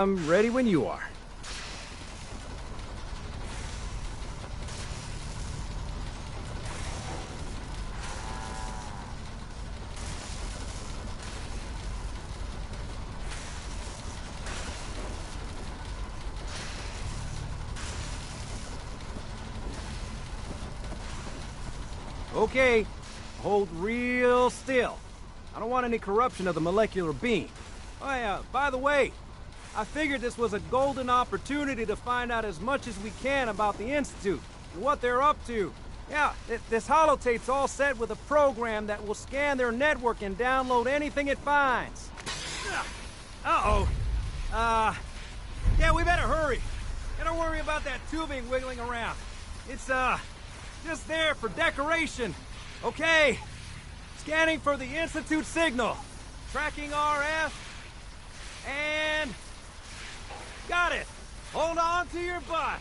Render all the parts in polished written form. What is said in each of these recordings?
I'm ready when you are. Okay, hold real still. I don't want any corruption of the molecular beam. Oh yeah, by the way, I figured this was a golden opportunity to find out as much as we can about the Institute and what they're up to. Yeah, this holotape's all set with a program that will scan their network and download anything it finds. Uh-oh. Yeah, we better hurry. And don't worry about that tubing wiggling around. It's, just there for decoration. Okay. Scanning for the Institute signal. Tracking RF. And... got it. Hold on to your butt.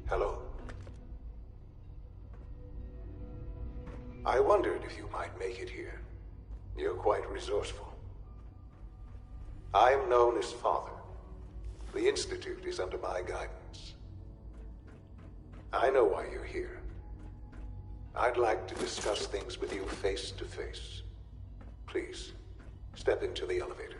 Hello. I wondered if you might make it here. You're quite resourceful. I'm known as Father. The Institute is under my guidance. I know why you're here. I'd like to discuss things with you face to face. Please, step into the elevator.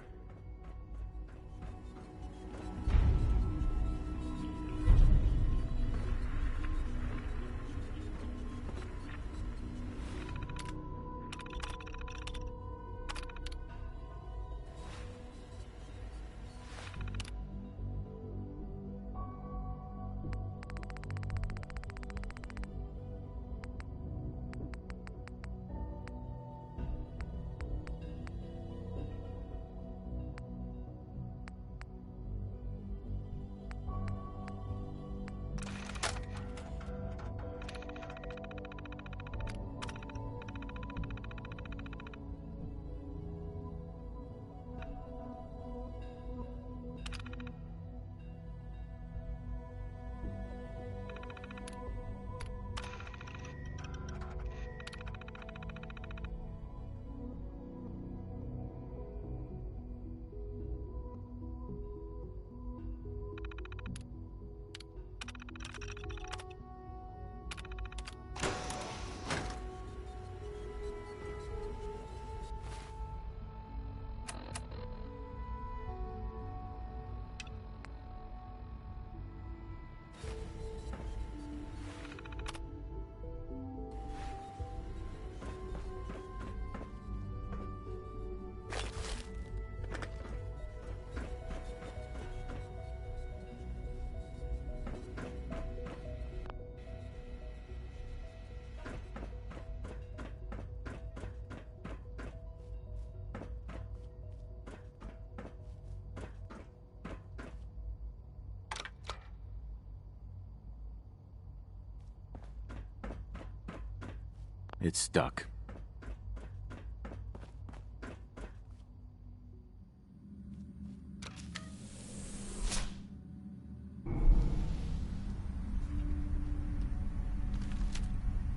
It's stuck.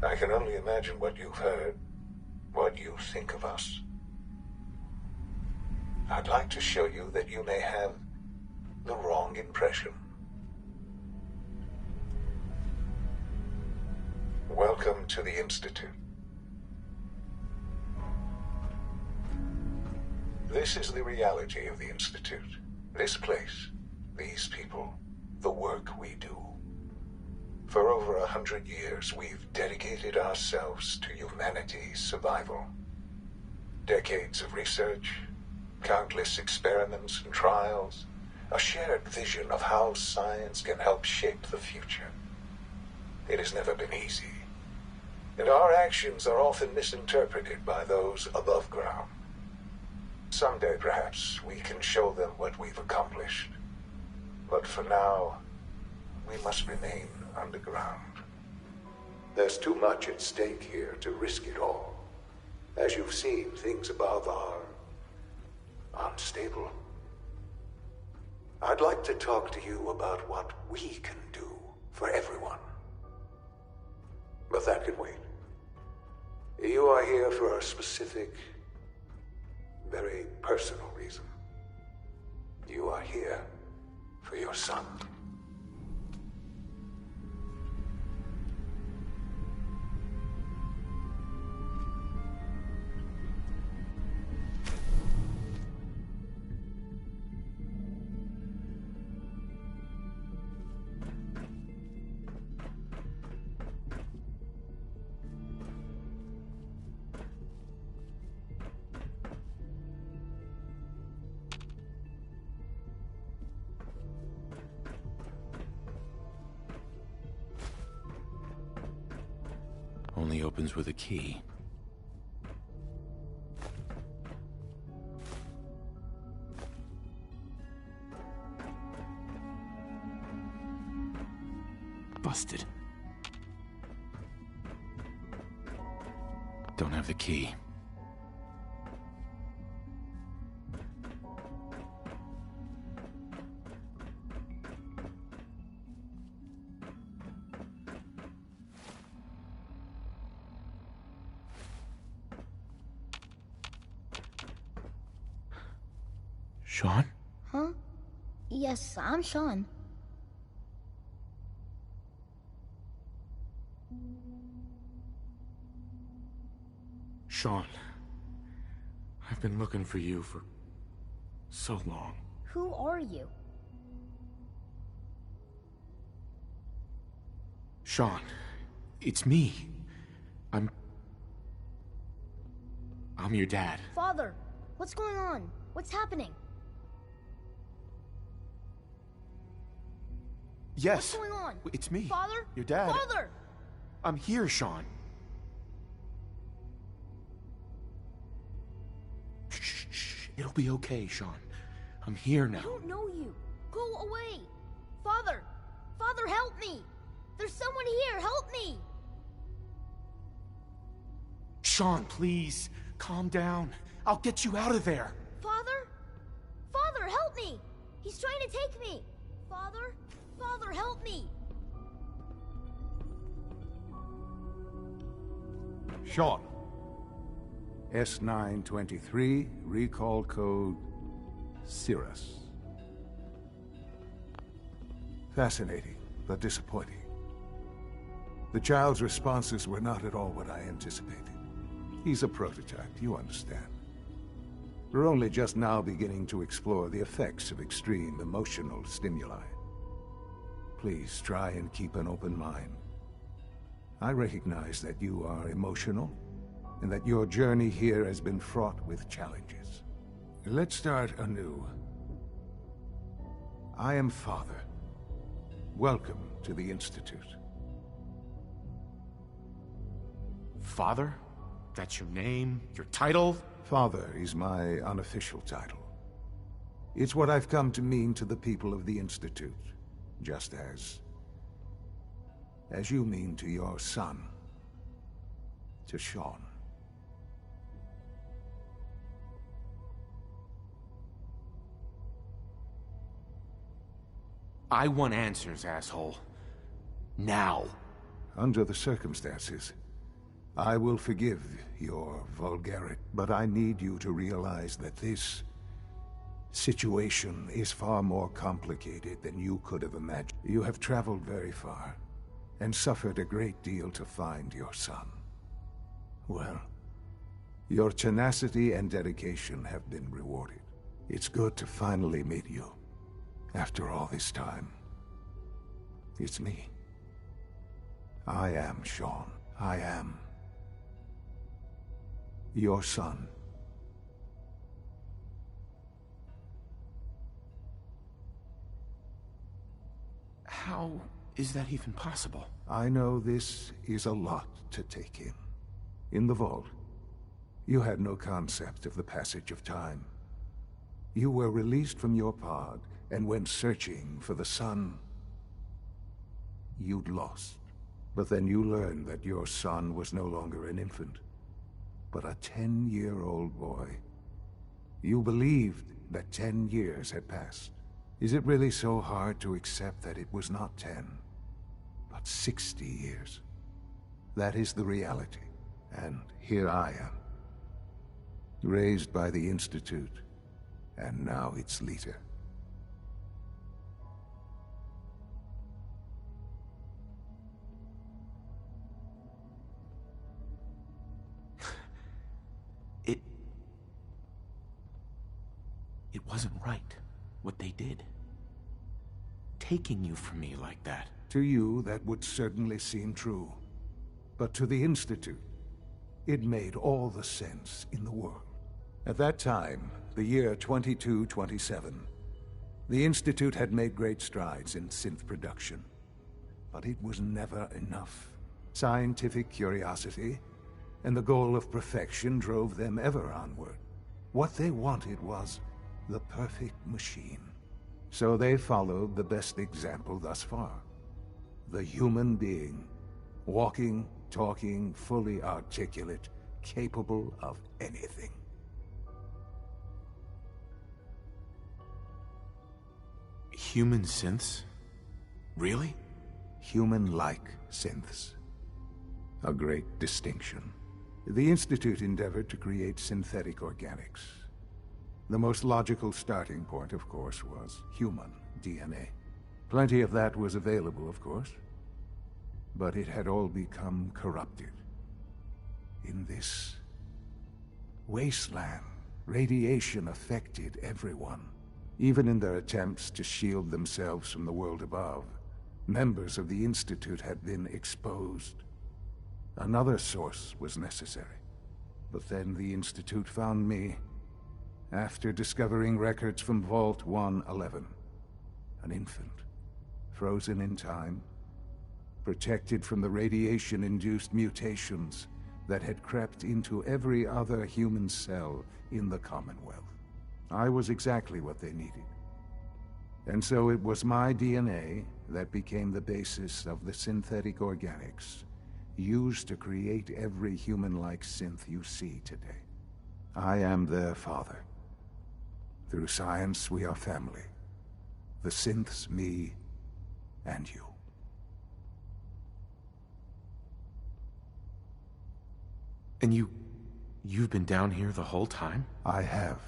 I can only imagine what you've heard, what you think of us. I'd like to show you that you may have the wrong impression. Welcome to the Institute. This is the reality of the Institute. This place, these people, the work we do. For over 100 years, we've dedicated ourselves to humanity's survival. Decades of research, countless experiments and trials, a shared vision of how science can help shape the future. It has never been easy, and our actions are often misinterpreted by those above ground. Someday, perhaps, we can show them what we've accomplished. But for now, we must remain underground. There's too much at stake here to risk it all. As you've seen, things above are unstable. I'd like to talk to you about what we can do for everyone. But that can wait. You are here for a specific, very personal reason. You are here for your son. Only opens with a key. Busted. Don't have the key. Sean? Huh? Yes, I'm Sean. Sean, I've been looking for you for so long. Who are you? Sean, it's me. I'm your dad. Father, what's going on? What's happening? Yes. What's going on? It's me. Father? Your dad. Father! I'm here, Sean. Shh. It'll be okay, Sean. I'm here now. I don't know you. Go away. Father! Father, help me! There's someone here. Help me! Sean, please. Calm down. I'll get you out of there. Father? Father, help me! He's trying to take me! Father? Father, help me! Sean. S923, recall code Cirrus. Fascinating, but disappointing. The child's responses were not at all what I anticipated. He's a prototype, you understand. We're only just now beginning to explore the effects of extreme emotional stimuli. Please try and keep an open mind. I recognize that you are emotional, and that your journey here has been fraught with challenges. Let's start anew. I am Father. Welcome to the Institute. Father? That's your name? Your title? Father is my unofficial title. It's what I've come to mean to the people of the Institute, just as you mean to your son, to Sean. I want answers, asshole. Now. Under the circumstances, I will forgive your vulgarity, but I need you to realize that this situation is far more complicated than you could have imagined. You have traveled very far, and suffered a great deal to find your son. Well, your tenacity and dedication have been rewarded. It's good to finally meet you, after all this time. It's me. I am Sean. I am your son. How is that even possible? I know this is a lot to take in. In the vault, you had no concept of the passage of time. You were released from your pod and went searching for the son you'd lost. But then you learned that your son was no longer an infant, but a 10-year-old boy. You believed that 10 years had passed. Is it really so hard to accept that it was not 10, but 60 years? That is the reality. And here I am, raised by the Institute, and now its leader. It wasn't right, what they did. Taking you from me like that. To you, that would certainly seem true. But to the Institute, it made all the sense in the world. At that time, the year 2227, the Institute had made great strides in synth production. But it was never enough. Scientific curiosity and the goal of perfection drove them ever onward. What they wanted was the perfect machine. So they followed the best example thus far. The human being. Walking, talking, fully articulate, capable of anything. Human synths? Really? Human-like synths. A great distinction. The Institute endeavored to create synthetic organics. The most logical starting point, of course, was human DNA. Plenty of that was available, of course. But it had all become corrupted. In this wasteland, radiation affected everyone. Even in their attempts to shield themselves from the world above, members of the Institute had been exposed. Another source was necessary. But then the Institute found me, after discovering records from Vault 111. An infant, frozen in time, protected from the radiation-induced mutations that had crept into every other human cell in the Commonwealth. I was exactly what they needed. And so it was my DNA that became the basis of the synthetic organics used to create every human-like synth you see today. I am their father. Through science, we are family. The synths, me, and you. And you've been down here the whole time? I have.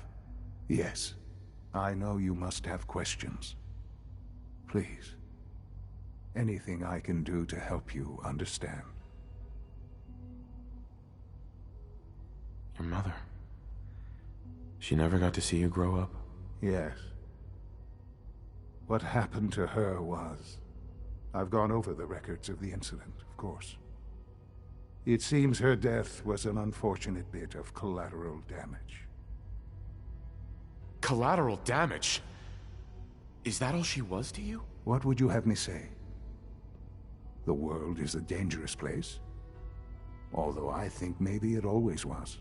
Yes. I know you must have questions. Please. Anything I can do to help you understand. Your mother. She never got to see you grow up? Yes. What happened to her was... I've gone over the records of the incident, of course. It seems her death was an unfortunate bit of collateral damage. Collateral damage? Is that all she was to you? What would you have me say? The world is a dangerous place? Although I think maybe it always was.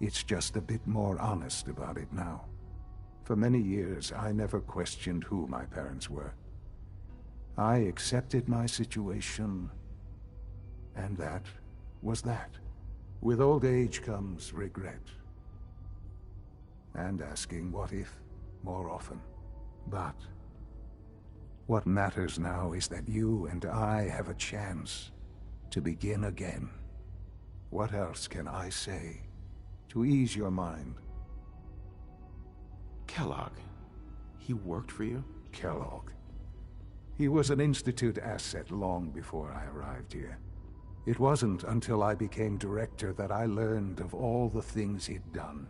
It's just a bit more honest about it now. For many years, I never questioned who my parents were. I accepted my situation, and that was that. With old age comes regret. And asking what if more often. But what matters now is that you and I have a chance to begin again. What else can I say to ease your mind? Kellogg. He worked for you? Kellogg. He was an Institute asset long before I arrived here. It wasn't until I became director that I learned of all the things he'd done.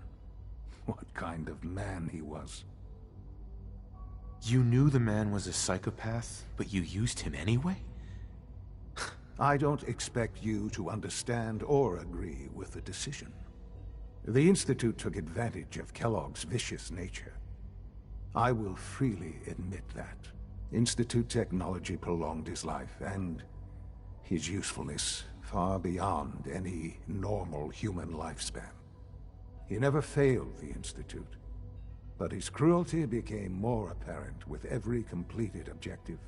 What kind of man he was. You knew the man was a psychopath, but you used him anyway? I don't expect you to understand or agree with the decision. The Institute took advantage of Kellogg's vicious nature. I will freely admit that. Institute technology prolonged his life, and his usefulness far beyond any normal human lifespan. He never failed the Institute, but his cruelty became more apparent with every completed objective.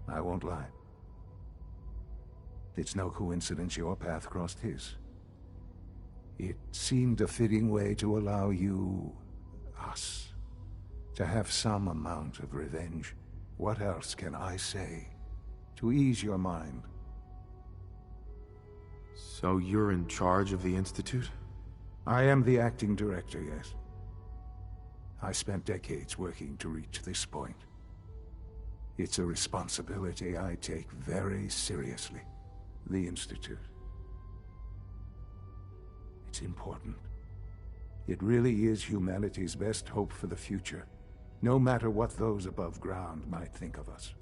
I won't lie. It's no coincidence your path crossed his. It seemed a fitting way to allow you, us, to have some amount of revenge. What else can I say to ease your mind? So you're in charge of the Institute? I am the acting director, yes. I spent decades working to reach this point. It's a responsibility I take very seriously. The Institute. It's important. It really is humanity's best hope for the future, no matter what those above ground might think of us.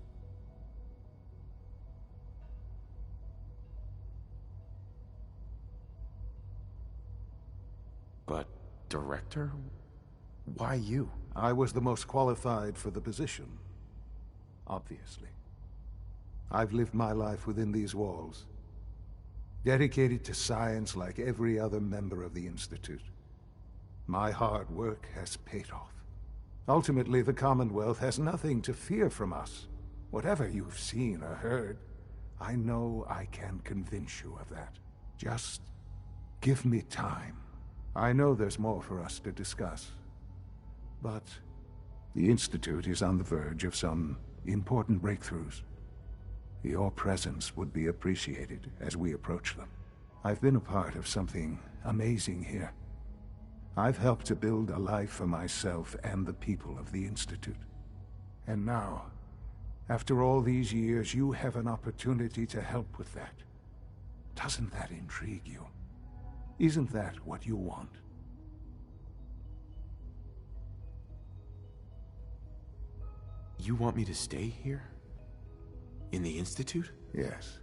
But, Director? Why you? I was the most qualified for the position, obviously. I've lived my life within these walls, dedicated to science like every other member of the Institute. My hard work has paid off. Ultimately, the Commonwealth has nothing to fear from us. Whatever you've seen or heard, I know I can convince you of that. Just give me time. I know there's more for us to discuss. But the Institute is on the verge of some important breakthroughs. Your presence would be appreciated as we approach them. I've been a part of something amazing here. I've helped to build a life for myself and the people of the Institute. And now, after all these years, you have an opportunity to help with that. Doesn't that intrigue you? Isn't that what you want? You want me to stay here? In the Institute? Yes,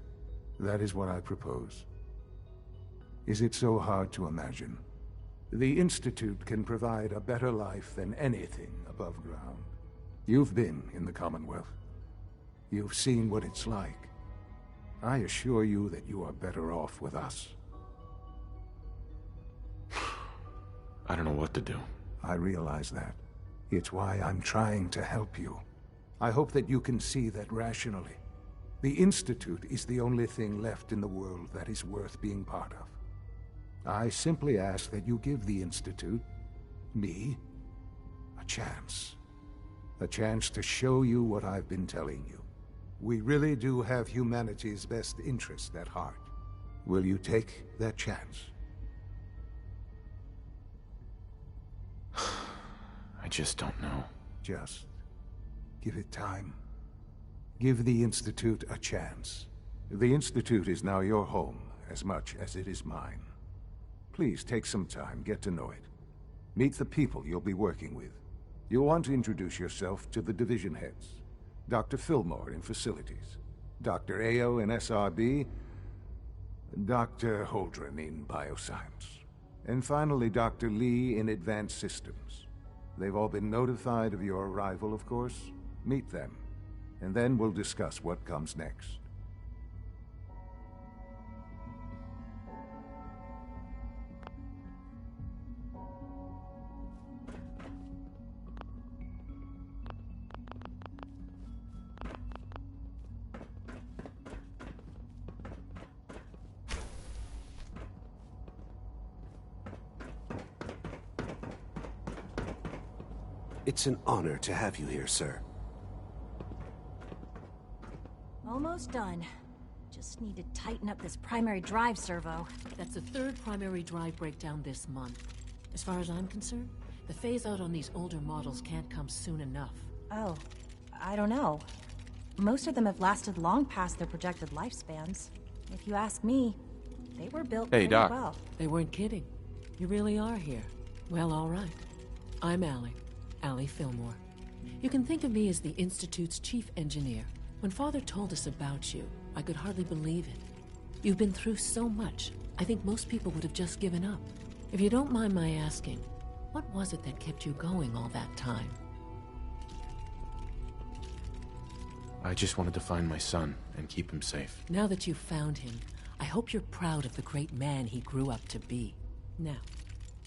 that is what I propose. Is it so hard to imagine? The Institute can provide a better life than anything above ground. You've been in the Commonwealth. You've seen what it's like. I assure you that you are better off with us. I don't know what to do. I realize that. It's why I'm trying to help you. I hope that you can see that rationally. The Institute is the only thing left in the world that is worth being part of. I simply ask that you give the Institute, me, a chance. A chance to show you what I've been telling you. We really do have humanity's best interest at heart. Will you take that chance? I just don't know. Just give it time. Give the Institute a chance. The Institute is now your home as much as it is mine. Please take some time, get to know it. Meet the people you'll be working with. You'll want to introduce yourself to the division heads. Dr. Fillmore in Facilities, Dr. Ayo in SRB, Dr. Holdren in Bioscience, and finally Dr. Lee in Advanced Systems. They've all been notified of your arrival, of course. Meet them, and then we'll discuss what comes next. It's an honor to have you here, sir. Almost done. Just need to tighten up this primary drive servo. That's the third primary drive breakdown this month. As far as I'm concerned, The phase-out on these older models can't come soon enough. Oh, I don't know. Most of them have lasted long past their projected lifespans. If you ask me, they were built pretty Doc. well. They weren't kidding. You really are here. Well, all right. I'm Allie Fillmore. You can think of me as the Institute's chief engineer. When Father told us about you, I could hardly believe it. You've been through so much, I think most people would have just given up. If you don't mind my asking, what was it that kept you going all that time? I just wanted to find my son and keep him safe. Now that you've found him, I hope you're proud of the great man he grew up to be. Now,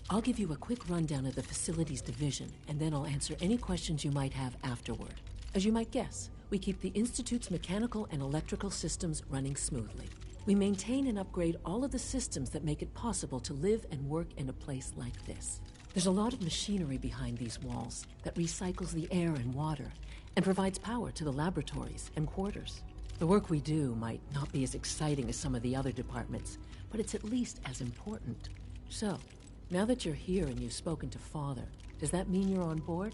I'll give you a quick rundown of the Facilities Division, and then I'll answer any questions you might have afterward. As you might guess, we keep the Institute's mechanical and electrical systems running smoothly. We maintain and upgrade all of the systems that make it possible to live and work in a place like this. There's a lot of machinery behind these walls that recycles the air and water and provides power to the laboratories and quarters. The work we do might not be as exciting as some of the other departments, but it's at least as important. So, now that you're here and you've spoken to Father, does that mean you're on board?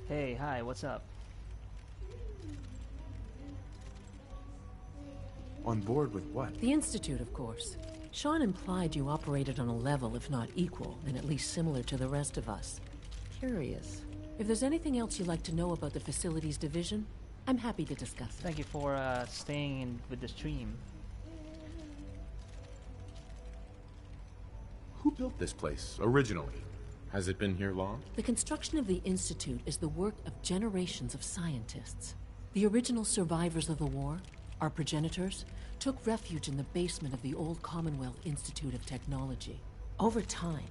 Hey, hi, what's up? On board with what? The Institute, of course. Sean implied you operated on a level, if not equal, and at least similar to the rest of us. Curious. If there's anything else you'd like to know about the Facilities Division, I'm happy to discuss it. Thank you for staying in with the stream. Who built this place, originally? Has it been here long? The construction of the Institute is the work of generations of scientists. The original survivors of the war, our progenitors, took refuge in the basement of the old Commonwealth Institute of Technology. Over time,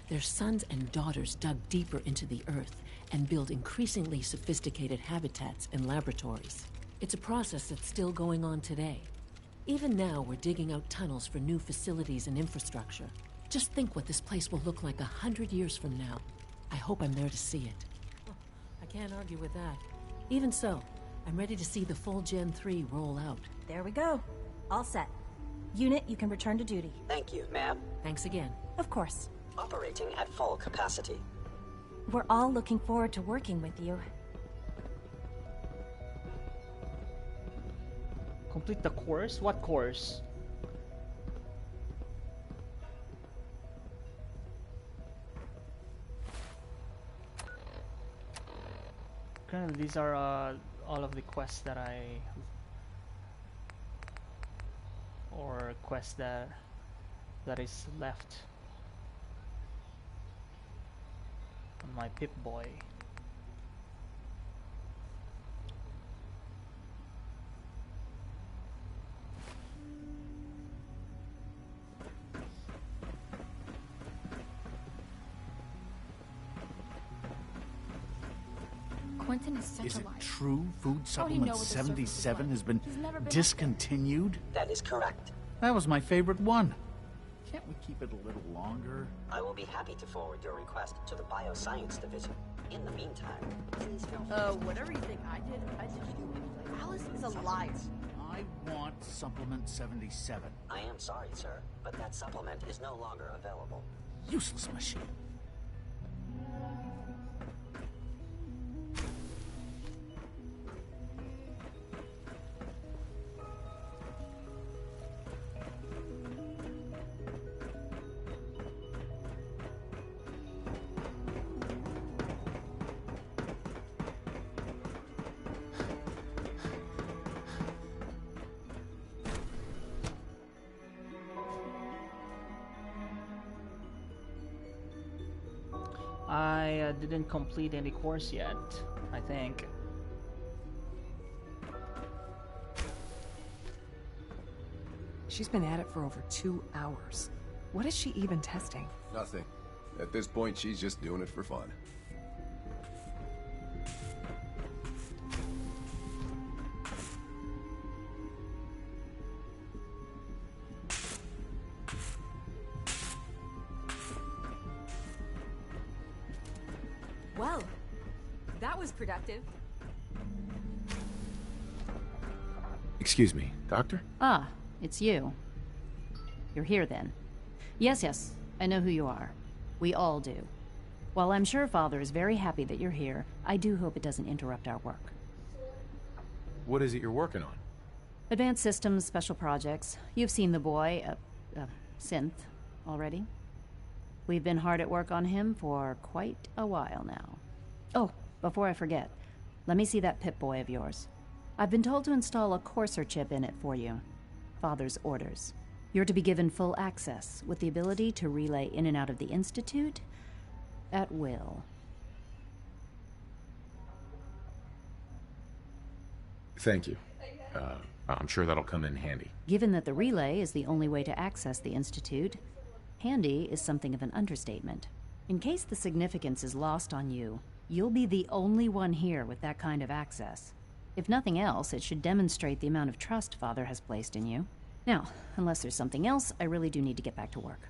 their sons and daughters dug deeper into the earth and built increasingly sophisticated habitats and laboratories. It's a process that's still going on today. Even now, we're digging out tunnels for new facilities and infrastructure. Just think what this place will look like 100 years from now. I hope I'm there to see it. Oh, I can't argue with that. Even so, I'm ready to see the full Gen 3 roll out. There we go. All set. Unit, you can return to duty. Thank you, ma'am. Thanks again. Of course. Operating at full capacity. We're all looking forward to working with you. Complete the course? What course? Currently, these are all of the quests that quests that is left on my Pip-Boy. Quentin is such Is a it liar. true Food How do you Supplement know what the surface is 77 like? has been He's never been discontinued? That is correct. That was my favorite one. Can't we keep it a little longer? I will be happy to forward your request to the Bioscience Division. In the meantime, please feel free. Whatever you think I did you. Alice is a liar. I want Supplement 77. I am sorry, sir, but that supplement is no longer available. Useless machine. I didn't complete any course yet, I think. She's been at it for over 2 hours. What is she even testing? Nothing. At this point, she's just doing it for fun. Well, that was productive. Excuse me, Doctor? Ah, it's you. You're here then. Yes, I know who you are. We all do. While I'm sure Father is very happy that you're here, I do hope it doesn't interrupt our work. What is it you're working on? Advanced systems, special projects. You've seen the boy, Synth, already. We've been hard at work on him for quite a while now. Oh, before I forget, let me see that Pip-Boy of yours. I've been told to install a Courser chip in it for you. Father's orders. You're to be given full access, with the ability to relay in and out of the Institute at will. Thank you. I'm sure that'll come in handy. Given that the relay is the only way to access the Institute, handy is something of an understatement. In case the significance is lost on you, you'll be the only one here with that kind of access. If nothing else, it should demonstrate the amount of trust Father has placed in you. Now, unless there's something else, I really do need to get back to work.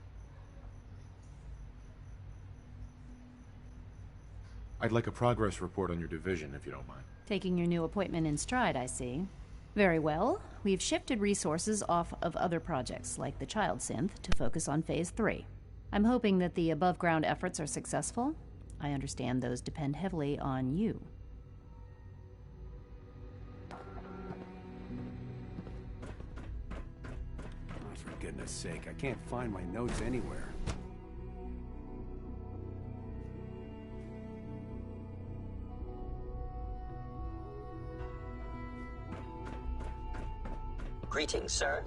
I'd like a progress report on your division, if you don't mind. Taking your new appointment in stride, I see. Very well. We've shifted resources off of other projects, like the Child Synth, to focus on Phase 3. I'm hoping that the above-ground efforts are successful. I understand those depend heavily on you. Oh, for goodness sake, I can't find my notes anywhere. Greetings, sir.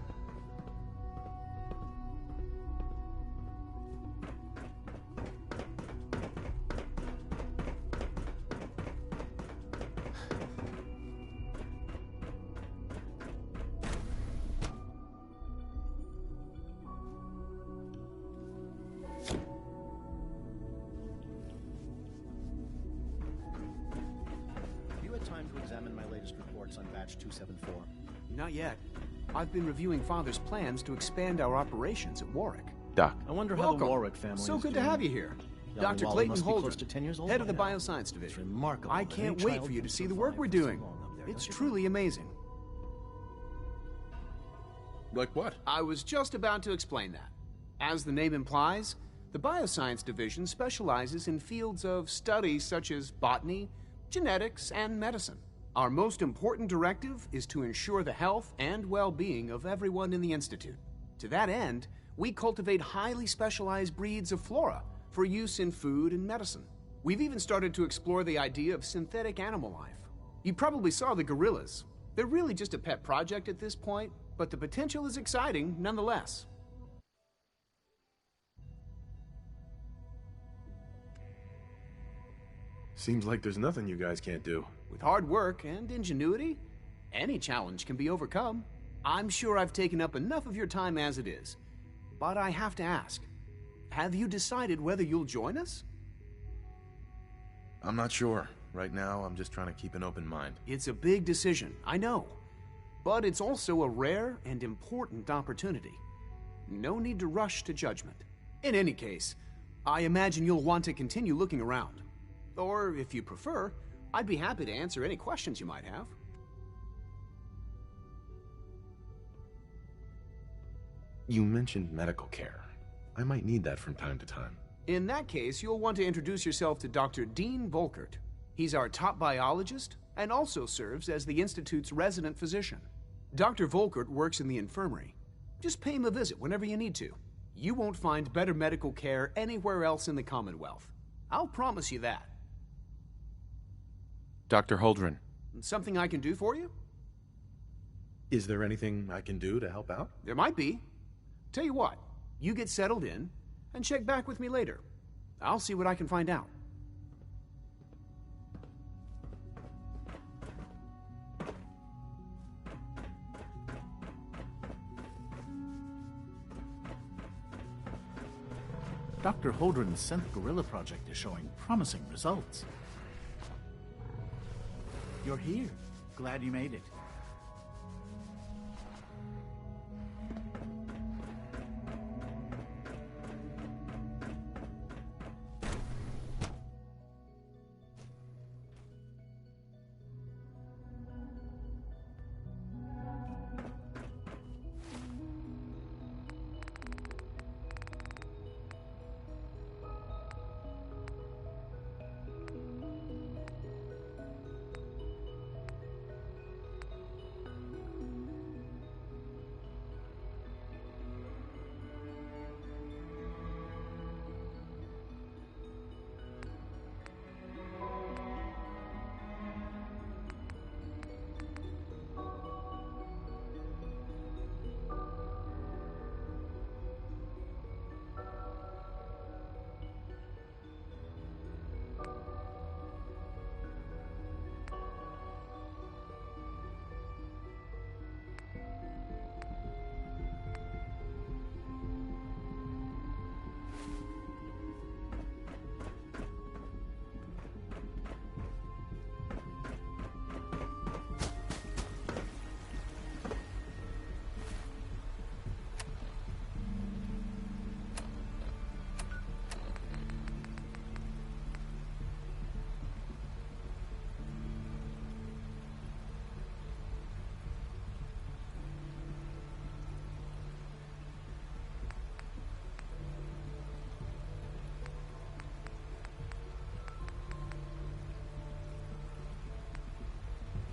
You had time to examine my latest reports on batch 274? Not yet. I've been reviewing Father's plans to expand our operations at Warwick. Doc. I wonder how Welcome. the Warwick family So is good doing. to have you here. Young Dr. Wally Clayton must be Holdren, close to 10 years old head by of the now. Bioscience Division. It's remarkable I that can't any wait child for you to can see the work we're survive for so doing. long up there, It's don't you truly amazing. Like what? I was just about to explain that. As the name implies, the Bioscience Division specializes in fields of study such as botany, genetics, and medicine. Our most important directive is to ensure the health and well-being of everyone in the Institute. To that end, we cultivate highly specialized breeds of flora for use in food and medicine. We've even started to explore the idea of synthetic animal life. You probably saw the gorillas. They're really just a pet project at this point, but the potential is exciting nonetheless. Seems like there's nothing you guys can't do. With hard work and ingenuity, any challenge can be overcome. I'm sure I've taken up enough of your time as it is. But I have to ask, have you decided whether you'll join us? I'm not sure. Right now, I'm just trying to keep an open mind. It's a big decision, I know. But it's also a rare and important opportunity. No need to rush to judgment. In any case, I imagine you'll want to continue looking around. Or, if you prefer, I'd be happy to answer any questions you might have. You mentioned medical care. I might need that from time to time. In that case, you'll want to introduce yourself to Dr. Dean Volkert. He's our top biologist and also serves as the Institute's resident physician. Dr. Volkert works in the infirmary. Just pay him a visit whenever you need to. You won't find better medical care anywhere else in the Commonwealth. I'll promise you that. Dr. Holdren. Something I can do for you? Is there anything I can do to help out? There might be. Tell you what, you get settled in and check back with me later. I'll see what I can find out. Dr. Holdren's Synth Gorilla project is showing promising results. You're here. Glad you made it.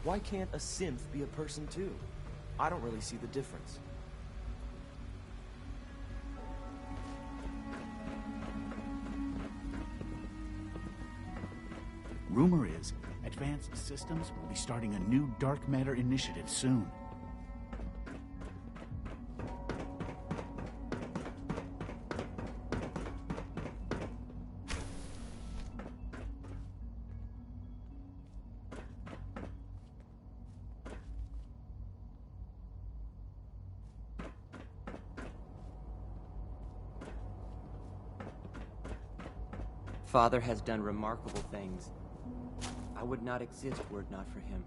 Why can't a synth be a person too? I don't really see the difference. Rumor is, Advanced Systems will be starting a new dark matter initiative soon. Father has done remarkable things. I would not exist were it not for him.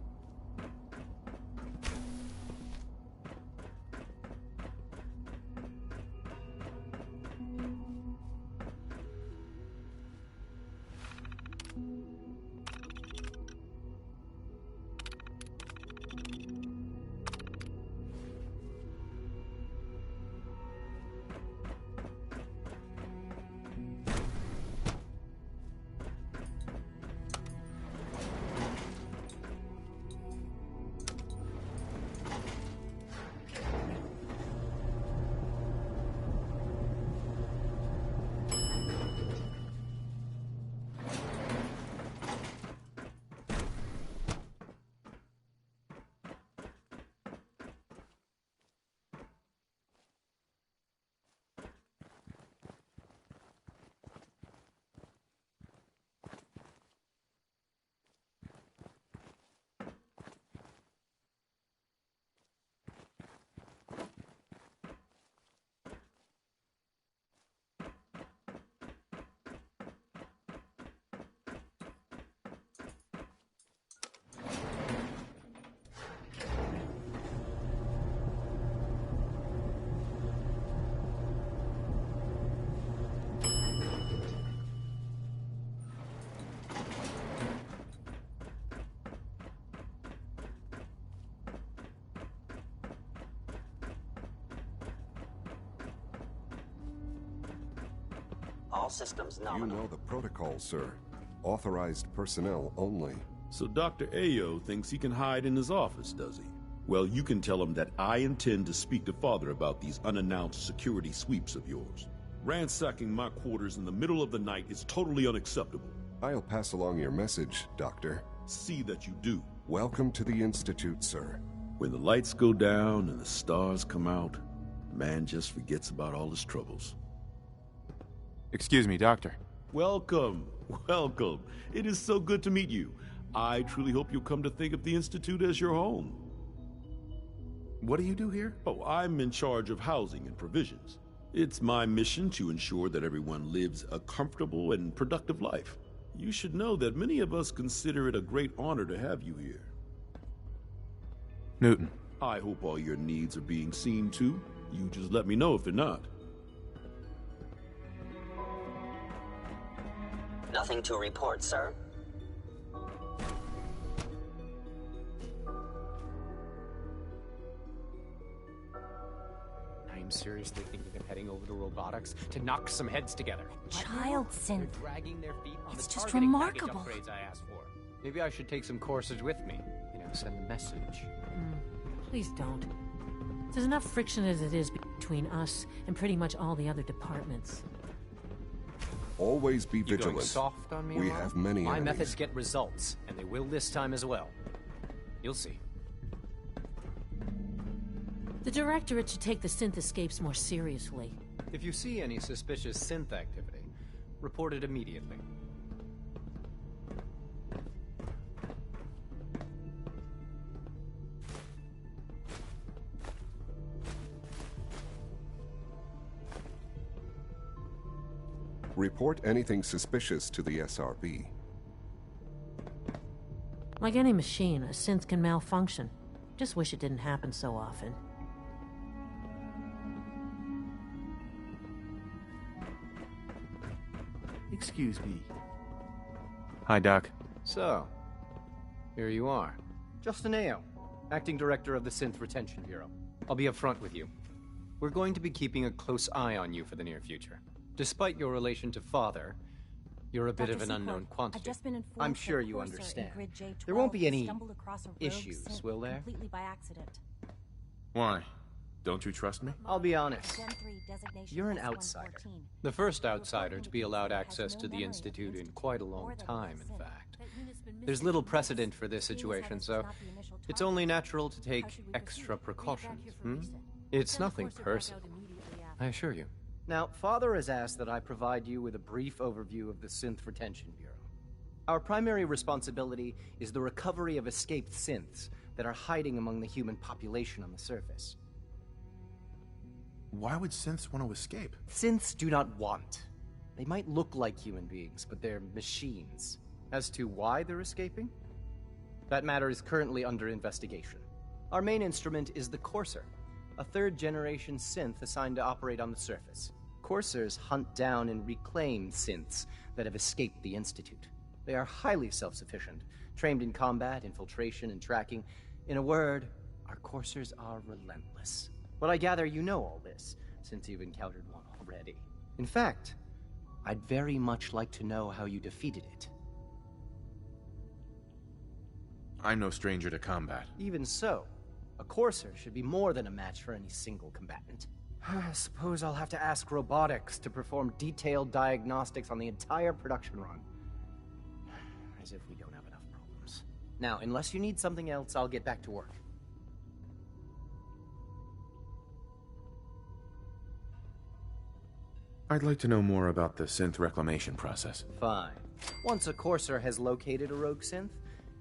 All systems nominal. You know the protocol, sir. Authorized personnel only. So Dr. Ayo thinks he can hide in his office, does he? Well, you can tell him that I intend to speak to Father about these unannounced security sweeps of yours. Ransacking my quarters in the middle of the night is totally unacceptable. I'll pass along your message, Doctor. See that you do. Welcome to the Institute, sir. When the lights go down and the stars come out, man just forgets about all his troubles. Excuse me, Doctor. Welcome, welcome. It is so good to meet you. I truly hope you'll come to think of the Institute as your home. What do you do here? Oh, I'm in charge of housing and provisions. It's my mission to ensure that everyone lives a comfortable and productive life. You should know that many of us consider it a great honor to have you here. Newton. I hope all your needs are being seen to. You just let me know if they're not. Nothing to report, sir. I'm seriously thinking of heading over to robotics to knock some heads together. Child synth. They're dragging their feet on It's the just targeting remarkable. package upgrades I asked for. Maybe I should take some courses with me. You know, send a message. Please don't. There's enough friction as it is between us and pretty much all the other departments. Always be You going vigilant. soft on me, We Alarm? have many My enemies. methods get results, and they will this time as well. You'll see. The Directorate should take the synth escapes more seriously. If you see any suspicious synth activity, report it immediately. Report anything suspicious to the SRB. Like any machine, a synth can malfunction. Just wish it didn't happen so often. Excuse me. Hi, Doc. So, here you are. Justin Ayo, Acting Director of the Synth Retention Bureau. I'll be upfront with you. We're going to be keeping a close eye on you for the near future. Despite your relation to Father, You're a bit Dr. of an Secord, unknown quantity. I've just been informed I'm sure that you Corsair understand. in Grid J12 There won't be any stumbled across a rogue issues, synth will there? Completely by accident. Why? Don't you trust me? I'll be honest. Gen 3 designation You're an S114. outsider. The first outsider to be allowed access to the Institute in quite a long time, in fact. There's little precedent for this situation, so it's only natural to take extra precautions. It's nothing personal, I assure you. Now, Father has asked that I provide you with a brief overview of the Synth Retention Bureau. Our primary responsibility is the recovery of escaped synths that are hiding among the human population on the surface. Why would synths want to escape? Synths do not want. They might look like human beings, but they're machines. As to why they're escaping? That matter is currently under investigation. Our main instrument is the Corsair, a third-generation synth assigned to operate on the surface. Corsairs hunt down and reclaim synths that have escaped the Institute. They are highly self-sufficient, trained in combat, infiltration, and tracking. In a word, our Corsairs are relentless. But I gather you know all this, since you've encountered one already. In fact, I'd very much like to know how you defeated it. I'm no stranger to combat. Even so, a Corsair should be more than a match for any single combatant. I suppose I'll have to ask robotics to perform detailed diagnostics on the entire production run. As if we don't have enough problems. Now, unless you need something else, I'll get back to work. I'd like to know more about the synth reclamation process. Fine. Once a Corsair has located a rogue synth,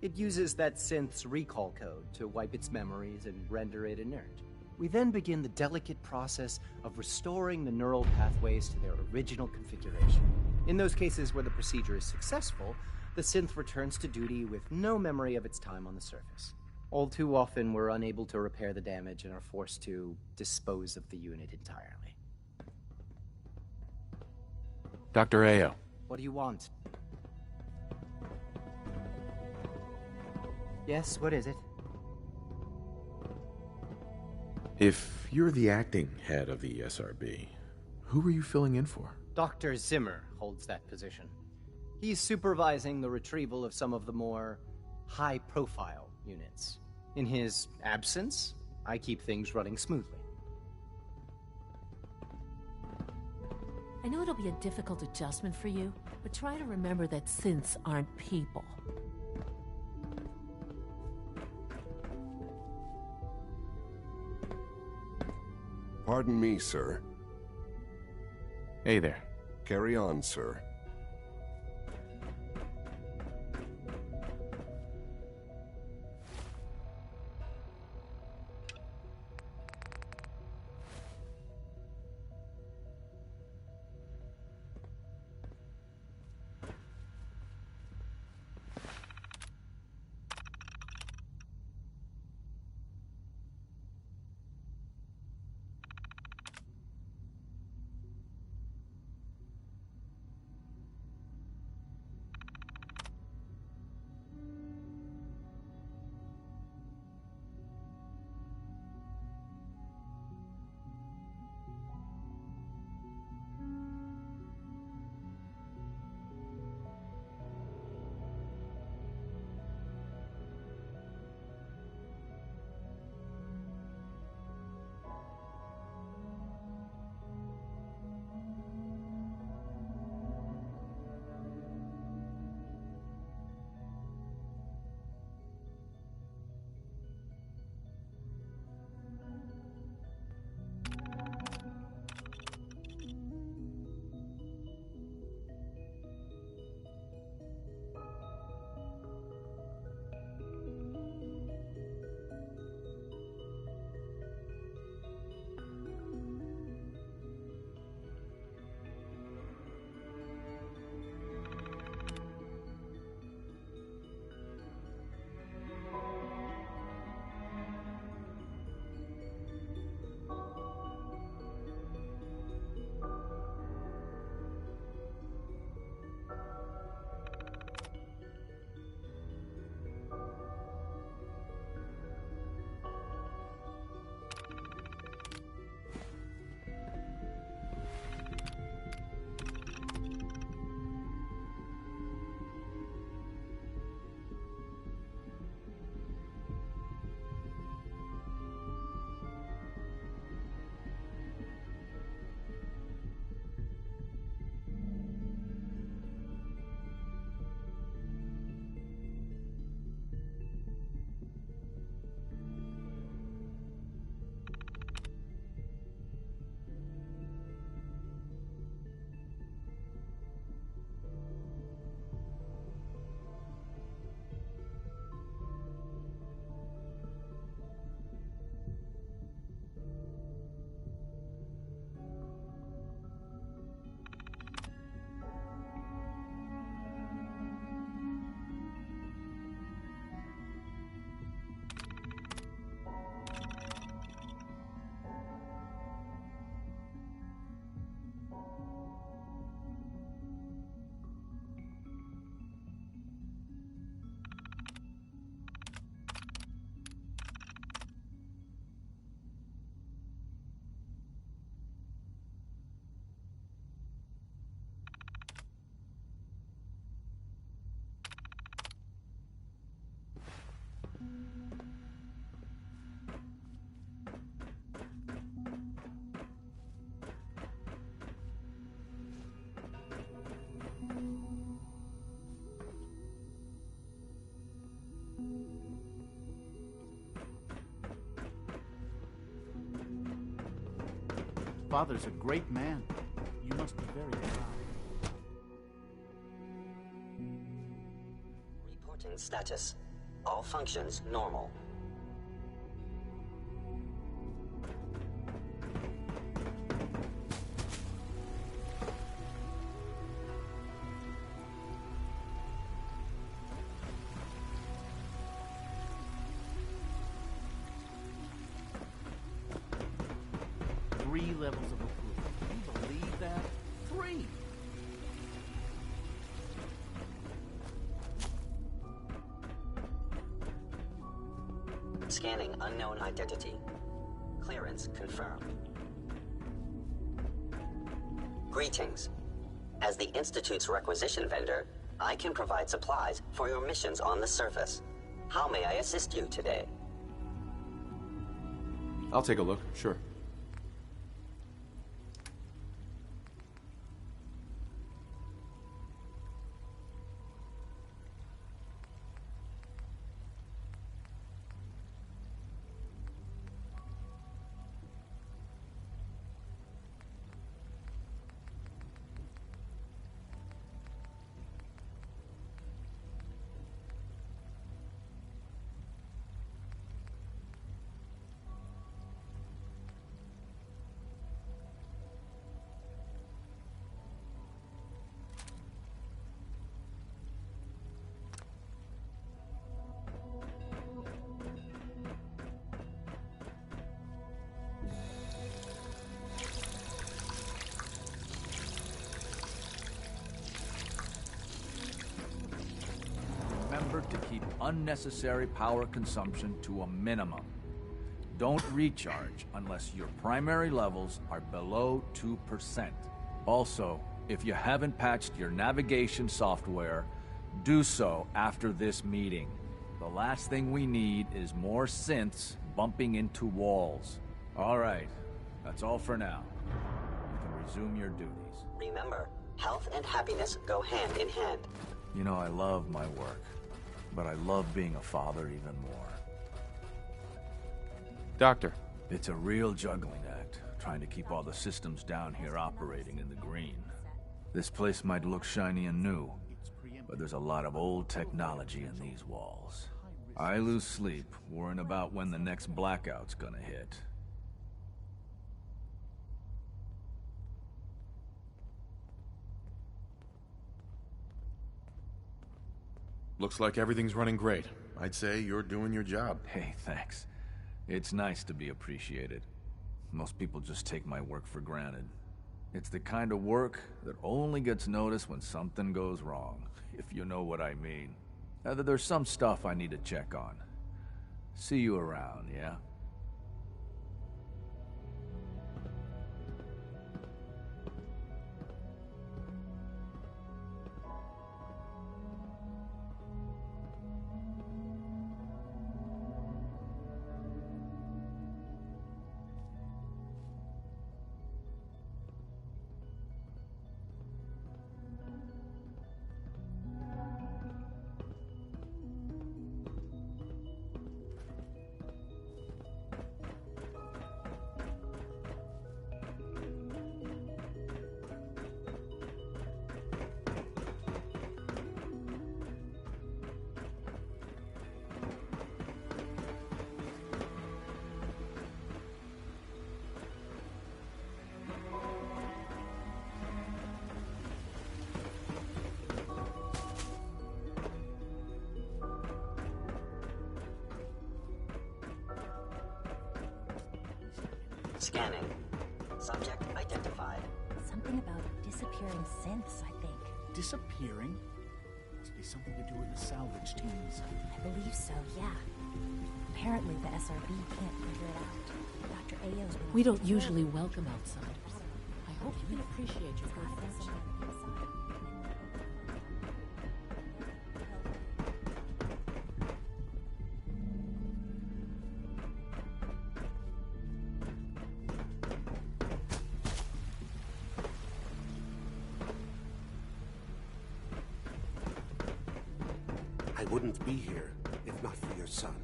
it uses that synth's recall code to wipe its memories and render it inert. We then begin the delicate process of restoring the neural pathways to their original configuration. In those cases where the procedure is successful, the synth returns to duty with no memory of its time on the surface. All too often, we're unable to repair the damage and are forced to dispose of the unit entirely. Dr. Ayo. What do you want? Yes, what is it? If you're the acting head of the SRB, who were you filling in for? Dr. Zimmer holds that position. He's supervising the retrieval of some of the more high-profile units. In his absence, I keep things running smoothly. I know it'll be a difficult adjustment for you, but try to remember that synths aren't people. Pardon me, sir. Hey there. Carry on, sir. father's a great man. You must be very proud. Reporting status. All functions normal. Three levels of approval. Can you believe that? 3! Scanning unknown identity. Clearance confirmed. Greetings. As the Institute's requisition vendor, I can provide supplies for your missions on the surface. How may I assist you today? I'll take a look, sure. Remember to keep unnecessary power consumption to a minimum. Don't recharge unless your primary levels are below 2%. Also, if you haven't patched your navigation software, do so after this meeting. The last thing we need is more synths bumping into walls. All right, that's all for now. You can resume your duties. Remember, health and happiness go hand in hand. You know, I love my work, but I love being a father even more. Doctor. It's a real juggling act, trying to keep all the systems down here operating in the green. This place might look shiny and new, but there's a lot of old technology in these walls. I lose sleep worrying about when the next blackout's gonna hit. Looks like everything's running great. I'd say you're doing your job. Hey, thanks. It's nice to be appreciated. Most people just take my work for granted. It's the kind of work that only gets noticed when something goes wrong, if you know what I mean. There's some stuff I need to check on. See you around, yeah? Scanning. Subject identified. Something about disappearing synths, I think. Disappearing? Must be something to do with the salvage teams. I believe so, yeah. Apparently the SRB can't figure it out. Dr. Ayo's been... We don't usually welcome outsiders. I hope you can appreciate your good fortune. I wouldn't be here if not for your son.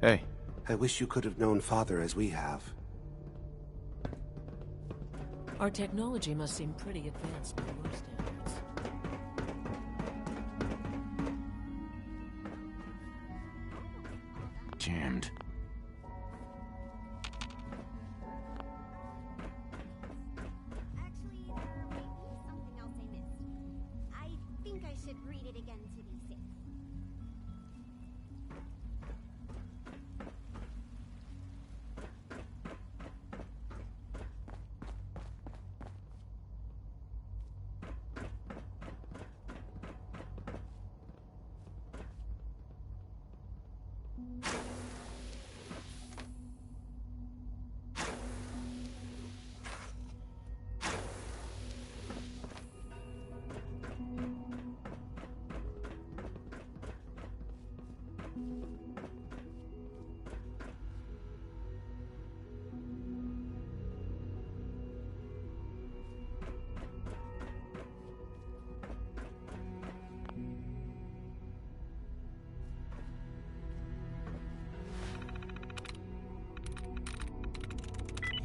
Hey. I wish you could have known Father as we have. Our technology must seem pretty advanced by your standards. Jammed. Actually, there may be something else I missed. I think I should read it again to be safe.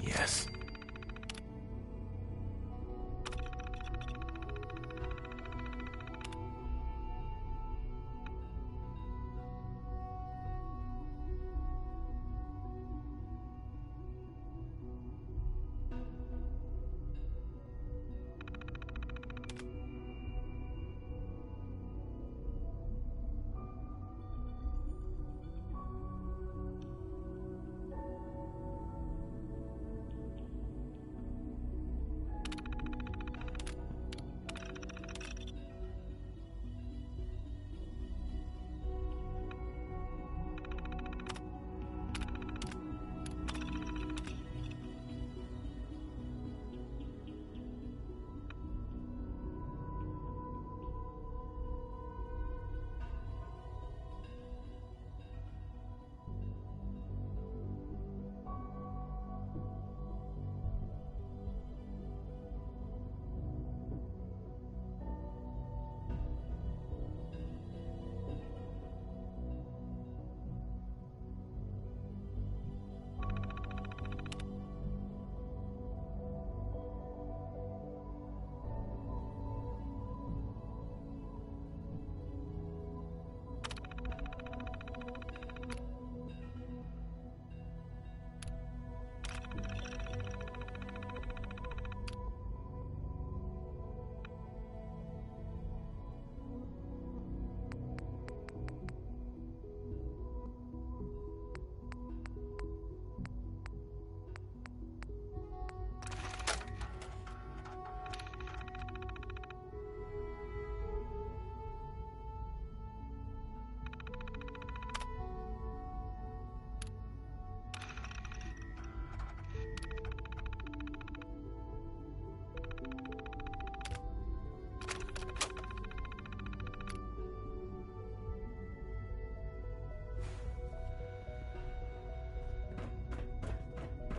Yes.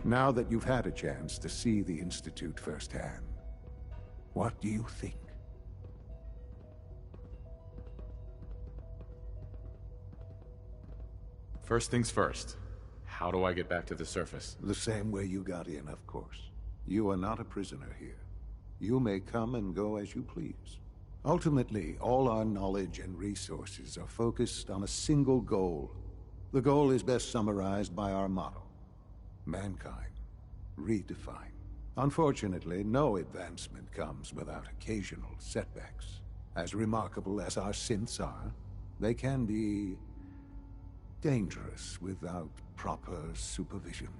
Now that you've had a chance to see the Institute firsthand, what do you think? First things first. How do I get back to the surface? The same way you got in, of course. You are not a prisoner here. You may come and go as you please. Ultimately, all our knowledge and resources are focused on a single goal. The goal is best summarized by our motto: mankind, redefined. Unfortunately, no advancement comes without occasional setbacks. As remarkable as our synths are, they can be dangerous without proper supervision.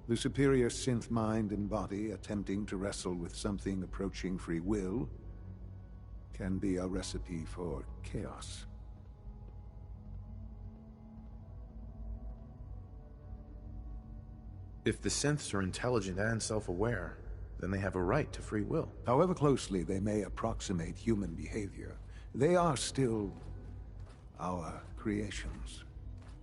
The superior synth mind and body attempting to wrestle with something approaching free will can be a recipe for chaos. If the synths are intelligent and self-aware, then they have a right to free will. However closely they may approximate human behavior, they are still our creations.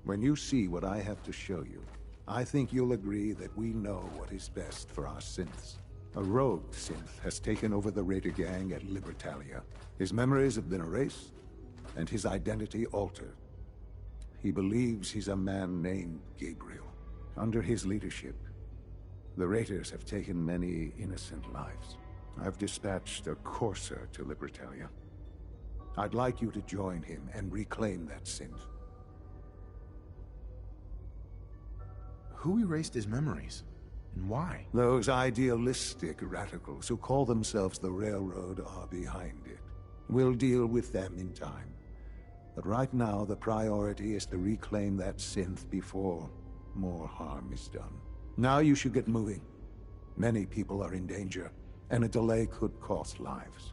When you see what I have to show you, I think you'll agree that we know what is best for our synths. A rogue synth has taken over the Raider gang at Libertalia. His memories have been erased, and his identity altered. He believes he's a man named Gabriel. Under his leadership, the Raiders have taken many innocent lives. I've dispatched a courser to Libertalia. I'd like you to join him and reclaim that synth. Who erased his memories? And why? Those idealistic radicals who call themselves the Railroad are behind it. We'll deal with them in time. But right now, the priority is to reclaim that synth before more harm is done. Now you should get moving. Many people are in danger, and a delay could cost lives.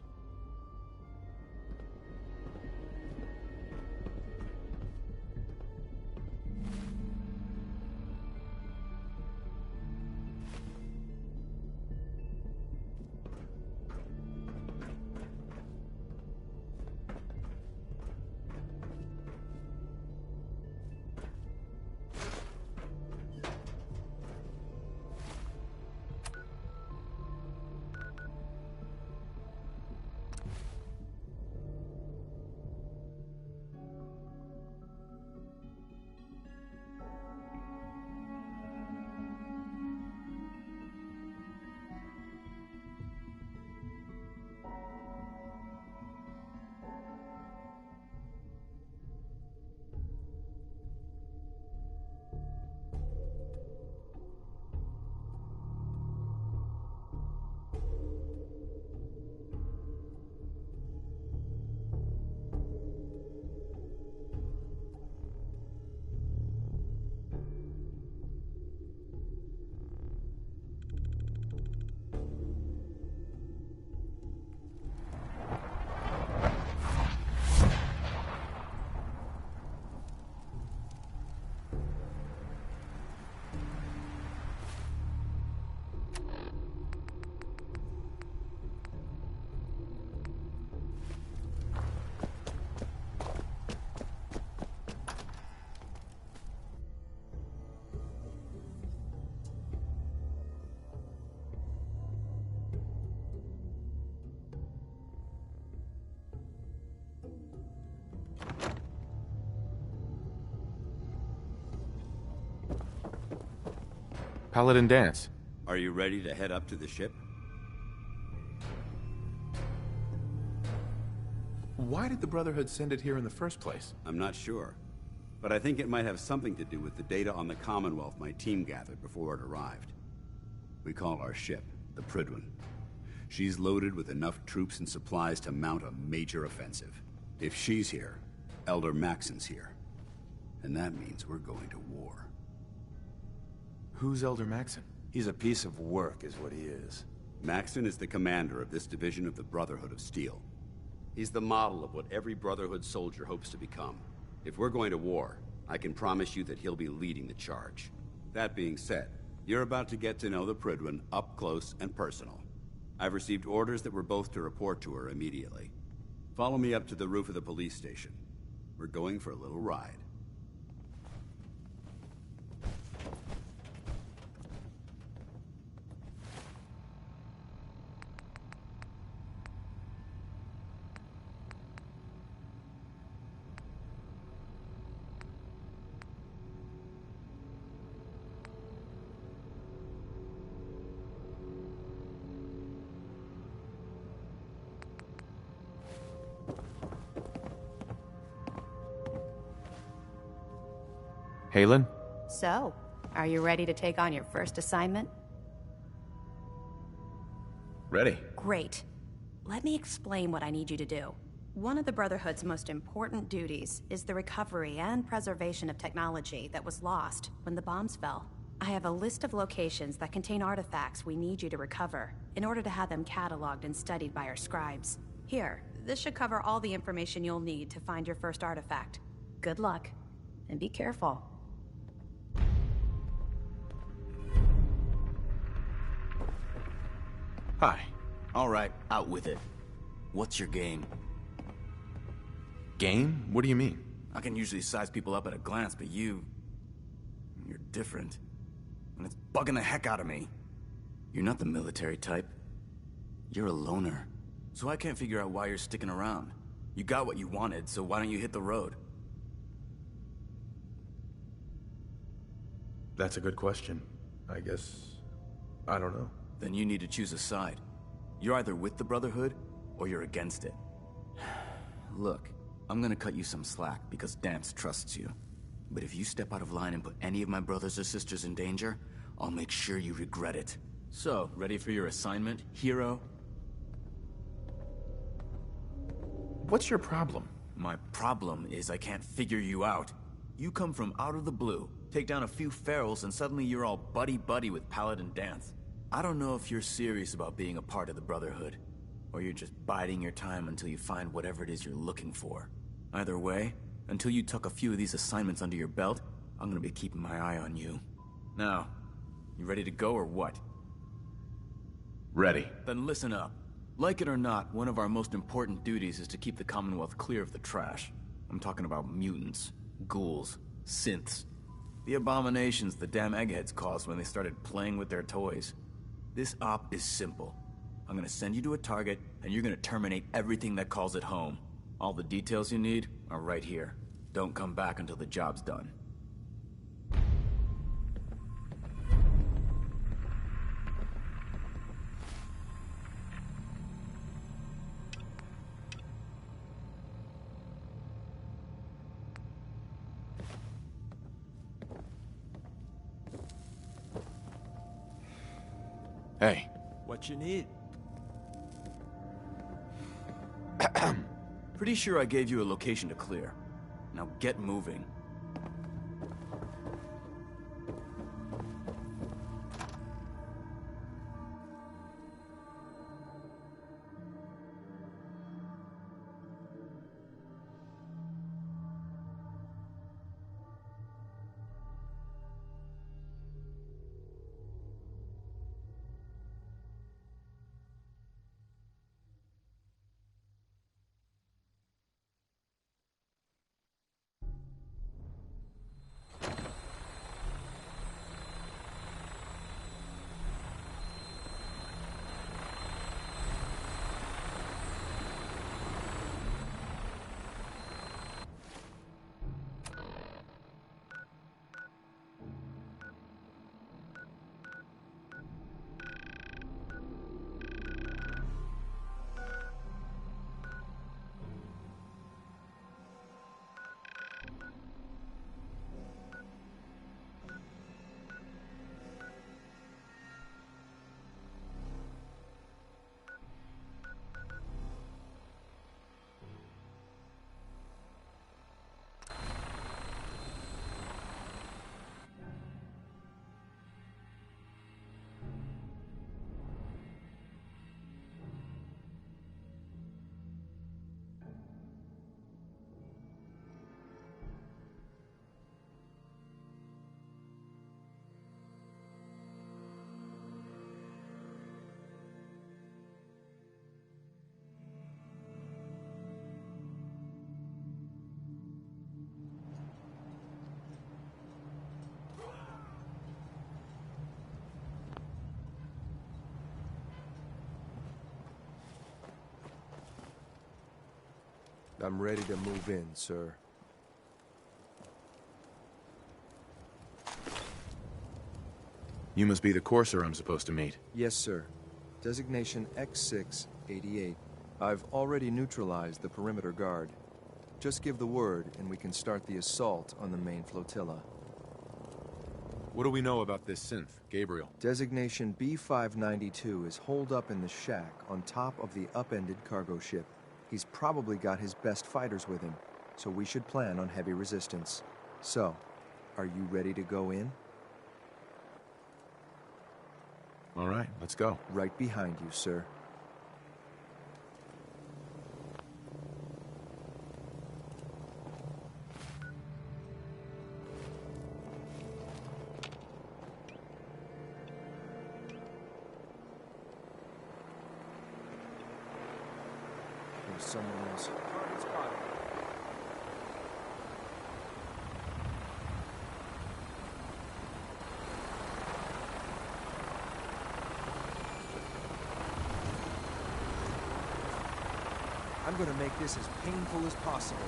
Paladin Dance. Are you ready to head up to the ship? Why did the Brotherhood send it here in the first place? I'm not sure, but I think it might have something to do with the data on the Commonwealth my team gathered before it arrived. We call our ship the Prydwen. She's loaded with enough troops and supplies to mount a major offensive. If she's here, Elder Maxon's here. And that means we're going to war. Who's Elder Maxon? He's a piece of work, is what he is. Maxon is the commander of this division of the Brotherhood of Steel. He's the model of what every Brotherhood soldier hopes to become. If we're going to war, I can promise you that he'll be leading the charge. That being said, you're about to get to know the Prydwen up close and personal. I've received orders that we're both to report to her immediately. Follow me up to the roof of the police station. We're going for a little ride. Halen? So, are you ready to take on your first assignment? Ready. Great. Let me explain what I need you to do. One of the Brotherhood's most important duties is the recovery and preservation of technology that was lost when the bombs fell. I have a list of locations that contain artifacts we need you to recover in order to have them cataloged and studied by our scribes. Here, this should cover all the information you'll need to find your first artifact. Good luck, and be careful. Hi. All right, out with it. What's your game? Game? What do you mean? I can usually size people up at a glance, but you're different. And it's bugging the heck out of me. You're not the military type. You're a loner. So I can't figure out why you're sticking around. You got what you wanted, so why don't you hit the road? That's a good question. I guess... I don't know. Then you need to choose a side. You're either with the Brotherhood, or you're against it. Look, I'm gonna cut you some slack because Danse trusts you. But if you step out of line and put any of my brothers or sisters in danger, I'll make sure you regret it. So, ready for your assignment, hero? What's your problem? My problem is I can't figure you out. You come from out of the blue, take down a few ferals, and suddenly you're all buddy-buddy with Paladin Danse. I don't know if you're serious about being a part of the Brotherhood, or you're just biding your time until you find whatever it is you're looking for. Either way, until you tuck a few of these assignments under your belt, I'm gonna be keeping my eye on you. Now, you ready to go or what? Ready. Then listen up. Like it or not, one of our most important duties is to keep the Commonwealth clear of the trash. I'm talking about mutants, ghouls, synths. The abominations the damn eggheads caused when they started playing with their toys. This op is simple. I'm gonna send you to a target, and you're gonna terminate everything that calls it home. All the details you need are right here. Don't come back until the job's done. Hey. What you need? Pretty sure I gave you a location to clear. Now get moving. I'm ready to move in, sir. You must be the courser I'm supposed to meet. Yes, sir. Designation X688. I've already neutralized the perimeter guard. Just give the word, and we can start the assault on the main flotilla. What do we know about this synth, Gabriel? Designation B592 is holed up in the shack on top of the upended cargo ship. He's probably got his best fighters with him, so we should plan on heavy resistance. So, are you ready to go in? All right, let's go. Right behind you, sir. There's someone else. Target spotted. I'm going to make this as painful as possible.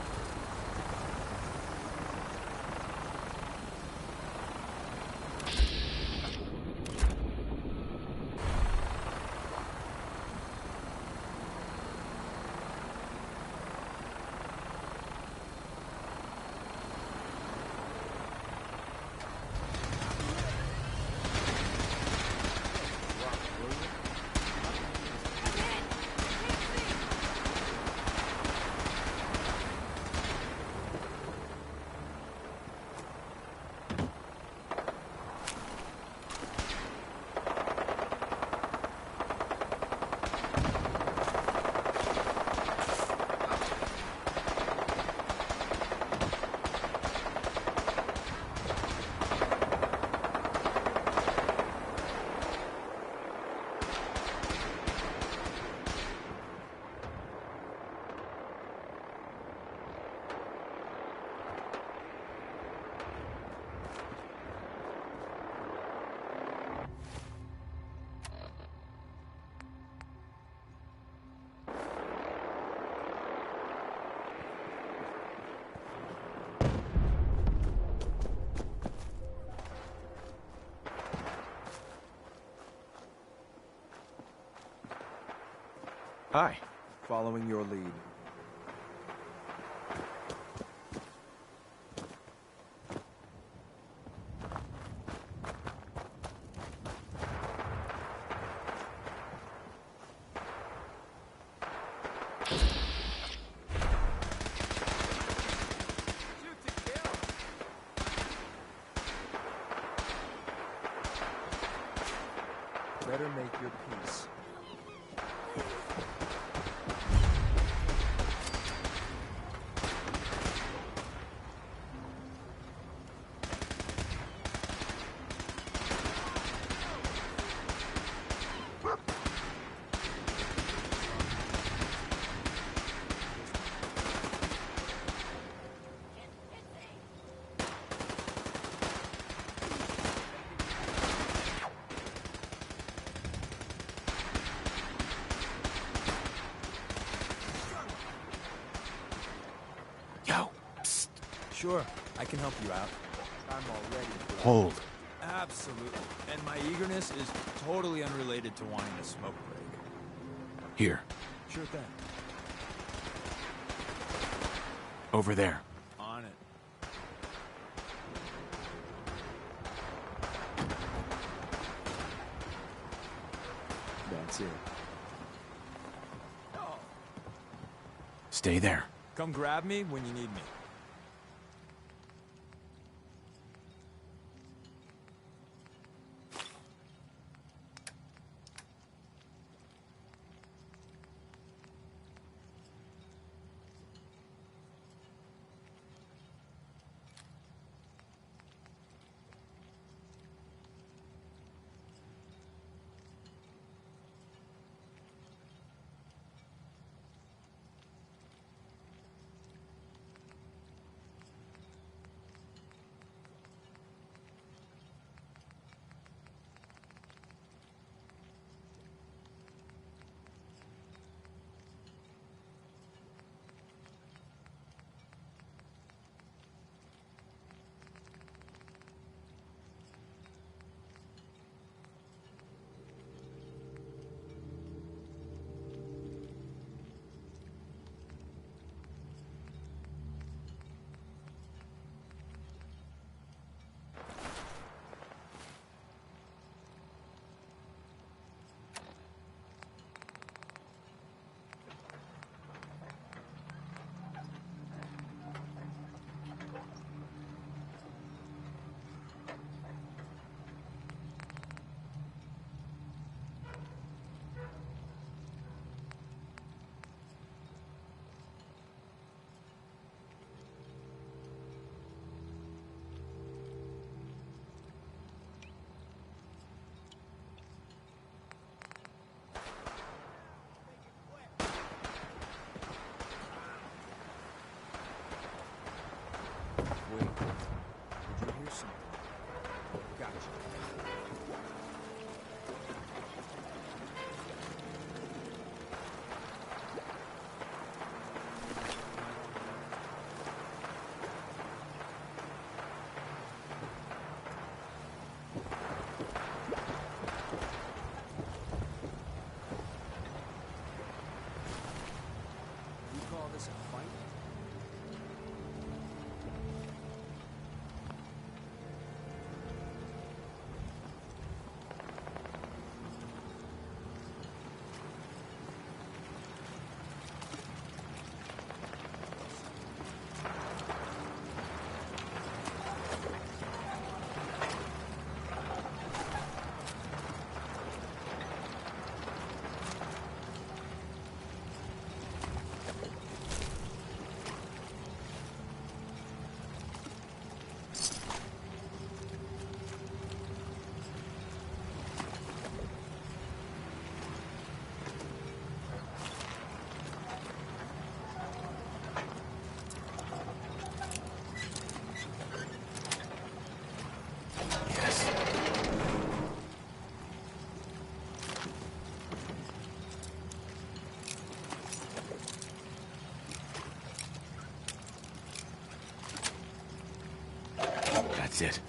Hi. Following your lead. Better make your peace. Sure, I can help you out. I'm already. Hold. Absolutely. And my eagerness is totally unrelated to wanting a smoke break. Here. Sure thing. Over there. On it. That's it. Stay there. Come grab me when you need me. That's it.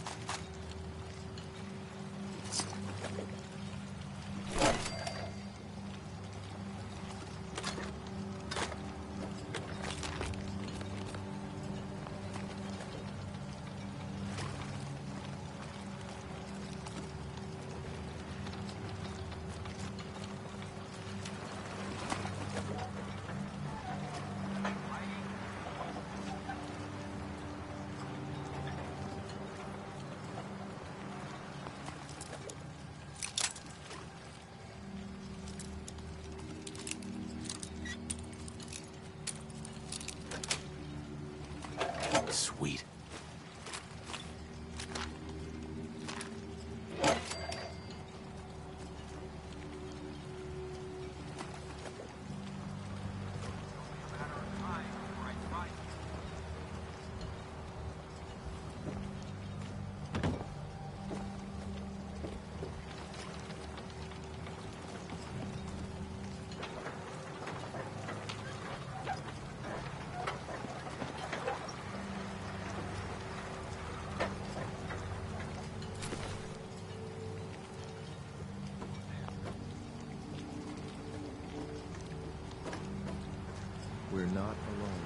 not alone.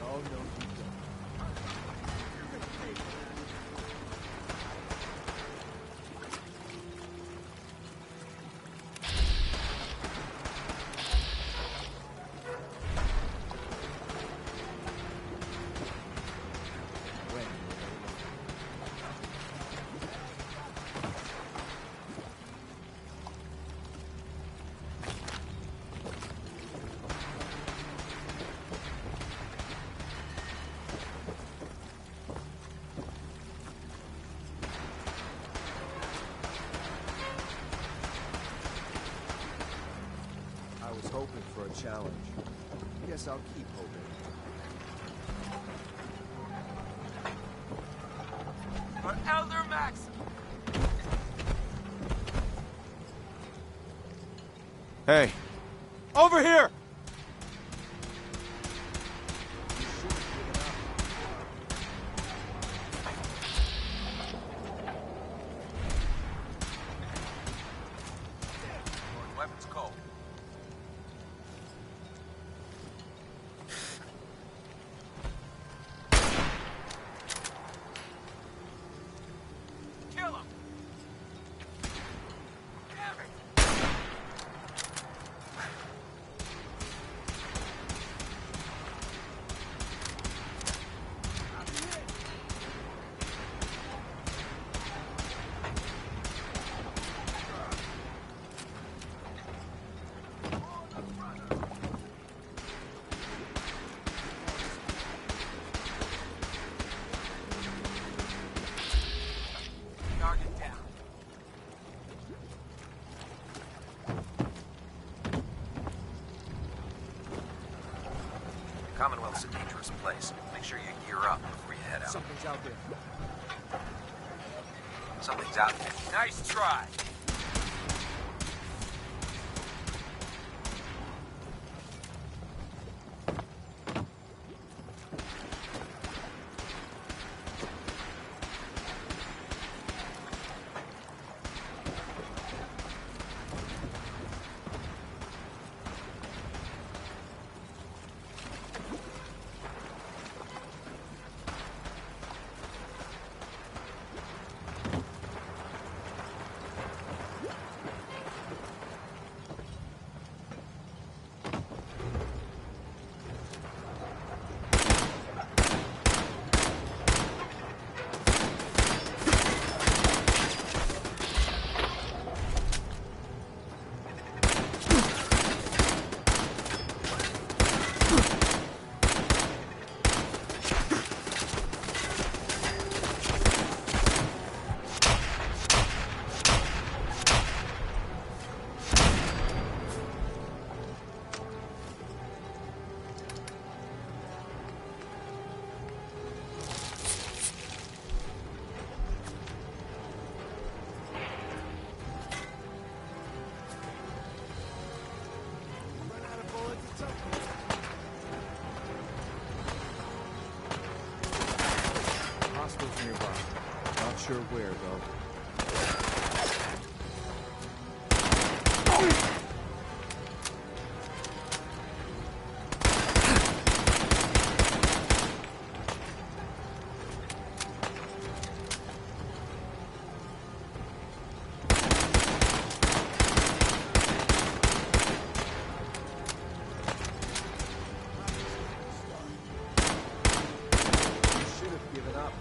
Oh, no, you don't. I was hoping for a challenge. Guess I'll keep hoping. For Elder Max! Hey, Over here! Weapons cold. Kill him! Damn it! Target down. Commonwealth's a dangerous place. Make sure you gear up before you head out. Something's out there. Something's out there. Nice try. Hostiles nearby. Not sure where, though. Should have given up.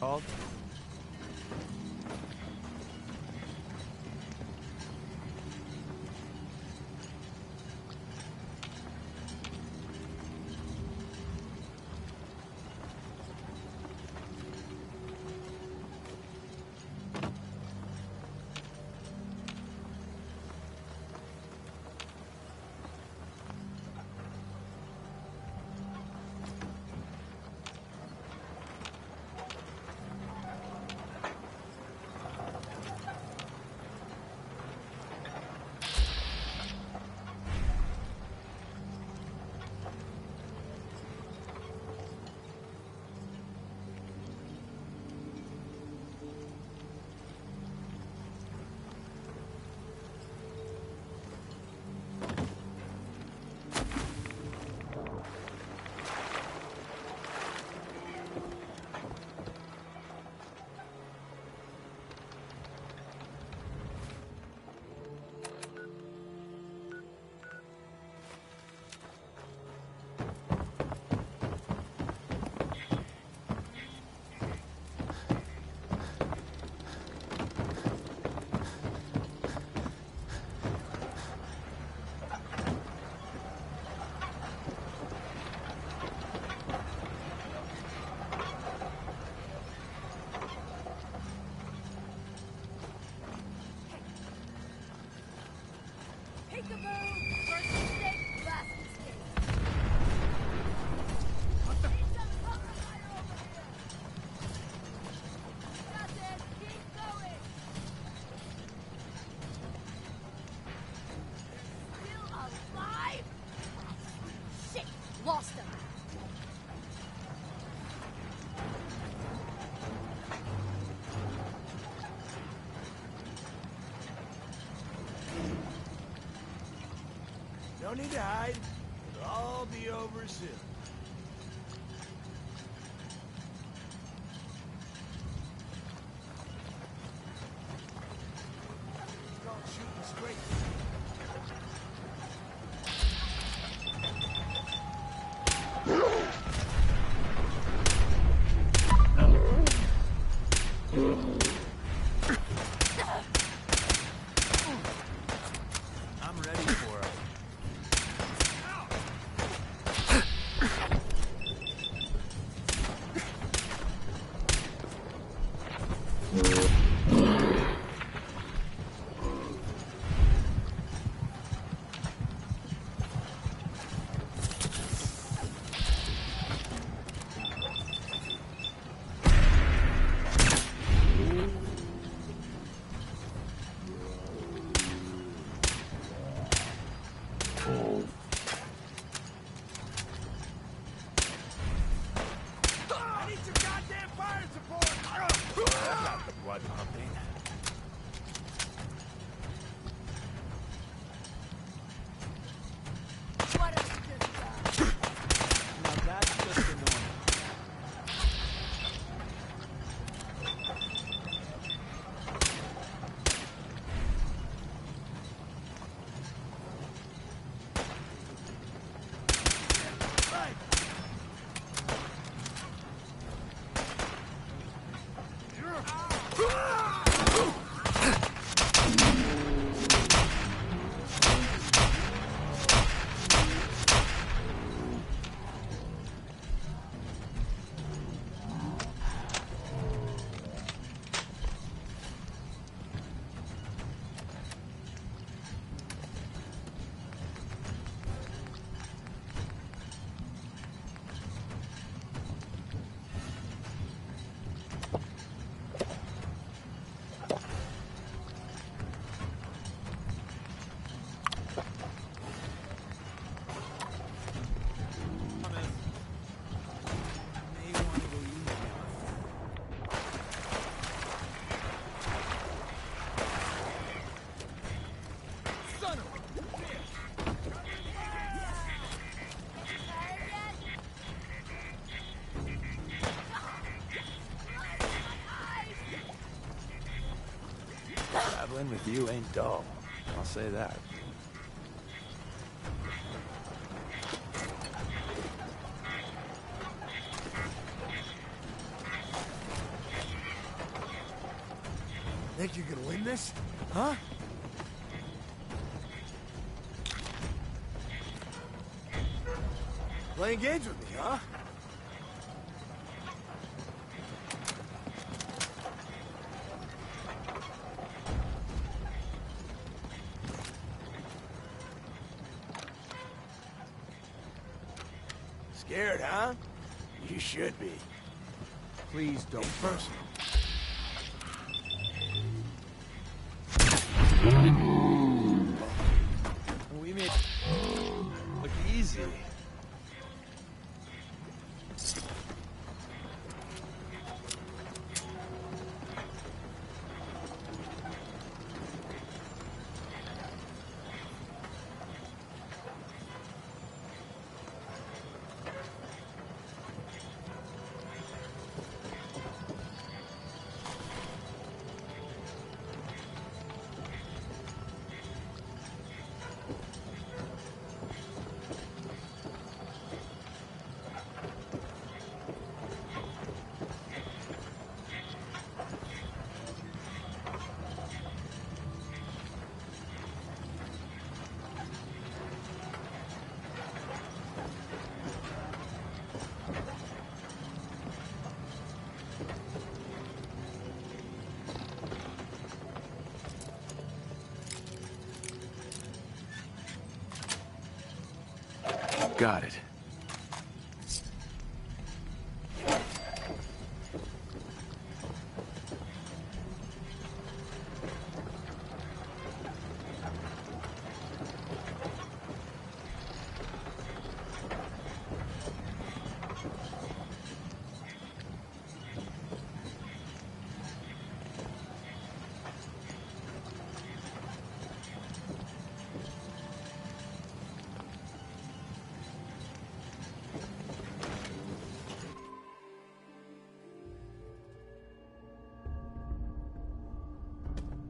called? Lost him. No need to hide. It'll all be over soon. It's called shooting straight. I'm ready for it. I need some goddamn fire support! That's not the blood pumping. What have you just done? Now that's just annoying. Traveling with you ain't dull. I'll say that. Think you can win this? Huh? Playing games with me, huh? Scared, huh? You should be. Please don't. Personal. We made look easy. Got it.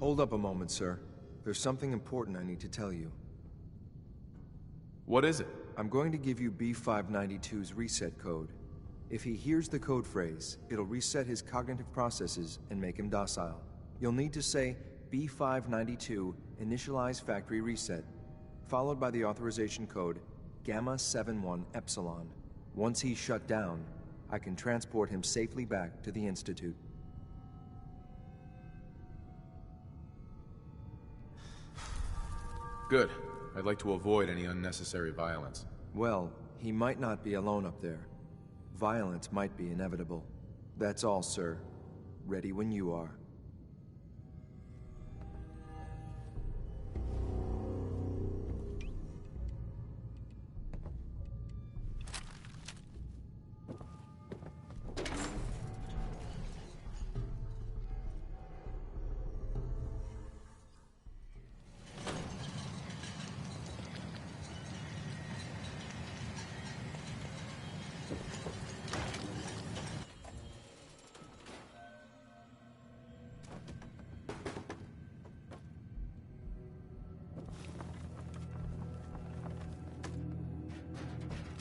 Hold up a moment, sir. There's something important I need to tell you. What is it? I'm going to give you B592's reset code. If he hears the code phrase, it'll reset his cognitive processes and make him docile. You'll need to say B592 initialize factory reset, followed by the authorization code Gamma 71 Epsilon. Once he's shut down, I can transport him safely back to the Institute. Good. I'd like to avoid any unnecessary violence. Well, he might not be alone up there. Violence might be inevitable. That's all, sir. Ready when you are.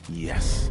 Yes.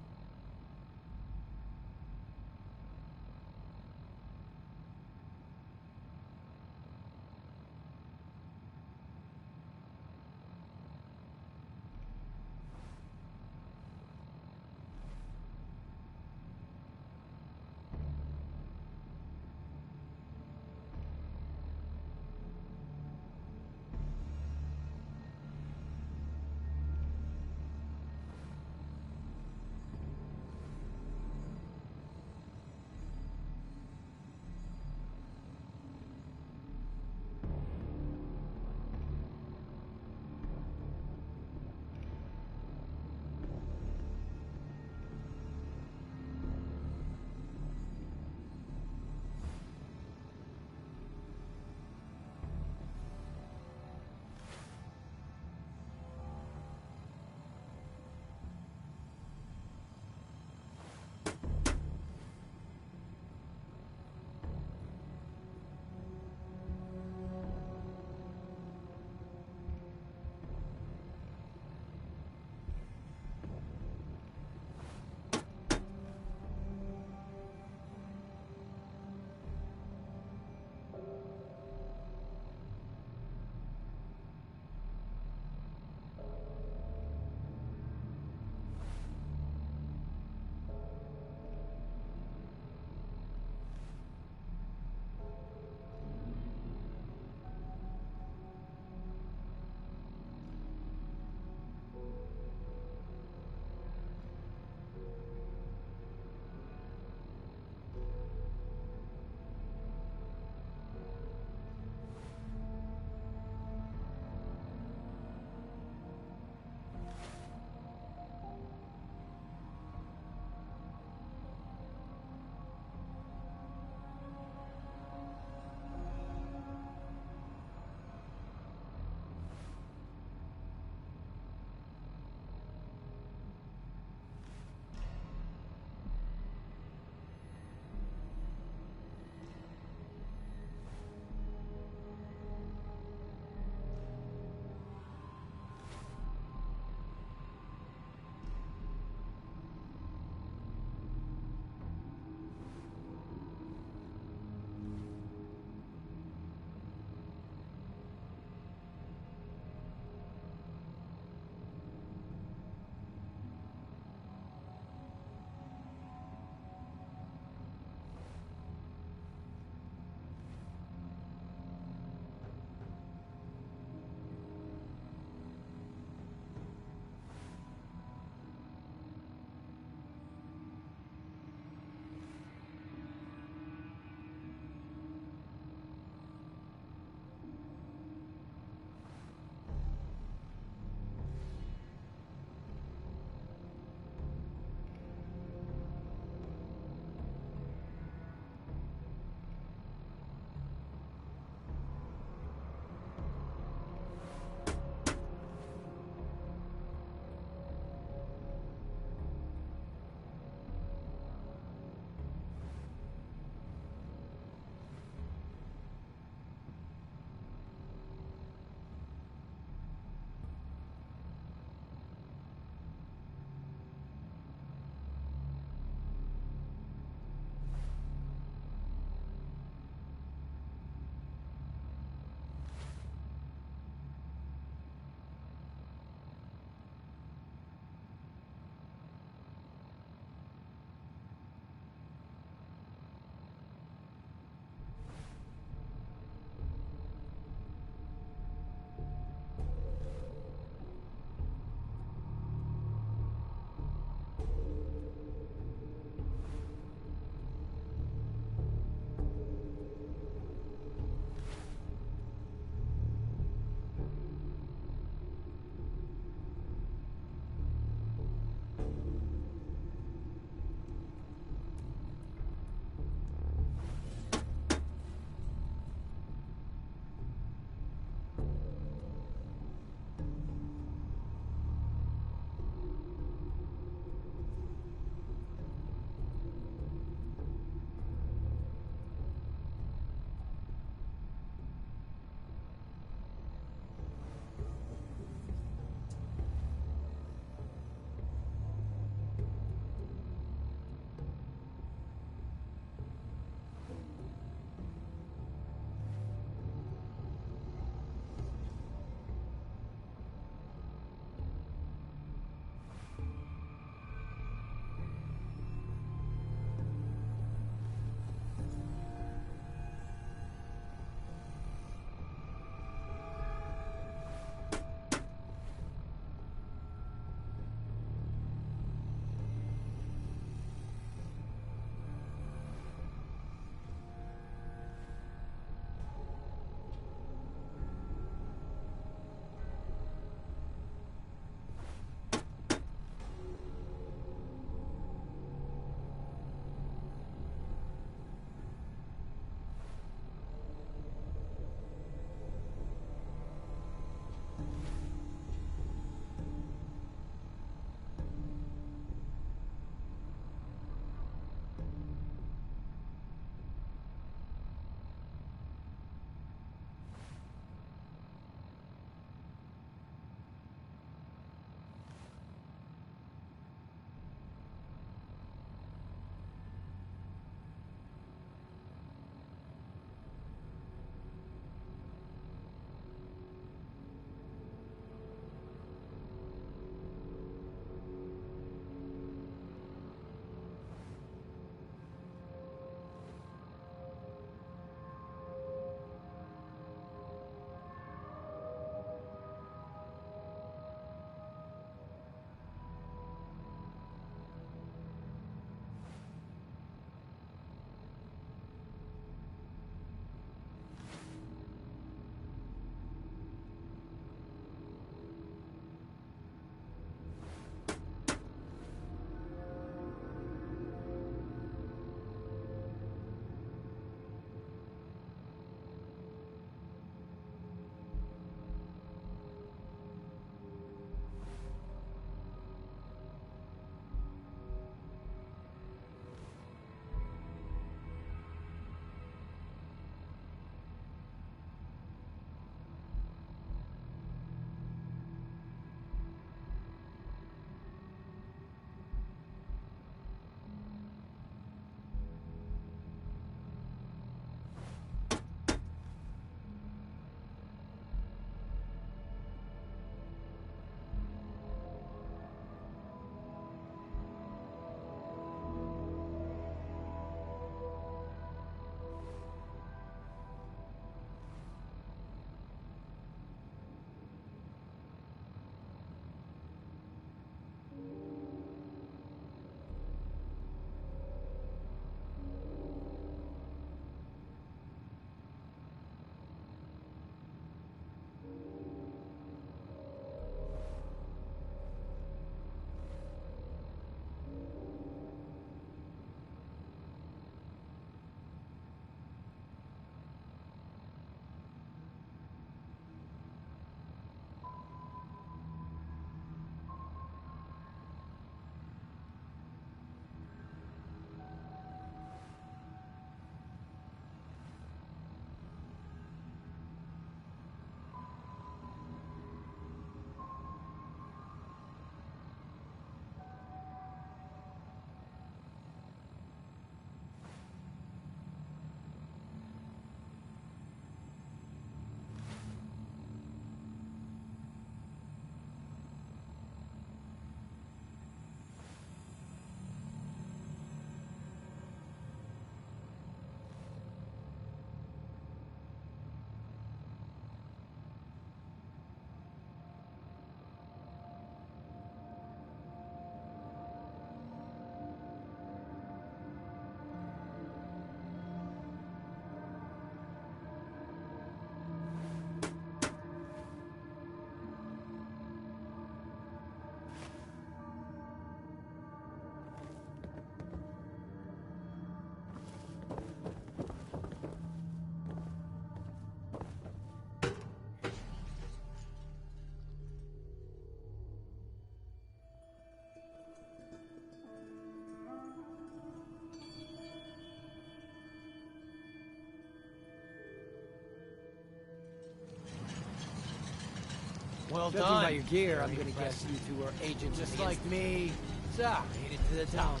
Well Judging done. by your gear, I'm gonna guess you two are agents just like me. So, made it to the town.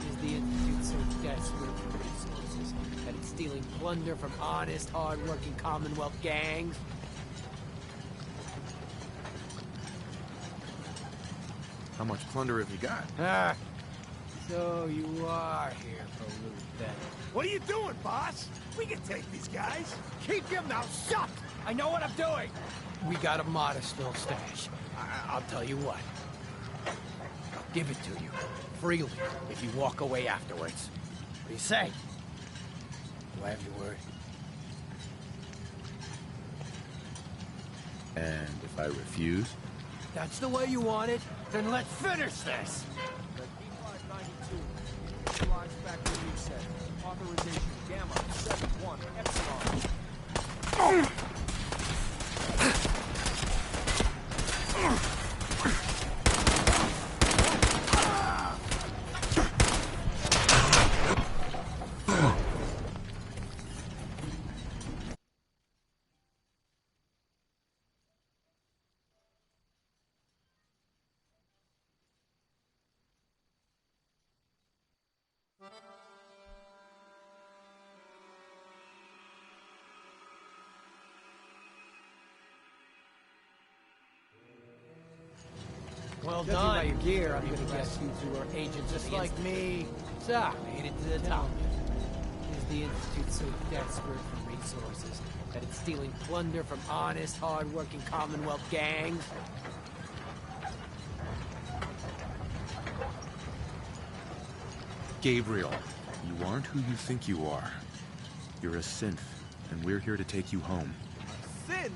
Is the Institute so desperate for resources that it's stealing plunder from honest, hard-working Commonwealth gangs? How much plunder have you got? Ah, so you are here for loot then. What are you doing, boss? We can take these guys. Keep your mouth shut. I know what I'm doing. We got a modest little stash. I'll tell you what. I'll give it to you. Freely, if you walk away afterwards. What do you say? Do I have your word? And if I refuse? That's the way you want it? Then let's finish this! B592, initialize factory reset. Authorization Gamma 71 Epsilon. Well done. By your gear, I'm gonna guess you two are agents just like me. So, made it to the town. Is the Institute so desperate for resources that it's stealing plunder from honest, hard-working Commonwealth gangs? Gabriel, you aren't who you think you are. You're a synth, and we're here to take you home. Sin?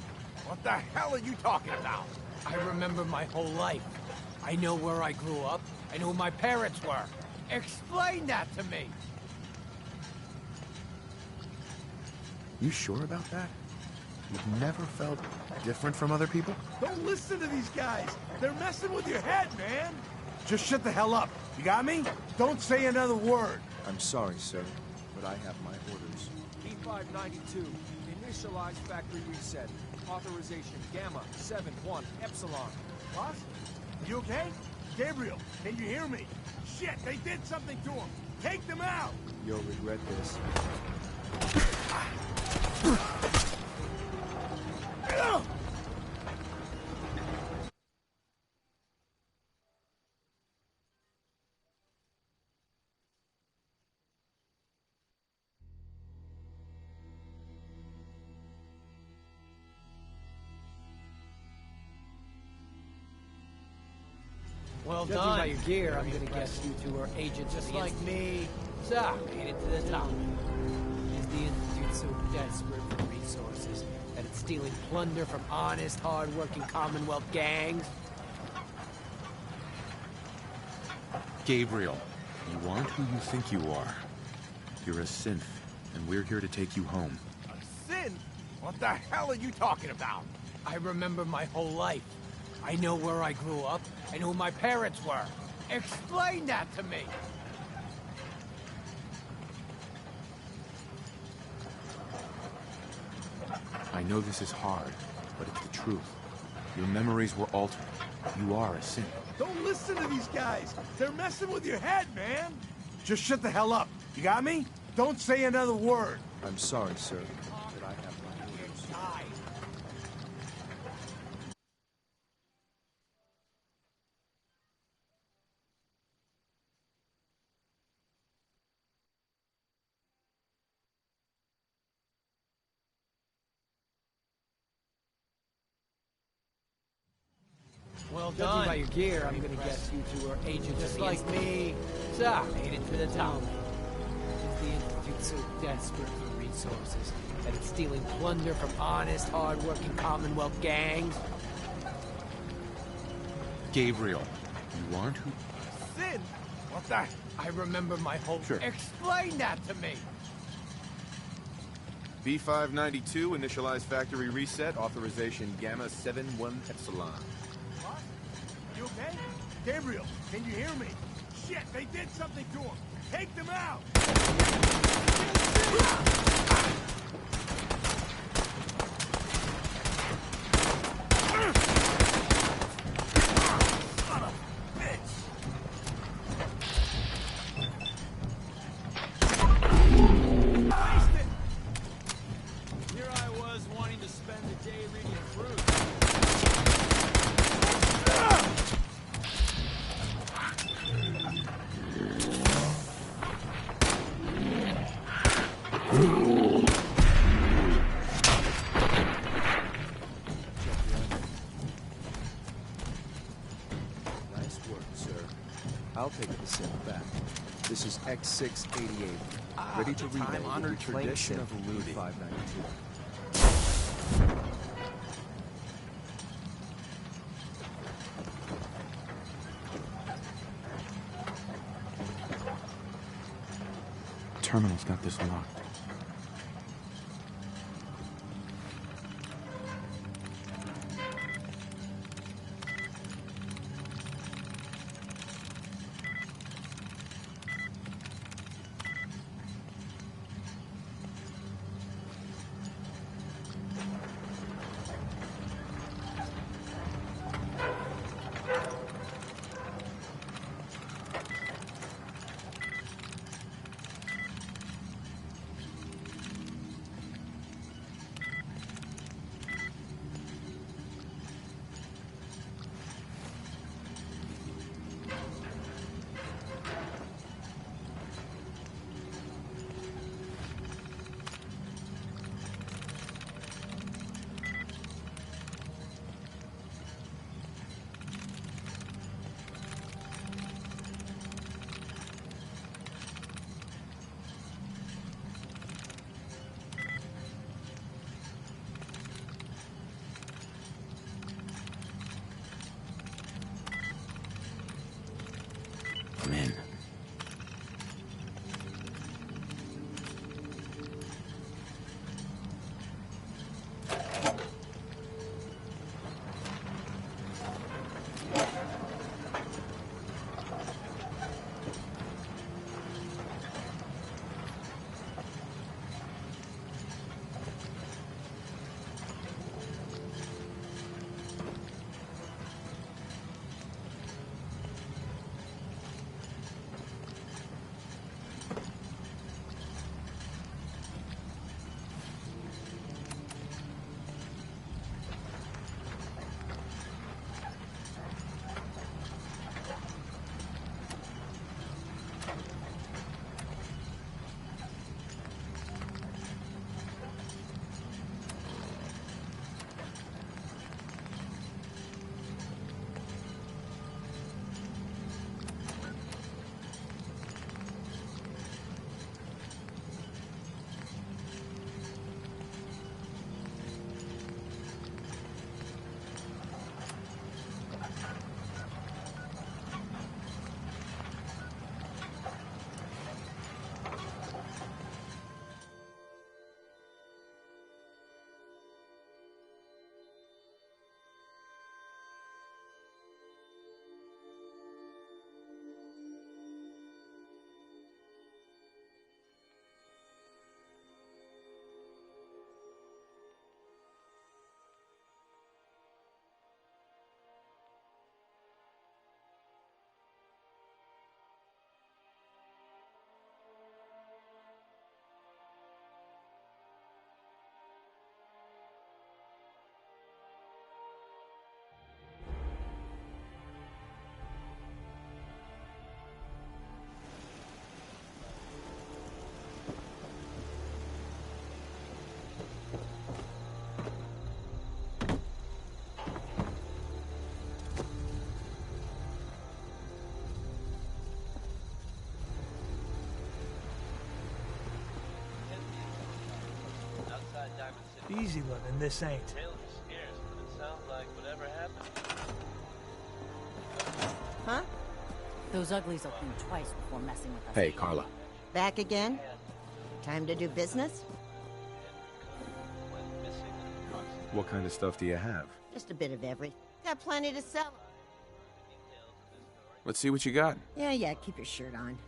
What the hell are you talking about? I remember my whole life. I know where I grew up. I know who my parents were. Explain that to me! You sure about that? You've never felt different from other people? Don't listen to these guys. They're messing with your head, man. Just shut the hell up. You got me? Don't say another word. I'm sorry, sir, but I have my orders. B592, initialize factory reset. Authorization Gamma 71 Epsilon. Boss? You okay? Gabriel, can you hear me? Shit, they did something to him. Take them out. You'll regret this. Well done. Judging by your gear, I'm gonna guess you two are agents just like me. So, made it to the town. Is the Institute so desperate for resources that it's stealing plunder from honest, hard-working Commonwealth gangs? Gabriel, you aren't who you think you are. You're a synth, and we're here to take you home. A sin? What the hell are you talking about? I remember my whole life. I know where I grew up. I know who my parents were. Explain that to me! I know this is hard, but it's the truth. Your memories were altered. You are a synth. Don't listen to these guys. They're messing with your head, man. Just shut the hell up. You got me? Don't say another word. I'm sorry, sir, but I have my orders. Well done. Judging by your gear, I'm gonna guess you two are agents just like me. So, made it to the town. Is the Institute so desperate for resources that it's stealing plunder from honest, hard-working Commonwealth gangs? Gabriel, you aren't who... Sin? What the... I remember my whole... Sure. Explain that to me! B592, initialize factory reset, authorization Gamma 71 Epsilon. What? You okay? Gabriel, can you hear me? Shit, they did something to him. Take them out! in the back. This is X688, ready to reload with time-honored your tradition flagship of looting. 592. Terminal's got this locked. I'm in. Easy living, this ain't. Huh? Those uglies will think twice before messing with us. Hey, Carla. Back again? Time to do business? What kind of stuff do you have? Just a bit of everything. Got plenty to sell. Let's see what you got. Yeah, keep your shirt on.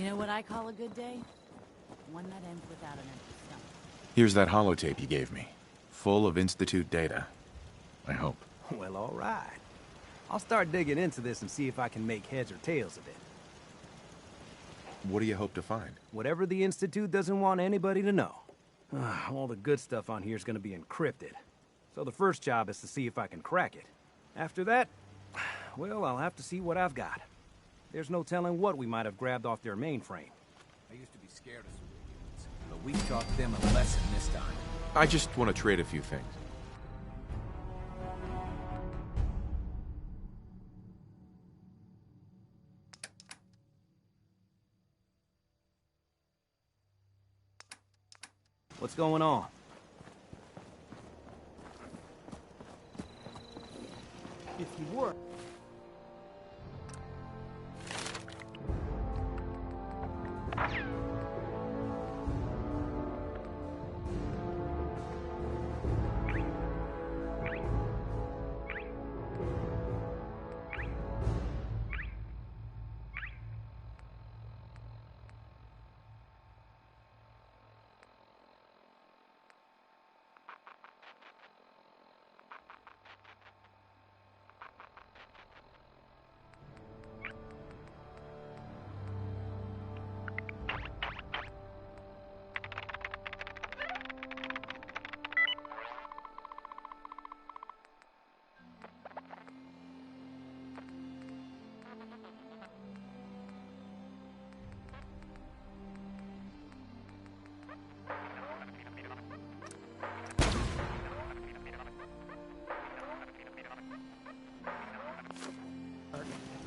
You know what I call a good day? One that ends without an empty stomach. Here's that holotape you gave me. Full of Institute data. I hope. Well, all right. I'll start digging into this and see if I can make heads or tails of it. What do you hope to find? Whatever the Institute doesn't want anybody to know. All the good stuff on here is going to be encrypted. So the first job is to see if I can crack it. After that, well, I'll have to see what I've got. There's no telling what we might have grabbed off their mainframe. I used to be scared of civilians, but we taught them a lesson this time. I just want to trade a few things. What's going on? If you were...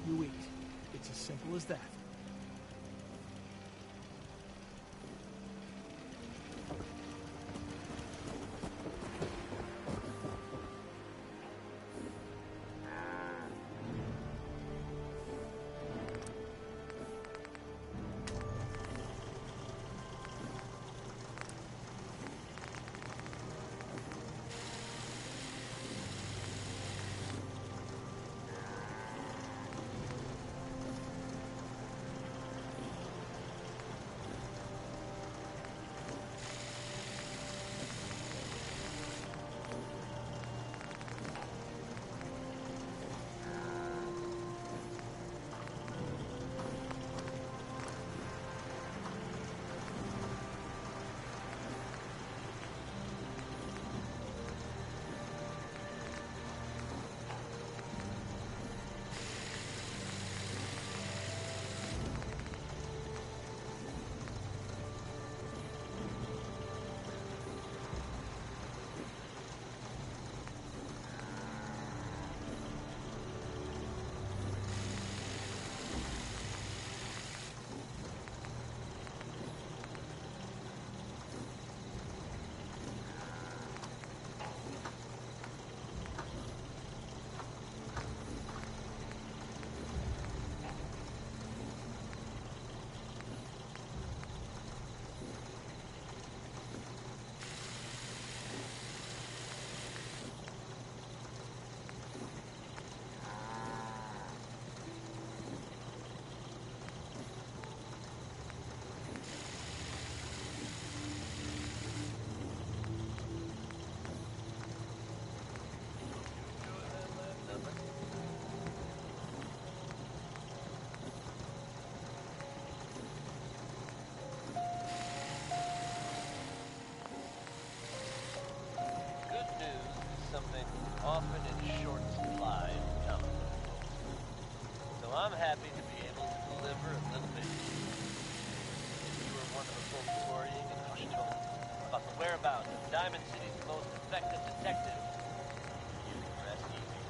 You eat. It's as simple as that. often in short supply in town. So I'm happy to be able to deliver a little bit. You were one of the folks worrying and hushed told about the whereabouts of Diamond City's most effective detective. You can rest easy.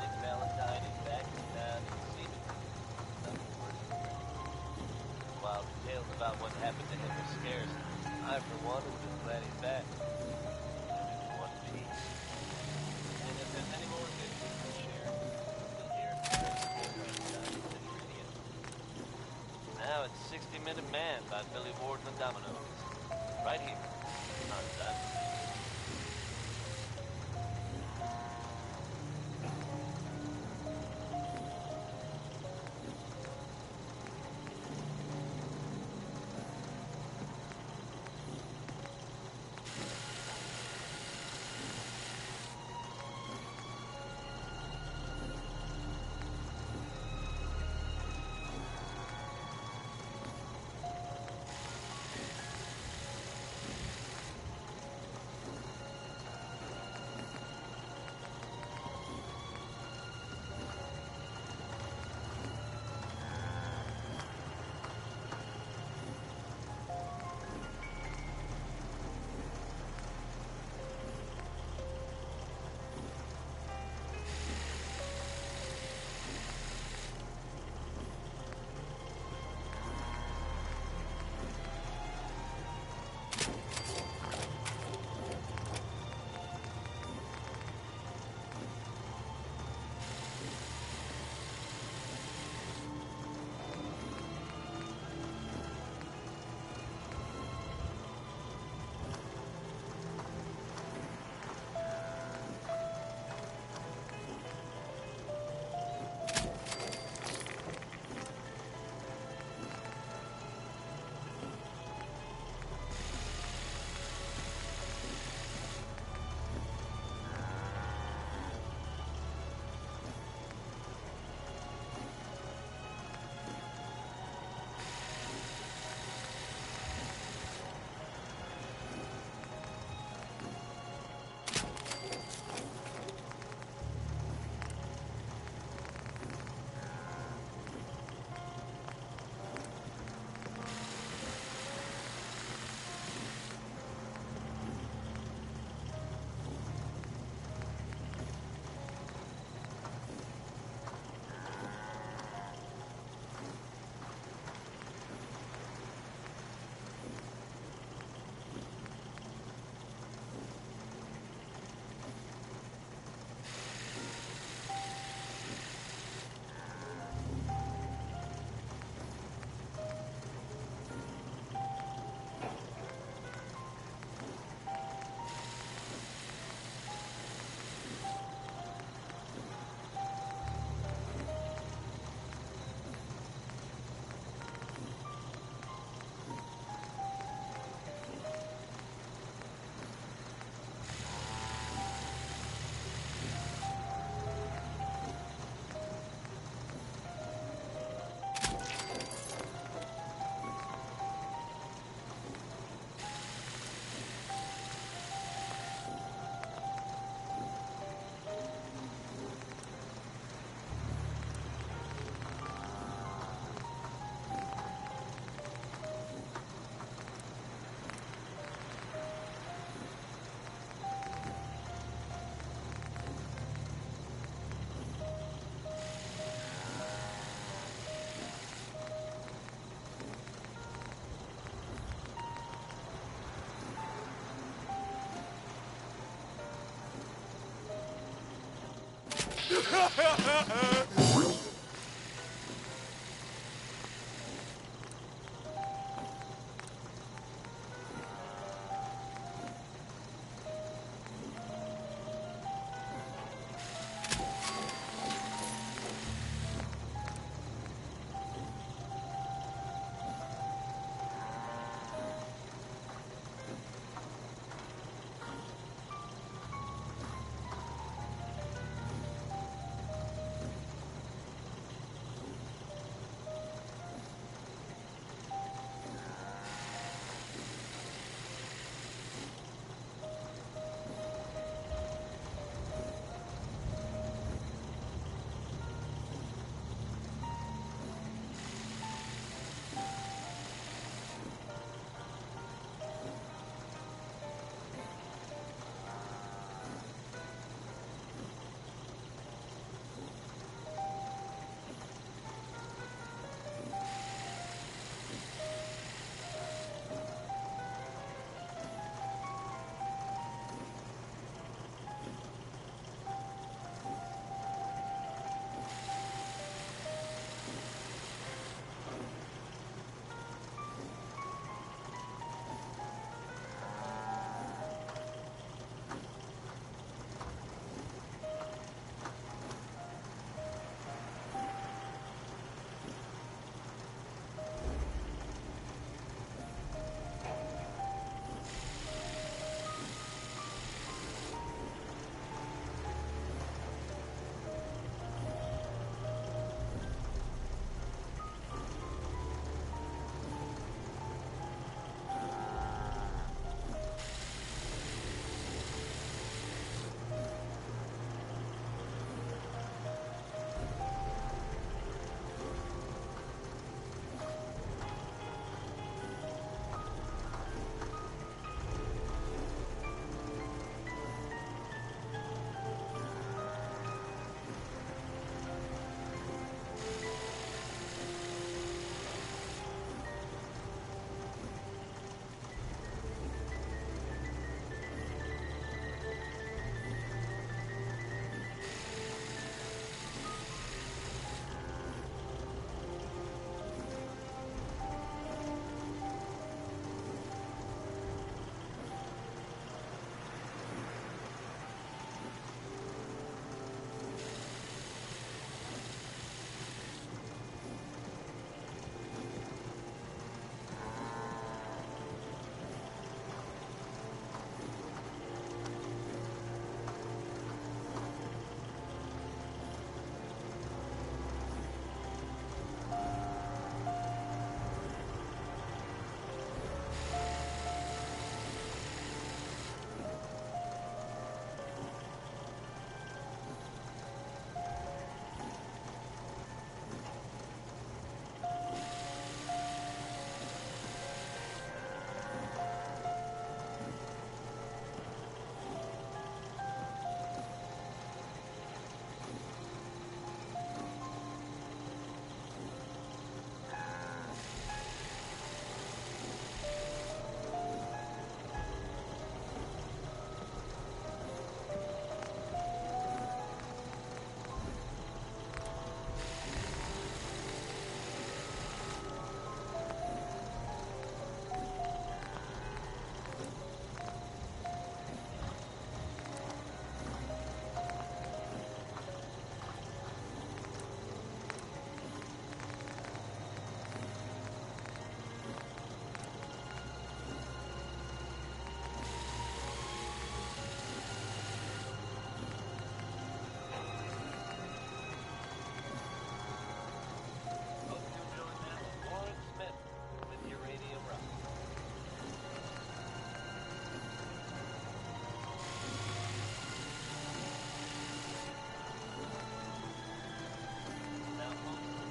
Nick Valentine is back in town and seemingly nothing worse than wild tales about what happened to him were scarce. I, for one, am just glad he's back. Now it's 60-Minute Man by Billy Ward and the Dominoes. Right here on Diamond City.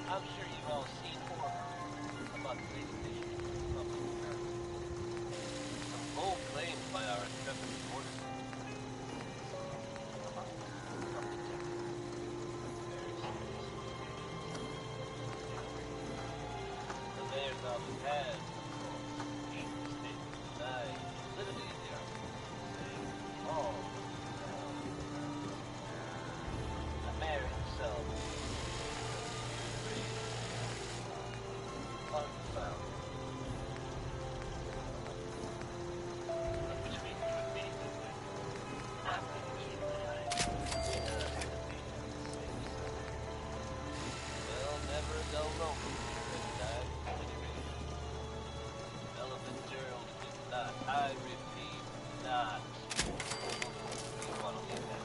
I'm sure you've all seen horror about the latest issue of America. Some bold claims by our intrepid reporters. The mayor's office has, of course, issued a statement denying validity of the article, saying all the mayor found. Between you and me, I'm gonna keep an eye well, never a dull moment during time, anyway. Elephant Gerald is not, I repeat, not. You wanna leave that?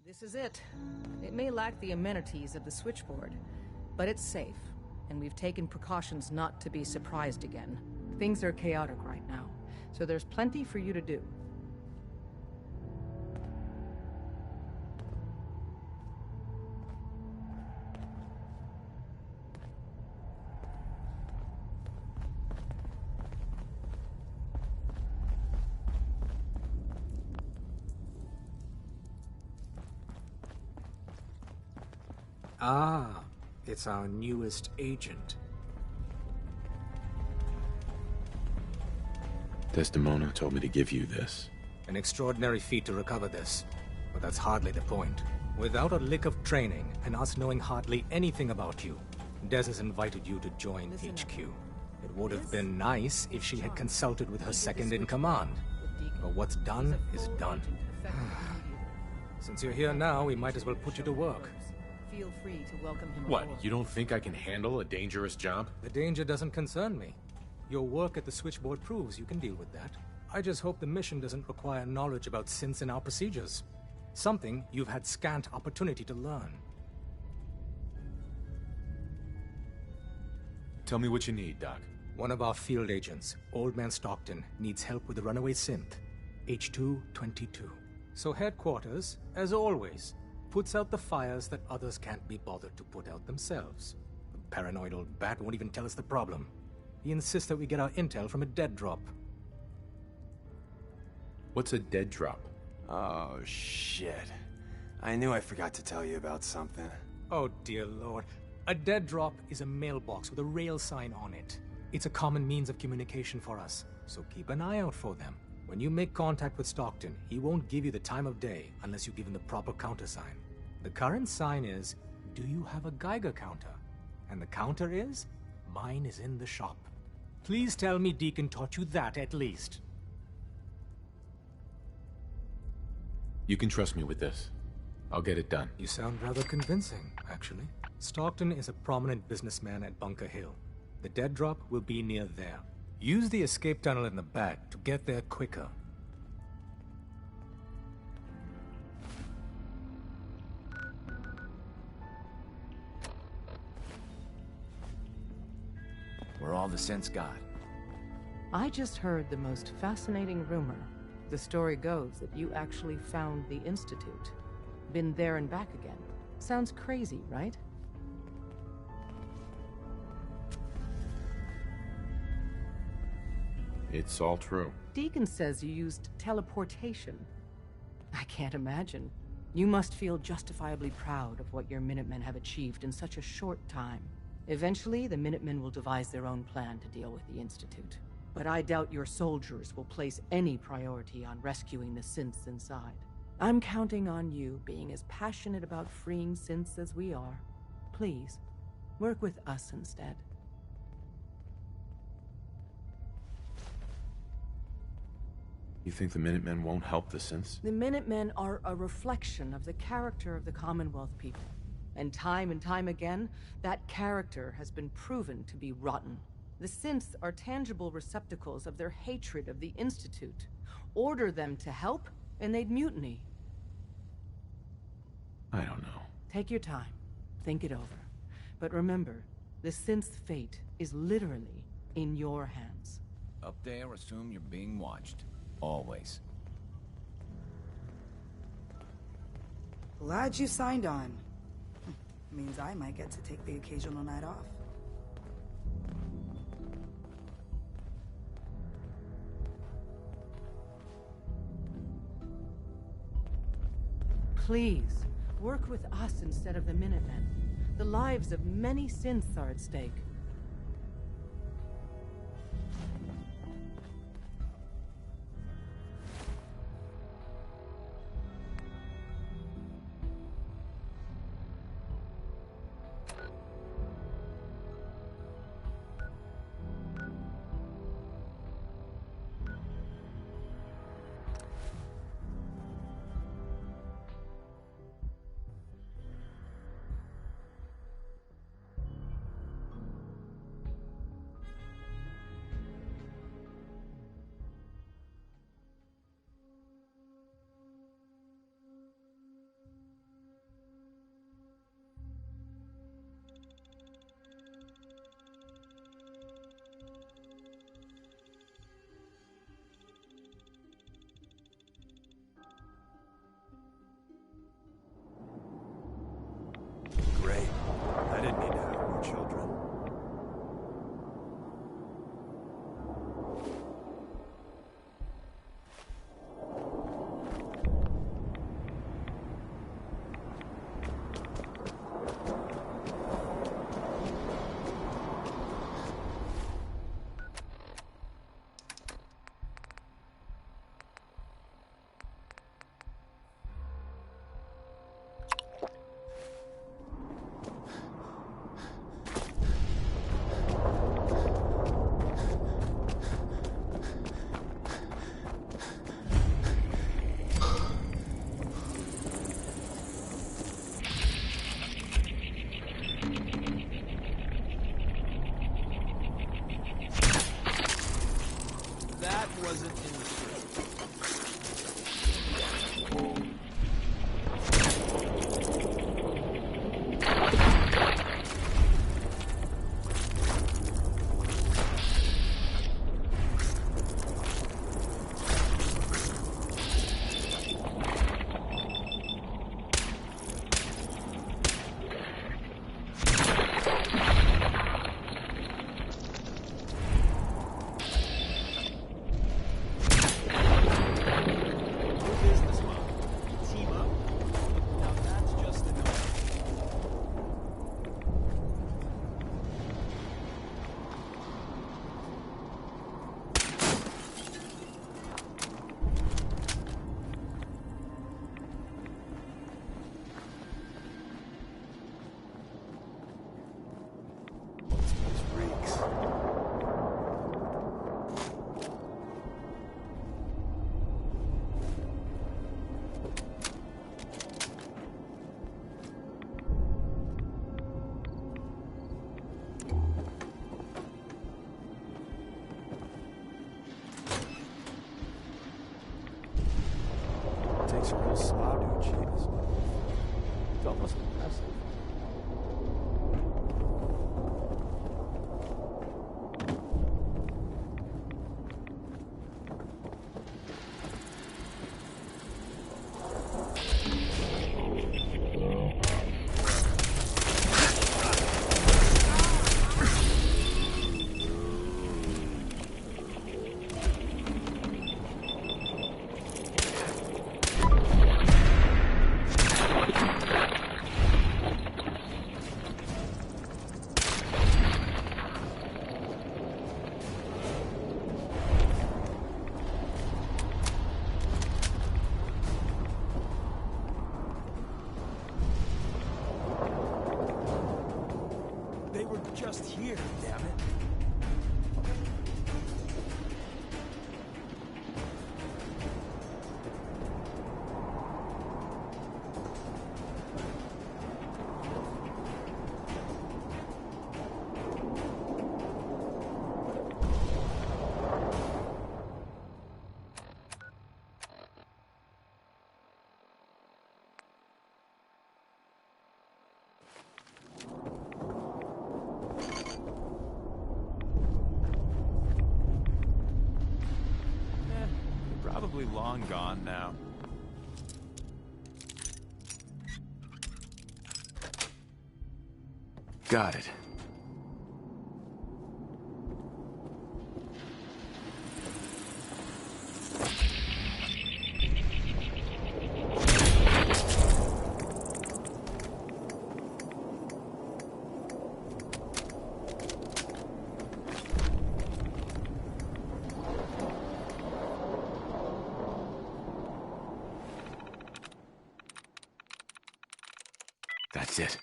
This is it. It may lack the amenities of the switchboard, but it's safe, and we've taken precautions not to be surprised again. Things are chaotic right now, so there's plenty for you to do. Ah, it's our newest agent. Desdemona told me to give you this. An extraordinary feat to recover this, but that's hardly the point. Without a lick of training, and us knowing hardly anything about you, Des has invited you to join HQ. It would have been nice if she had consulted with her second-in-command, but what's done is done. Since you're here now, we might as well put you to work. Feel free to welcome him What, aboard. you don't think I can handle a dangerous job? The danger doesn't concern me. Your work at the switchboard proves you can deal with that. I just hope the mission doesn't require knowledge about synths and our procedures. Something you've had scant opportunity to learn. Tell me what you need, Doc. One of our field agents, Old Man Stockton, needs help with the runaway synth, H222. So headquarters, as always, puts out the fires that others can't be bothered to put out themselves. The paranoid old bat won't even tell us the problem. He insists that we get our intel from a dead drop. What's a dead drop? Oh, shit. I knew I forgot to tell you about something. Oh, dear lord. A dead drop is a mailbox with a rail sign on it. It's a common means of communication for us, so keep an eye out for them. When you make contact with Stockton, he won't give you the time of day unless you give him the proper countersign. The current sign is, do you have a Geiger counter? And the counter is, mine is in the shop. Please tell me Deacon taught you that at least. You can trust me with this. I'll get it done. You sound rather convincing, actually. Stockton is a prominent businessman at Bunker Hill. The dead drop will be near there. Use the escape tunnel in the back to get there quicker. We're all the sense got. I just heard the most fascinating rumor. The story goes that you actually found the Institute. Been there and back again. Sounds crazy, right? It's all true. Deacon says you used teleportation. I can't imagine. You must feel justifiably proud of what your Minutemen have achieved in such a short time. Eventually, the Minutemen will devise their own plan to deal with the Institute. But I doubt your soldiers will place any priority on rescuing the synths inside. I'm counting on you being as passionate about freeing synths as we are. Please, work with us instead. You think the Minutemen won't help the synths? The Minutemen are a reflection of the character of the Commonwealth people. And time again, that character has been proven to be rotten. The synths are tangible receptacles of their hatred of the Institute. Order them to help, and they'd mutiny. I don't know. Take your time. Think it over. But remember, the synth's fate is literally in your hands. Up there, assume you're being watched. Always. Glad you signed on. Means I might get to take the occasional night off. Please, work with us instead of the Minutemen. The lives of many synths are at stake. looks real sloppy. Cheese. It's almost impressive. Just here, damn it. Probably long gone now. Got it. That's it.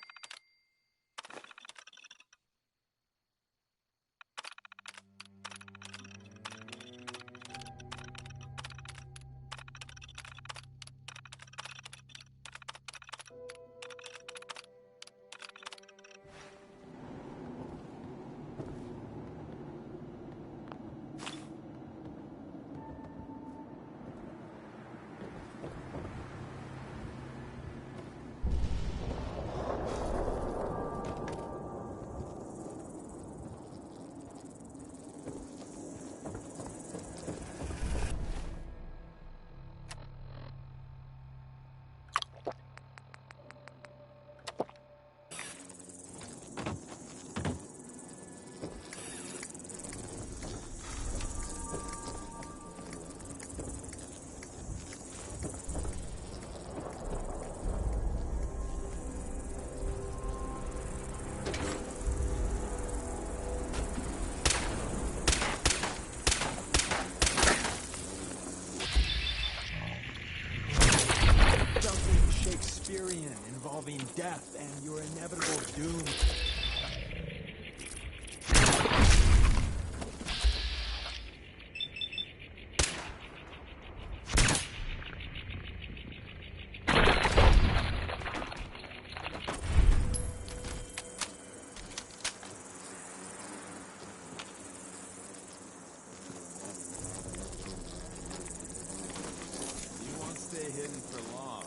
Shakespearean, involving death and your inevitable doom. You won't stay hidden for long.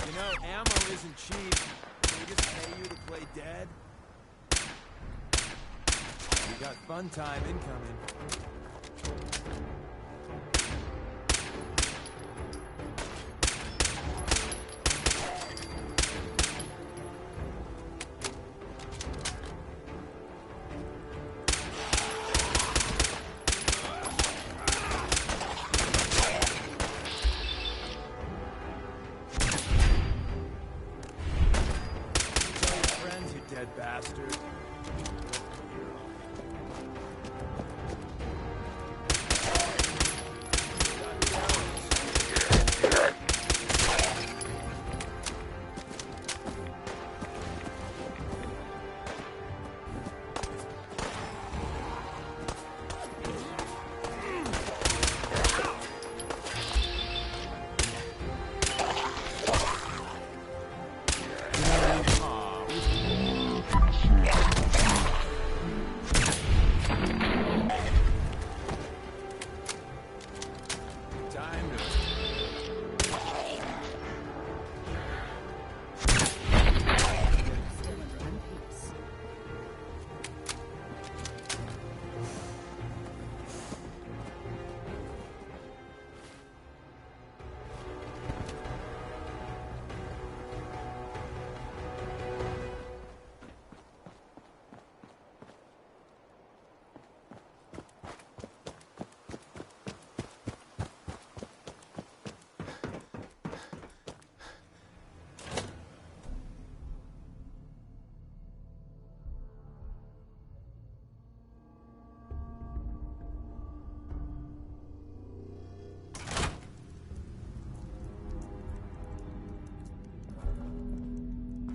You know, ammo isn't cheap. Can we just pay you to play dead? We got fun time incoming. Dead bastard.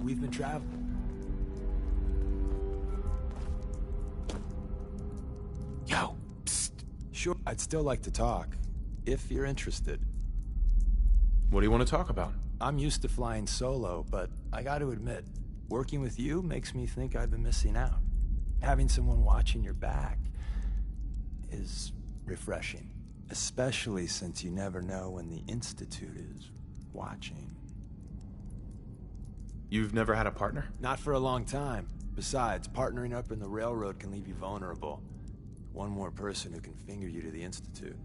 We've been traveling. Yo, psst. Sure, I'd still like to talk, if you're interested. What do you want to talk about? I'm used to flying solo, but I gotta admit, working with you makes me think I've been missing out. Having someone watching your back is refreshing, especially since you never know when the Institute is watching. You've never had a partner? Not for a long time. Besides, partnering up in the railroad can leave you vulnerable. One more person who can finger you to the Institute.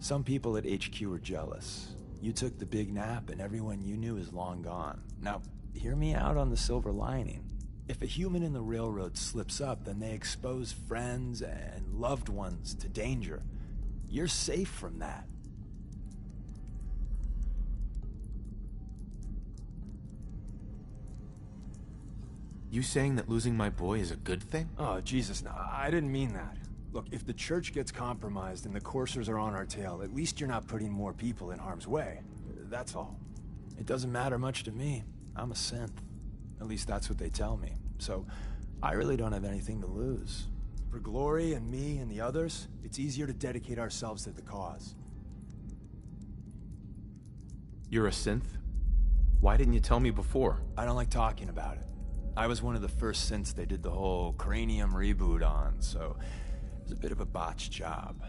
Some people at HQ are jealous. You took the big nap and everyone you knew is long gone. Now, hear me out on the silver lining. If a human in the railroad slips up, then they expose friends and loved ones to danger. You're safe from that. You saying that losing my boy is a good thing? Oh, Jesus, no, I didn't mean that. Look, if the church gets compromised and the coursers are on our tail, at least you're not putting more people in harm's way. That's all. It doesn't matter much to me. I'm a synth. At least that's what they tell me. So, I really don't have anything to lose. For Glory and me and the others, it's easier to dedicate ourselves to the cause. You're a synth? Why didn't you tell me before? I don't like talking about it. I was one of the first synths they did the whole cranium reboot on, so it was a bit of a botched job.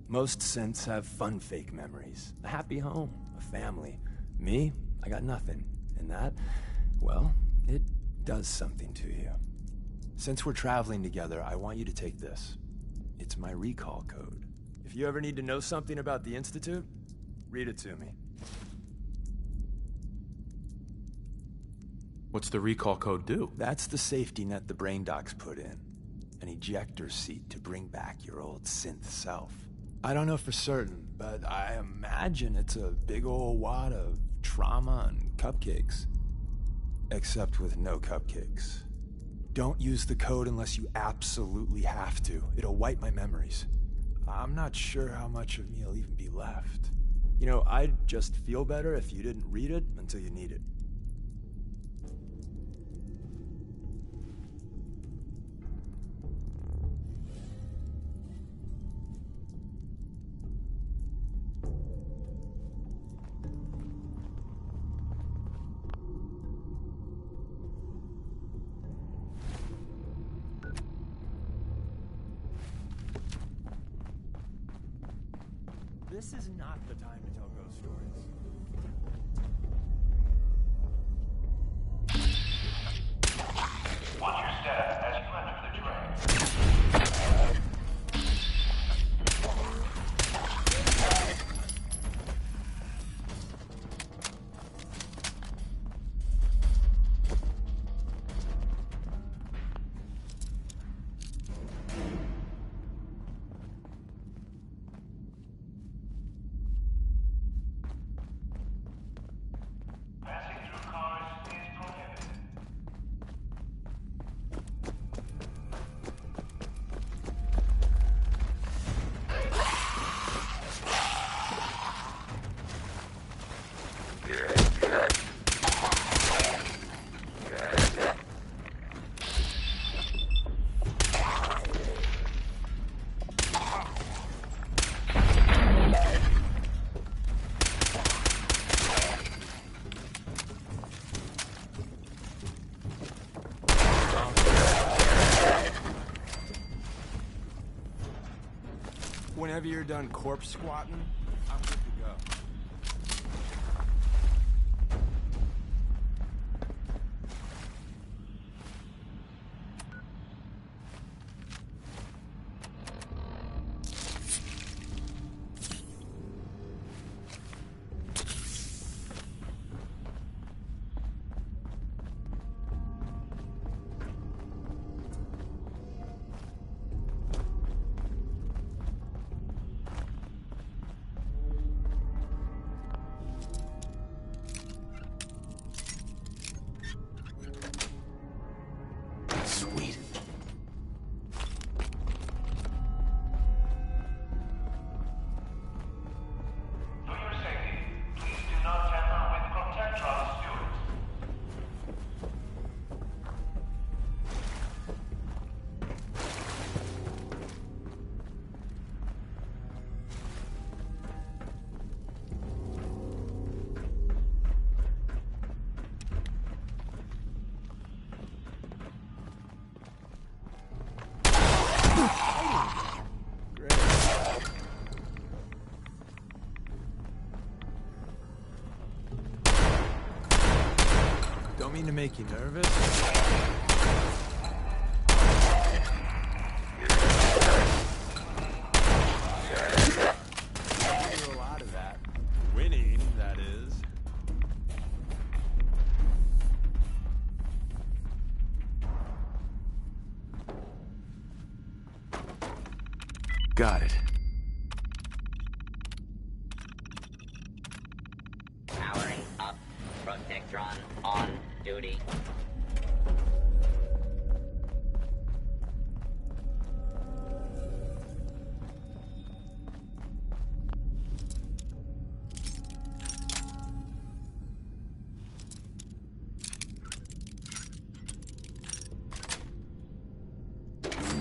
Most synths have fun fake memories. A happy home, a family. Me, I got nothing. And that, well, it does something to you. Since we're traveling together, I want you to take this. It's my recall code. If you ever need to know something about the Institute, read it to me. What's the recall code do? That's the safety net the brain docs put in. An ejector seat to bring back your old synth self. I don't know for certain, but I imagine it's a big old wad of trauma and cupcakes. Except with no cupcakes. Don't use the code unless you absolutely have to. It'll wipe my memories. I'm not sure how much of me will even be left. You know, I'd just feel better if you didn't read it until you need it. This is not the time to tell ghost stories. Watch your step as you enter the train. Passing through cars is prohibited. Whenever you're done corpse squatting, I'm good to go. Sweet. For your safety, please do not tamper with Protectron stewards. Don't mean to make you nervous. Do a lot of that. Winning, that is. Got it. Powering up. Protectron on duty.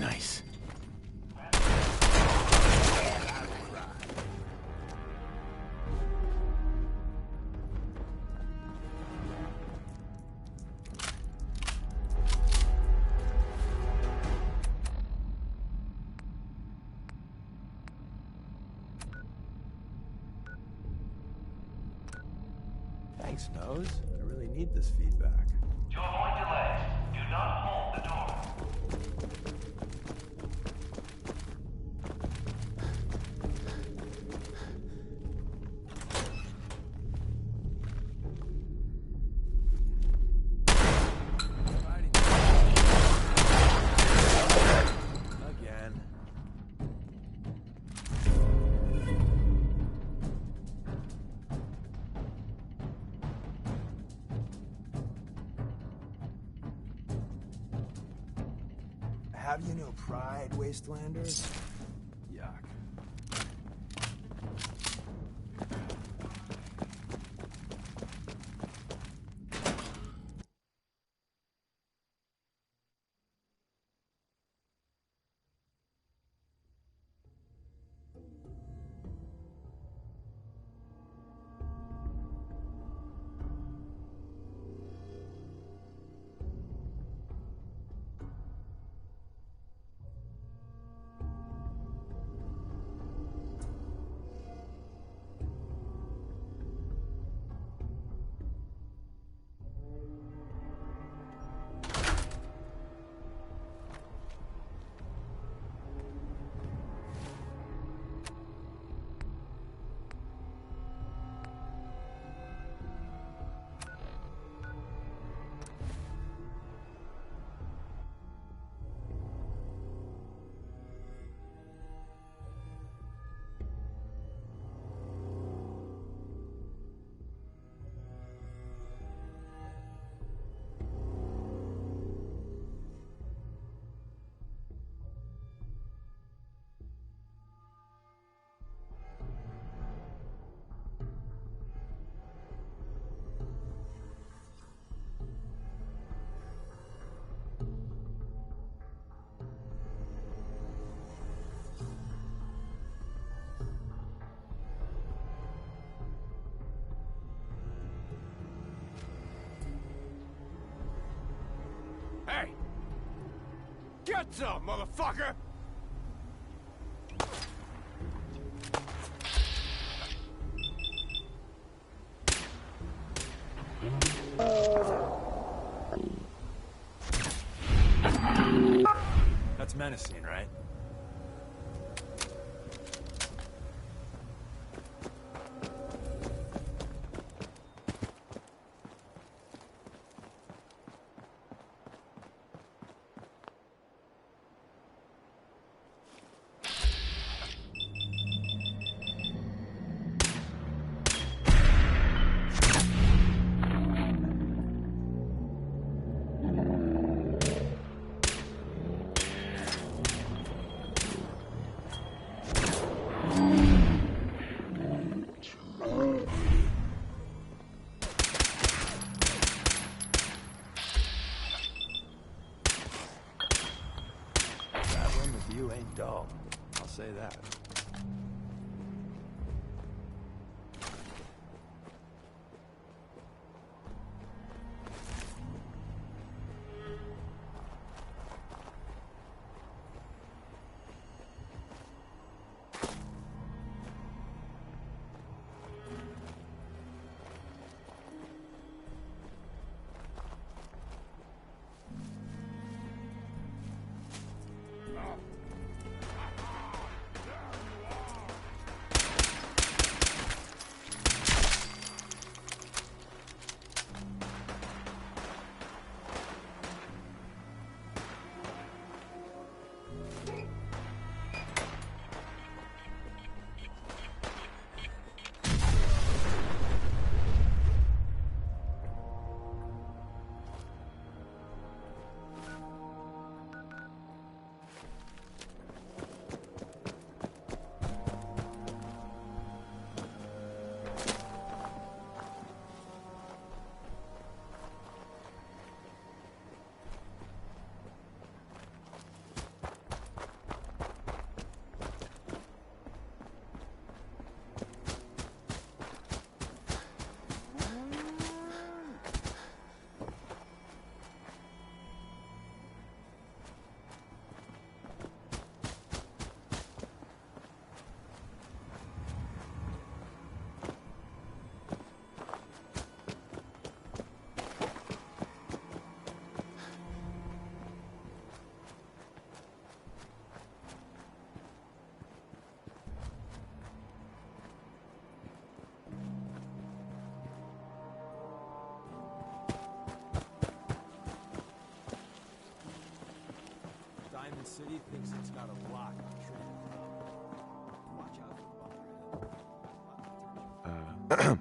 Nice. Thanks, Nose. I really need this feedback. To avoid delays, do not hold the door. Again. Have you no pride, Wastelanders? Yuck. Get some, motherfucker! That's menacing, right? You ain't dull. I'll say that. Diamond City thinks it's got a lock on Trader. Watch out for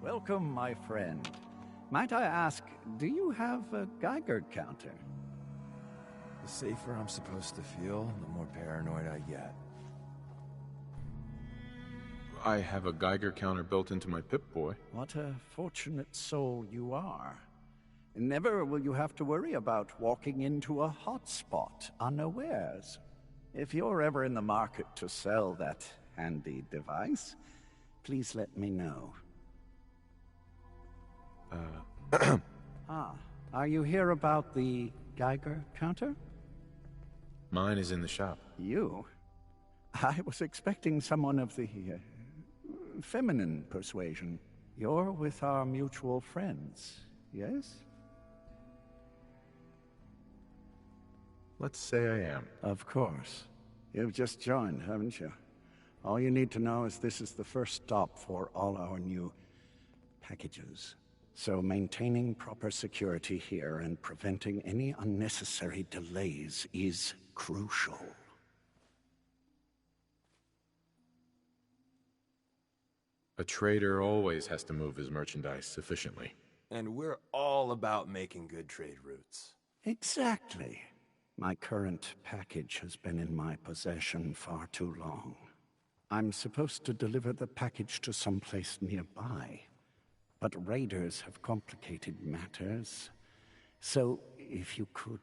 Welcome, my friend. Might I ask, do you have a Geiger counter? The safer I'm supposed to feel, the more paranoid I get. I have a Geiger counter built into my Pip-Boy. What a fortunate soul you are. Never will you have to worry about walking into a hotspot unawares. If you're ever in the market to sell that handy device, please let me know. Are you here about the Geiger counter? Mine is in the shop. You? I was expecting someone of the feminine persuasion. You're with our mutual friends, yes? Let's say I am. Of course. You've just joined, haven't you? All you need to know is this is the first stop for all our new packages. So maintaining proper security here and preventing any unnecessary delays is crucial. A trader always has to move his merchandise efficiently. And we're all about making good trade routes. Exactly. My current package has been in my possession far too long. I'm supposed to deliver the package to someplace nearby, but raiders have complicated matters. So, if you could...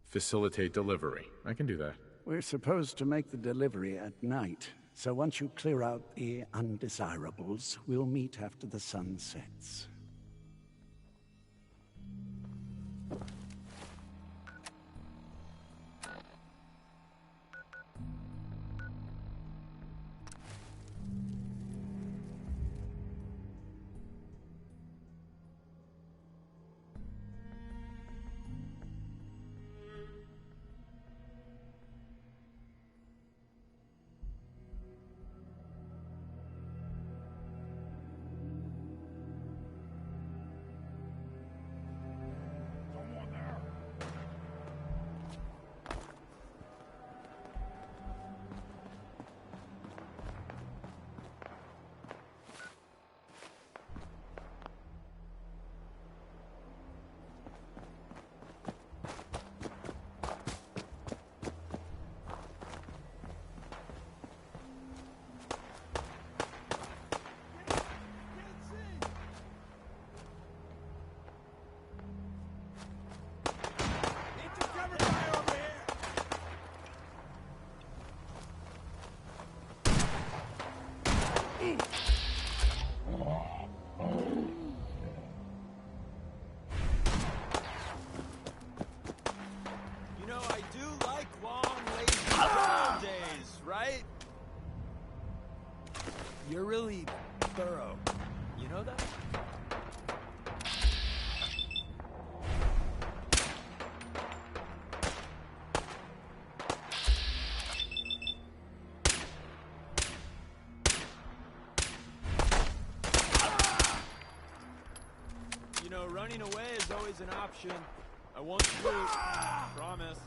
Facilitate delivery. I can do that. We're supposed to make the delivery at night, so once you clear out the undesirables, we'll meet after the sun sets. You're really thorough. You know that? You know, running away is always an option. I won't shoot. Promise.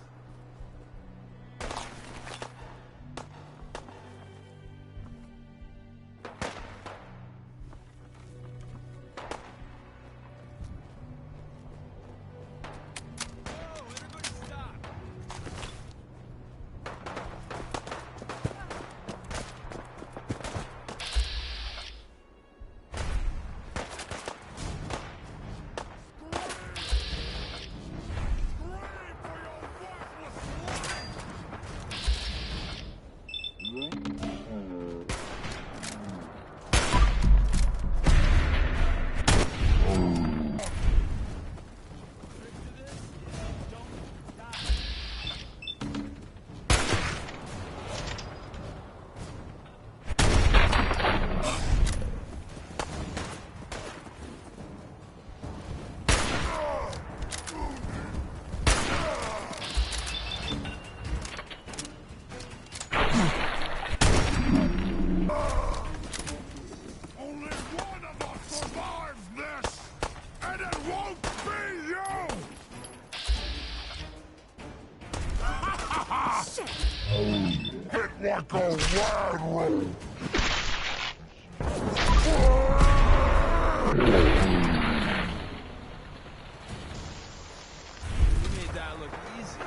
Like a wild You made that look easy.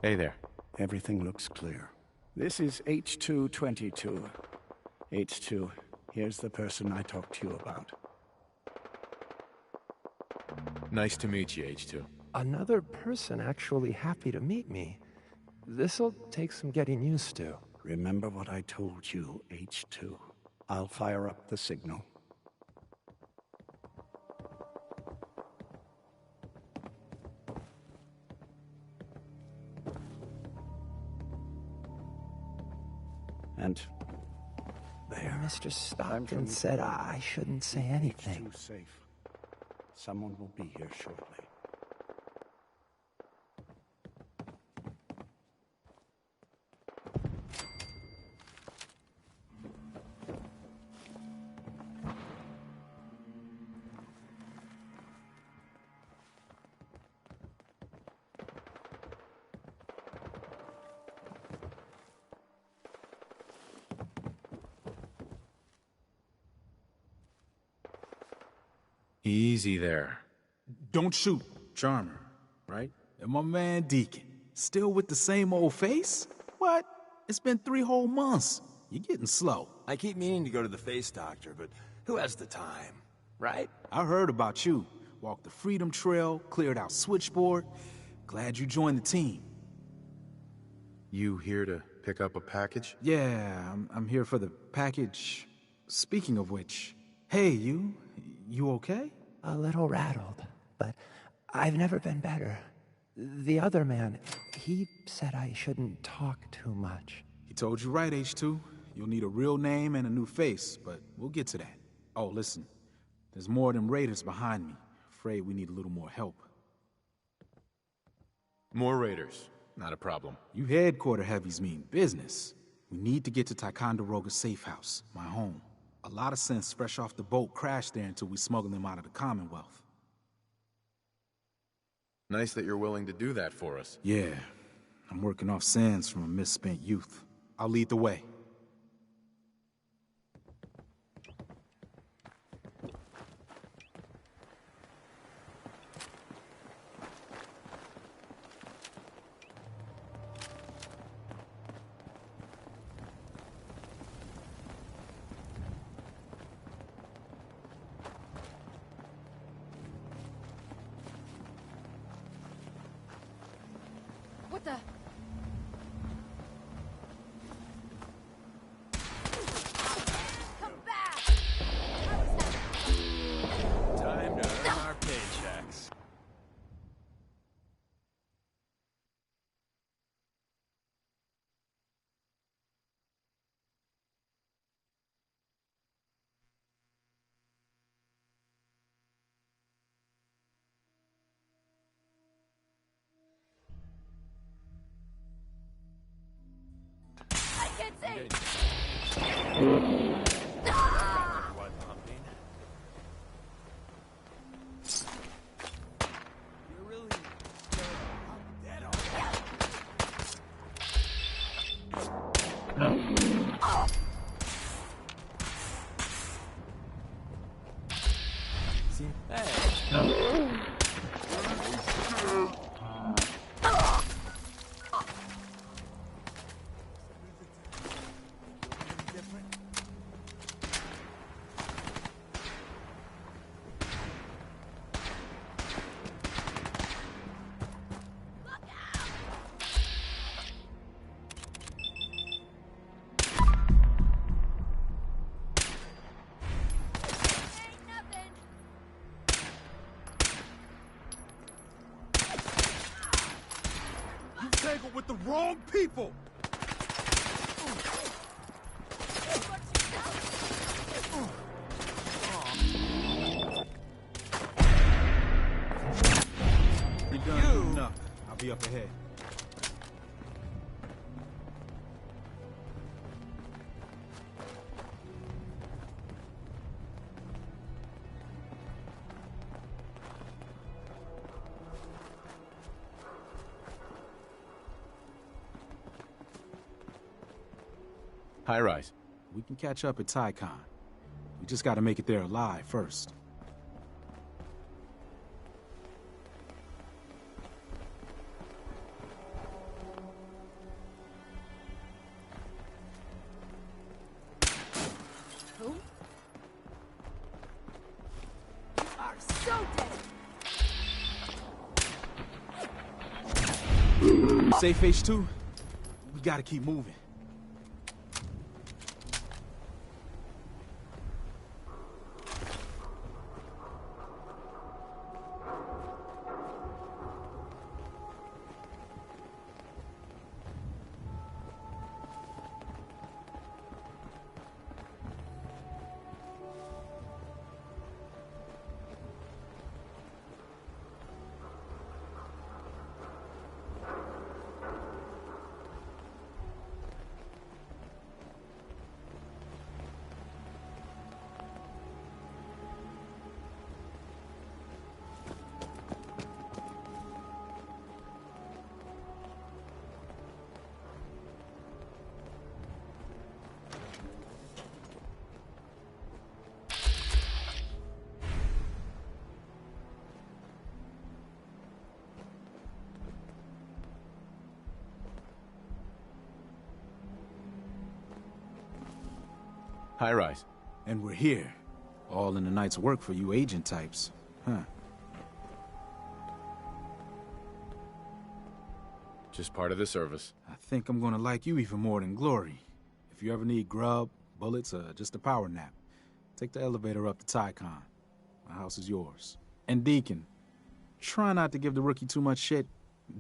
Hey there. Everything looks clear. This is H222. H2, here's the person I talked to you about. Nice to meet you, H2. Another person actually happy to meet me. This'll take some getting used to. Remember what I told you, H2. I'll fire up the signal. And there. Mr. Stockton said I shouldn't say anything. Too safe. Someone will be here shortly. Easy there. Don't shoot, Charmer, right? And my man Deacon, still with the same old face? What? It's been 3 whole months. You're getting slow. I keep meaning to go to the face doctor, but who has the time, right? I heard about you. Walked the Freedom Trail, cleared out Switchboard. Glad you joined the team. You here to pick up a package? Yeah, I'm here for the package. Speaking of which, hey, you okay? A little rattled, but I've never been better. The other man, he said I shouldn't talk too much. He told you right, H2. You'll need a real name and a new face, but we'll get to that. Oh, listen. There's more of them raiders behind me. Afraid we need a little more help. More raiders. Not a problem. You headquarter heavies mean business. We need to get to Ticonderoga's safe house, my home. A lot of synths fresh off the boat crashed there until we smuggled them out of the Commonwealth. Nice that you're willing to do that for us. Yeah, I'm working off sands from a misspent youth. I'll lead the way. What the? Come back! Time to earn our paychecks. I can't see! What pumping? You're really dead already. See? Hey. You tangled with the wrong people! You're done enough. I'll be up ahead. High rise. We can catch up at Tycon. We just gotta make it there alive first. Who? You are so dead! Safe H2? We gotta keep moving. High rise. And we're here. All in the night's work for you agent types. Huh. Just part of the service. I think I'm gonna like you even more than Glory. If you ever need grub, bullets, or just a power nap, take the elevator up to Tycon. My house is yours. And Deacon, try not to give the rookie too much shit.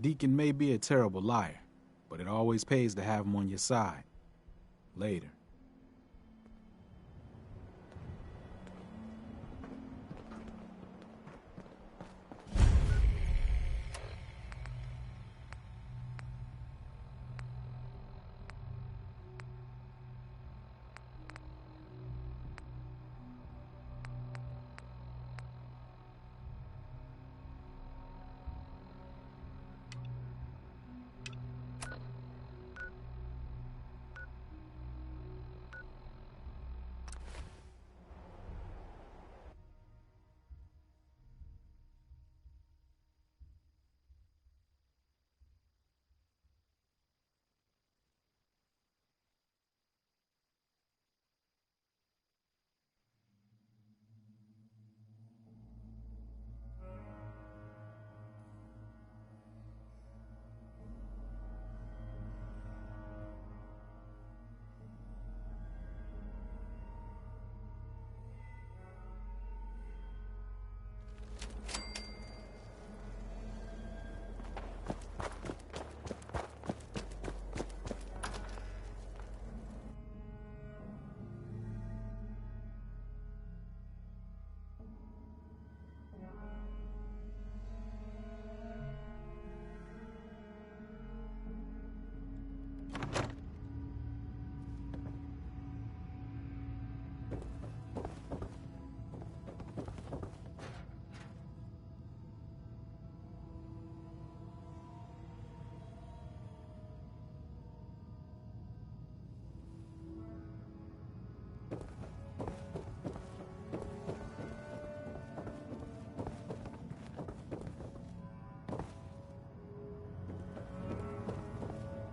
Deacon may be a terrible liar, but it always pays to have him on your side. Later.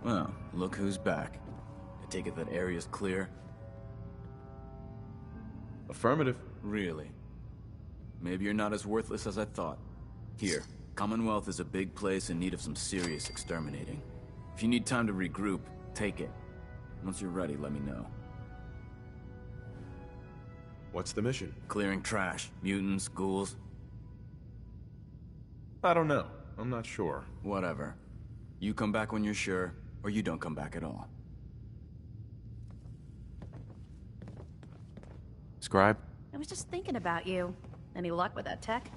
Well, look who's back. I take it that area's clear? Affirmative. Really? Maybe you're not as worthless as I thought. Here, Commonwealth is a big place in need of some serious exterminating. If you need time to regroup, take it. Once you're ready, let me know. What's the mission? Clearing trash. Mutants, ghouls. I don't know. I'm not sure. Whatever. You come back when you're sure, or you don't come back at all. Scribe? I was just thinking about you. Any luck with that tech?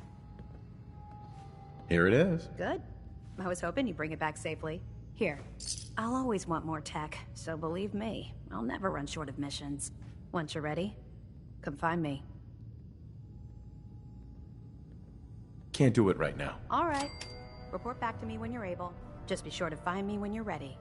Here it is. Good. I was hoping you'd bring it back safely. Here, I'll always want more tech, so believe me, I'll never run short of missions. Once you're ready, come find me. Can't do it right now. All right. Report back to me when you're able. Just be sure to find me when you're ready.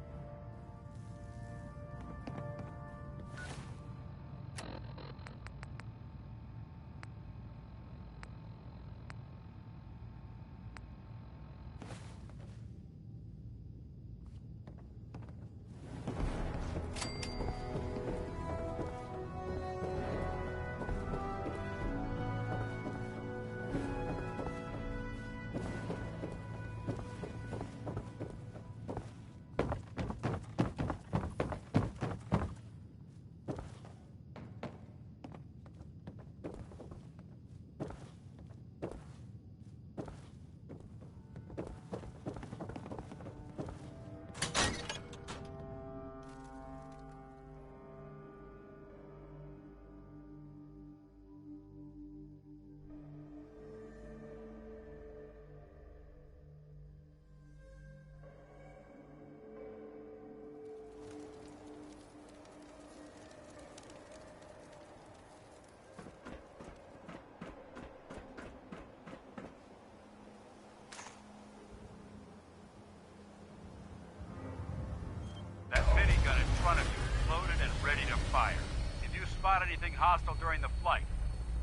That minigun in front of you is loaded and ready to fire. If you spot anything hostile during the flight,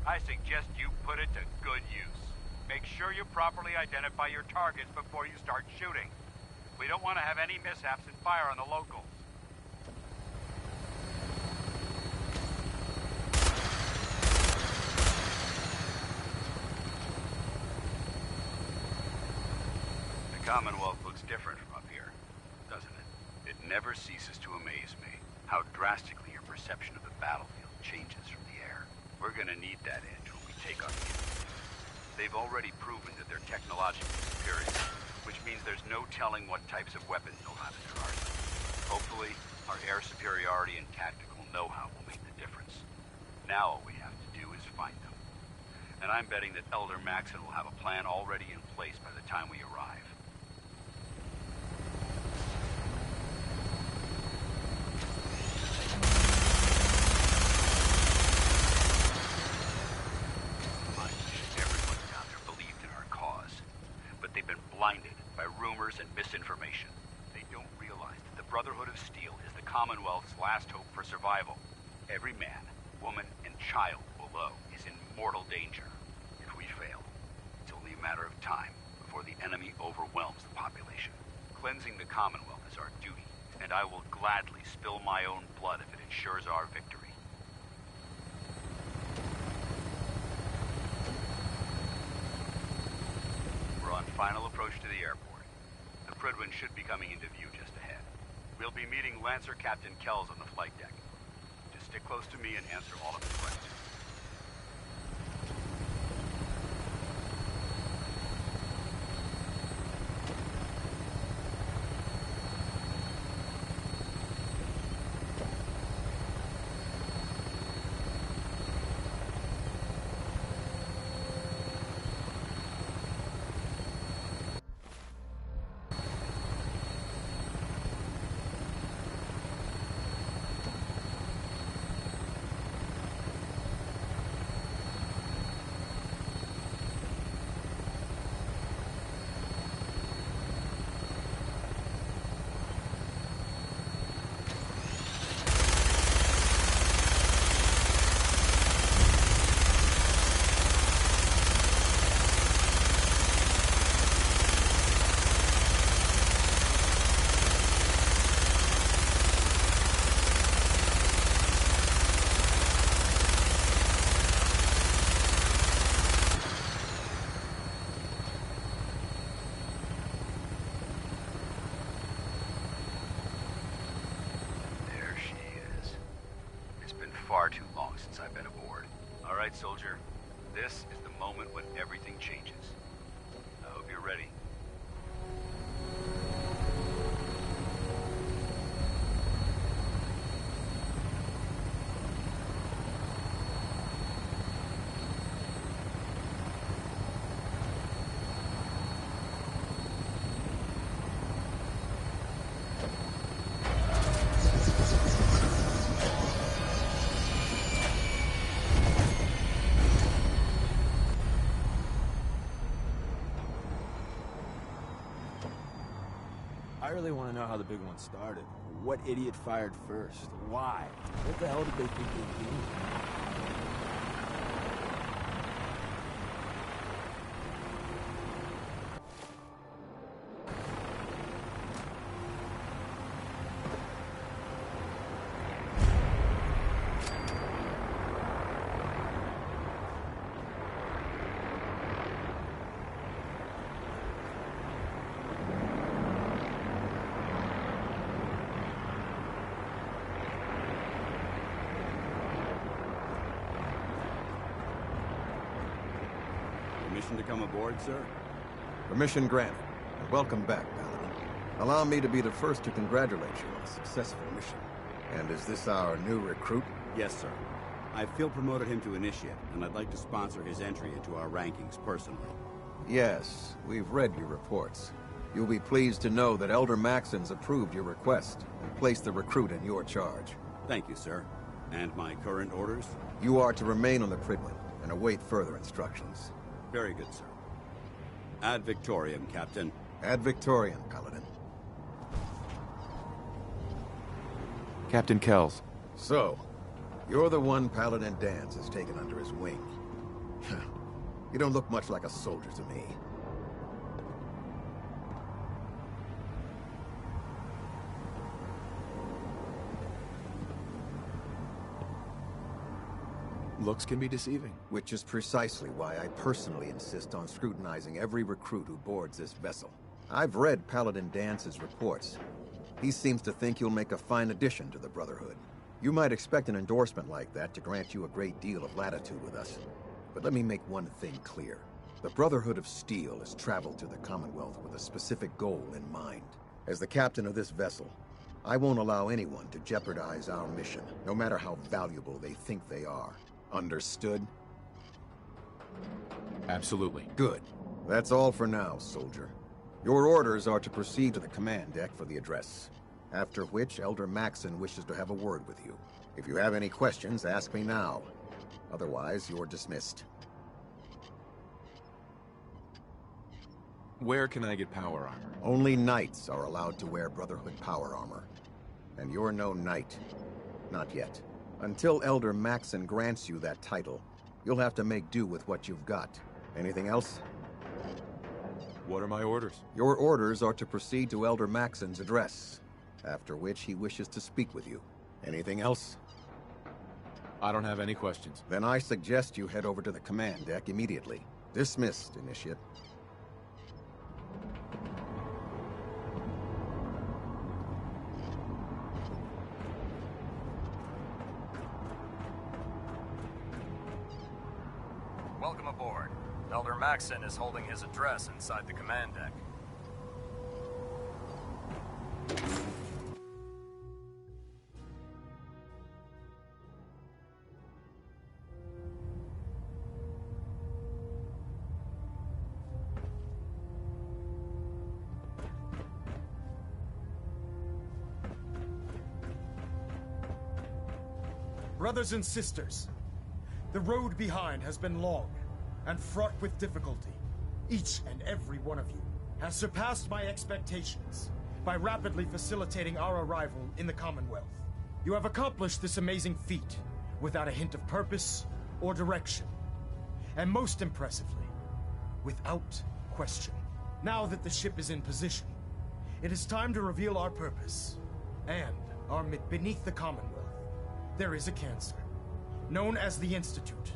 I suggest you put it to good use. Make sure you properly identify your targets before you start shooting. We don't want to have any mishaps and fire on the locals. The Commonwealth looks different from up here. never ceases to amaze me how drastically your perception of the battlefield changes from the air. We're gonna need that edge when we take on the enemy. They've already proven that they're technologically superior, which means there's no telling what types of weapons they'll have in their arsenal. Hopefully, our air superiority and tactical know-how will make the difference. Now all we have to do is find them. And I'm betting that Elder Maxon will have a plan already in place by the time we arrive. I wish everyone down there believed in our cause. But they've been blinded by rumors and misinformation. They don't realize that the Brotherhood of Steel is the Commonwealth's last hope for survival. Every man, woman, and child below is in mortal danger. If we fail, it's only a matter of time before the enemy overwhelms the population. Cleansing the Commonwealth is our duty, and I will gladly spill my own blood if it ensures our victory. We're on final approach to the airport. The Prydwen should be coming into view just ahead. We'll be meeting Lancer Captain Kells on the flight deck. Just stick close to me and answer all of his questions. Far too long since I've been aboard. All right, soldier. This is the moment when everything changes. I hope you're ready. I really want to know how the big one started. What idiot fired first? Why? What the hell did they think they were doing? Permission to come aboard, sir? Permission granted, and welcome back, Paladin. Allow me to be the first to congratulate you on a successful mission. And is this our new recruit? Yes, sir. I field promoted him to initiate, and I'd like to sponsor his entry into our rankings personally. Yes, we've read your reports. You'll be pleased to know that Elder Maxon's approved your request and placed the recruit in your charge. Thank you, sir. And my current orders? You are to remain on the Prydwen and await further instructions. Very good, sir. Ad Victoriam, Captain. Ad Victoriam, Paladin. Captain Kells. So, you're the one Paladin Danse has taken under his wing. You don't look much like a soldier to me. Looks can be deceiving. Which is precisely why I personally insist on scrutinizing every recruit who boards this vessel. I've read Paladin Dance's reports, He seems to think you'll make a fine addition to the Brotherhood. You might expect an endorsement like that to grant you a great deal of latitude with us. But let me make one thing clear. The Brotherhood of Steel has traveled to the Commonwealth with a specific goal in mind. As the captain of this vessel, I won't allow anyone to jeopardize our mission, no matter how valuable they think they are. Understood? Absolutely. Good. That's all for now, soldier. Your orders are to proceed to the command deck for the address. After which, Elder Maxon wishes to have a word with you. If you have any questions, ask me now. Otherwise, you're dismissed. Where can I get power armor? Only knights are allowed to wear Brotherhood power armor. And you're no knight. Not yet. Until Elder Maxon grants you that title, you'll have to make do with what you've got. Anything else? What are my orders? Your orders are to proceed to Elder Maxon's address, after which he wishes to speak with you. Anything else? I don't have any questions. Then I suggest you head over to the command deck immediately. Dismissed, Initiate. Welcome aboard. Elder Maxon is holding his address inside the command deck. Brothers and sisters, the road behind has been long and fraught with difficulty. Each and every one of you has surpassed my expectations by rapidly facilitating our arrival in the Commonwealth. You have accomplished this amazing feat without a hint of purpose or direction. And most impressively, without question. Now that the ship is in position, it is time to reveal our purpose. And beneath the Commonwealth, there is a cancer, known as the Institute.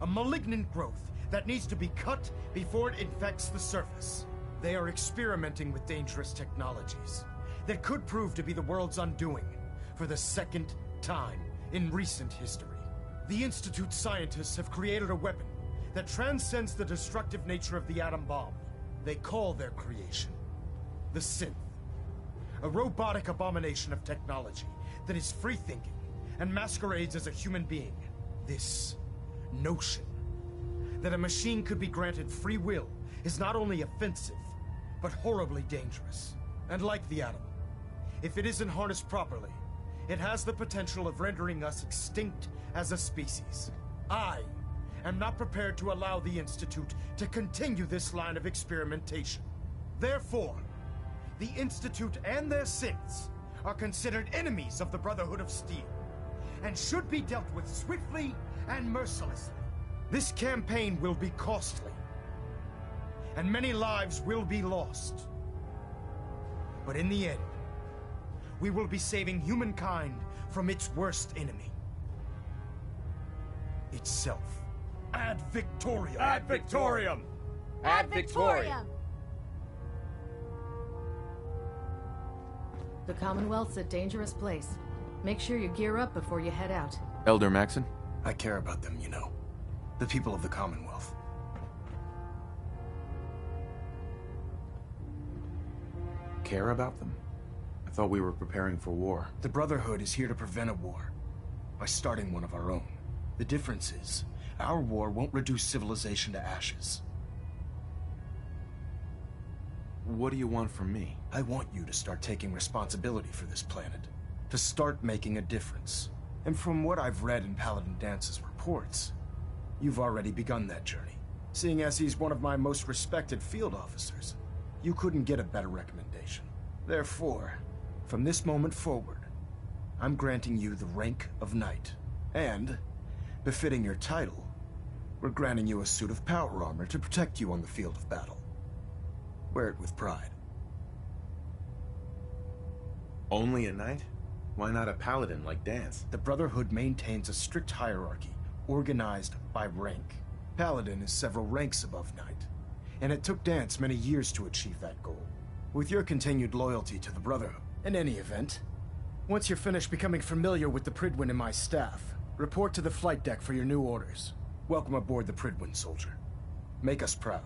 A malignant growth that needs to be cut before it infects the surface. They are experimenting with dangerous technologies that could prove to be the world's undoing for the second time in recent history. The Institute scientists have created a weapon that transcends the destructive nature of the atom bomb. They call their creation the Synth, a robotic abomination of technology that is free-thinking and masquerades as a human being. This notion that a machine could be granted free will is not only offensive, but horribly dangerous. And like the atom, if it isn't harnessed properly, it has the potential of rendering us extinct as a species. I am not prepared to allow the Institute to continue this line of experimentation. Therefore, the Institute and their synths are considered enemies of the Brotherhood of Steel, and should be dealt with swiftly and mercilessly. This campaign will be costly, and many lives will be lost. But in the end, we will be saving humankind from its worst enemy. Itself. Ad Victoriam! Ad Victoriam! Ad Victoriam! The Commonwealth's a dangerous place. Make sure you gear up before you head out. Elder Maxon? I care about them, you know. The people of the Commonwealth. Care about them? I thought we were preparing for war. The Brotherhood is here to prevent a war by starting one of our own. The difference is, our war won't reduce civilization to ashes. What do you want from me? I want you to start taking responsibility for this planet. To start making a difference. And from what I've read in Paladin Dance's reports, you've already begun that journey. Seeing as he's one of my most respected field officers, you couldn't get a better recommendation. Therefore, from this moment forward, I'm granting you the rank of Knight. And, befitting your title, we're granting you a suit of power armor to protect you on the field of battle. Wear it with pride. Only a knight? Why not a paladin like Dance? The Brotherhood maintains a strict hierarchy, organized by rank. Paladin is several ranks above Knight, and it took Dance many years to achieve that goal. With your continued loyalty to the Brotherhood, In any event, once you're finished becoming familiar with the Pridwin and my staff, report to the flight deck for your new orders. Welcome aboard the Pridwin, soldier. Make us proud.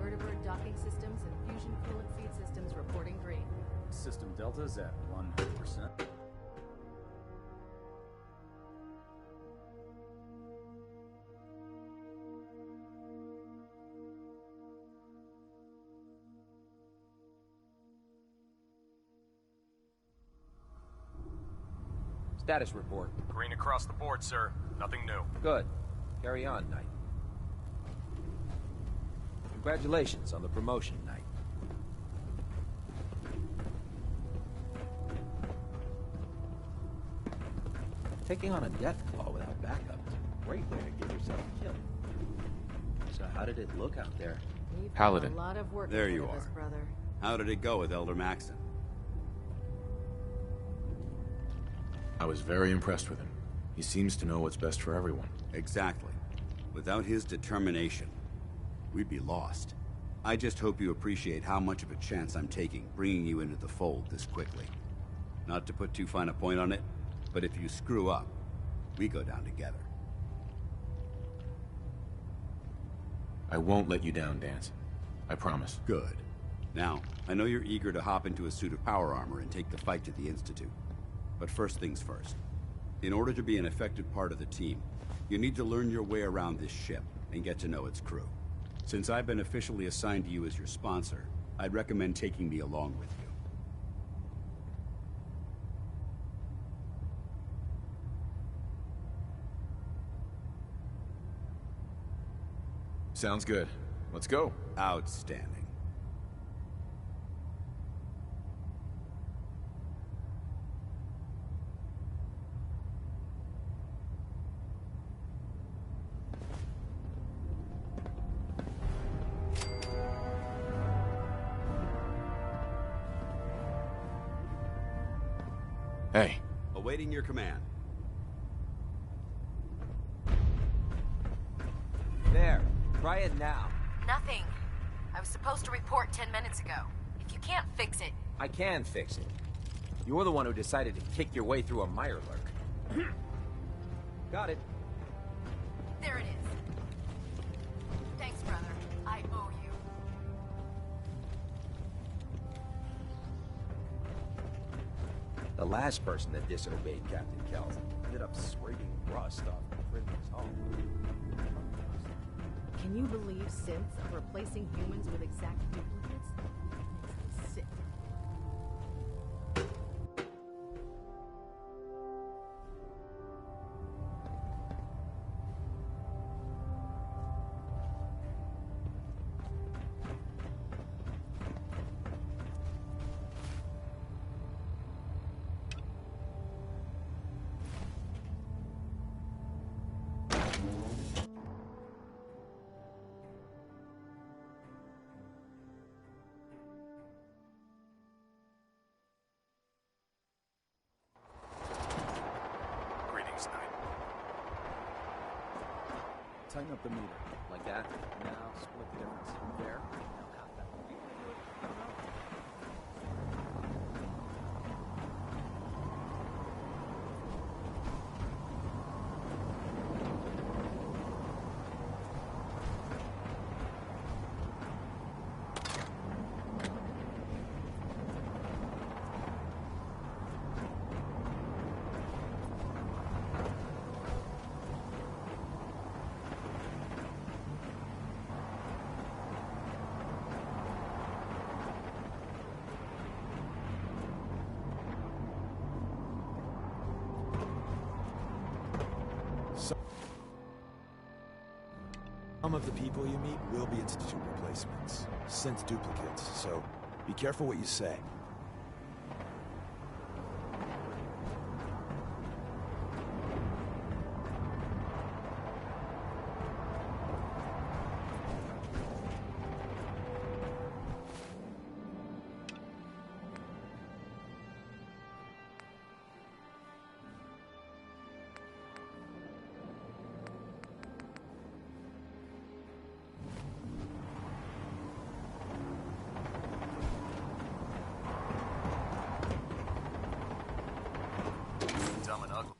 Vertibird docking systems and fusion coolant feed systems reporting green. System deltas at 100%. Status report. Green across the board, sir. Nothing new. Good. Carry on, Knight. Congratulations on the promotion, Knight. Taking on a death claw without backup is a great way to give yourself killed. So how did it look out there? We've Paladin. got a lot of work There ahead you of us, are. brother. How did it go with Elder Maxon? I was very impressed with him. He seems to know what's best for everyone. Exactly. Without his determination, we'd be lost. I just hope you appreciate how much of a chance I'm taking bringing you into the fold this quickly. Not to put too fine a point on it, but if you screw up, we go down together. I won't let you down, Danson. I promise. Good. Now, I know you're eager to hop into a suit of power armor and take the fight to the Institute. But first things first. In order to be an effective part of the team, you need to learn your way around this ship and get to know its crew. Since I've been officially assigned to you as your sponsor, I'd recommend taking me along with you. Sounds good. Let's go. Outstanding. Hey. Awaiting your command. There. Try it now. Nothing. I was supposed to report 10 minutes ago. If you can't fix it... I can fix it. You're the one who decided to kick your way through a Mirelurk. Got it. There it is. Thanks, brother. I owe you. The last person that disobeyed Captain Kells ended up scraping rust off Pridwin's hull. Can you believe synths are replacing humans with exact duplicates? Makes me sick. Greetings, Knight. Tighten up the meter. Like that. Now split the difference. There. Now half that. I don't know. Some of the people you meet will be Institute replacements, synth duplicates, so be careful what you say. becoming ugly.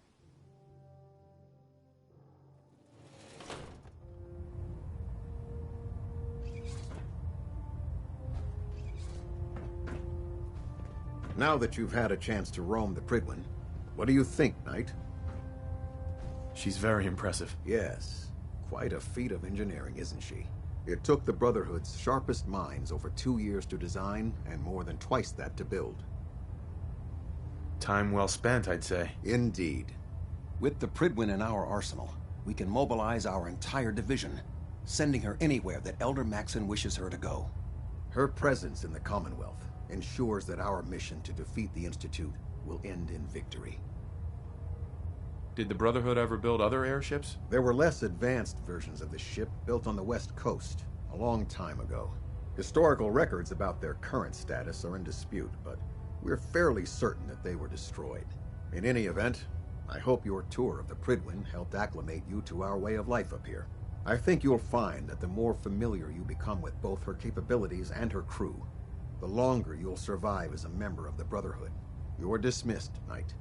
Now that you've had a chance to roam the Prydwen, what do you think, Knight? She's very impressive. Yes. Quite a feat of engineering, isn't she? It took the Brotherhood's sharpest minds over 2 years to design, and more than twice that to build. Time well spent, I'd say. Indeed. With the Prydwen in our arsenal, we can mobilize our entire division, sending her anywhere that Elder Maxon wishes her to go. Her presence in the Commonwealth ensures that our mission to defeat the Institute will end in victory. Did the Brotherhood ever build other airships? There were less advanced versions of the ship built on the West Coast a long time ago. Historical records about their current status are in dispute, but we're fairly certain that they were destroyed. In any event, I hope your tour of the Prydwen helped acclimate you to our way of life up here. I think you'll find that the more familiar you become with both her capabilities and her crew, the longer you'll survive as a member of the Brotherhood. You're dismissed, Knight.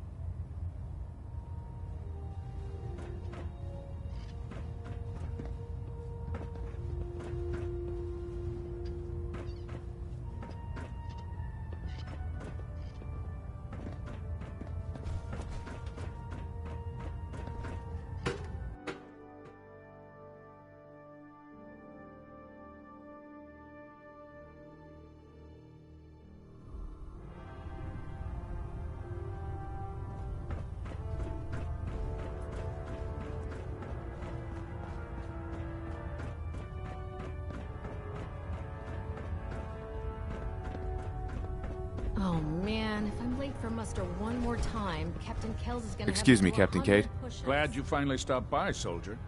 Oh man, if I'm late for muster one more time, Captain Kells is gonna Excuse have me, to do Captain 100 Cade. push-ups. Glad you finally stopped by, soldier.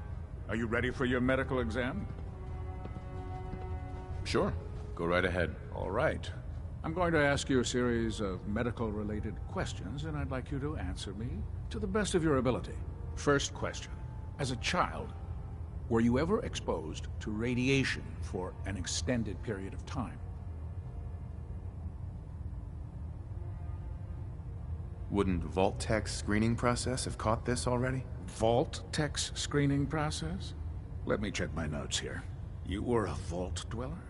Are you ready for your medical exam? Sure. Go right ahead. All right. I'm going to ask you a series of medical-related questions, and I'd like you to answer me to the best of your ability. First question. As a child, were you ever exposed to radiation for an extended period of time? Wouldn't Vault-Tech's screening process have caught this already? Vault-Tech's screening process? Let me check my notes here. You were a Vault Dweller?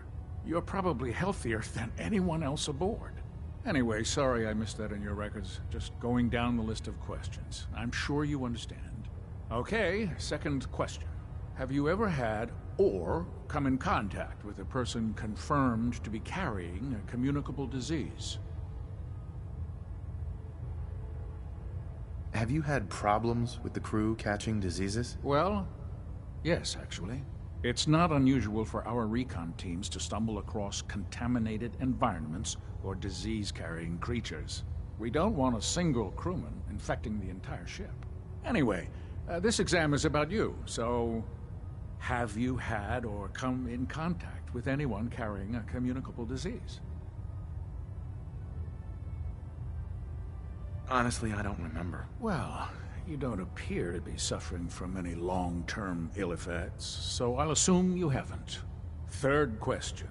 You're probably healthier than anyone else aboard. Anyway, sorry I missed that in your records. Just going down the list of questions. I'm sure you understand. Okay, second question. Have you ever had or come in contact with a person confirmed to be carrying a communicable disease? Have you had problems with the crew catching diseases? Well, yes, actually. It's not unusual for our recon teams to stumble across contaminated environments or disease-carrying creatures. We don't want a single crewman infecting the entire ship. Anyway, this exam is about you, so have you had or come in contact with anyone carrying a communicable disease? Honestly, I don't remember. Well, you don't appear to be suffering from any long-term ill effects, so I'll assume you haven't. Third question,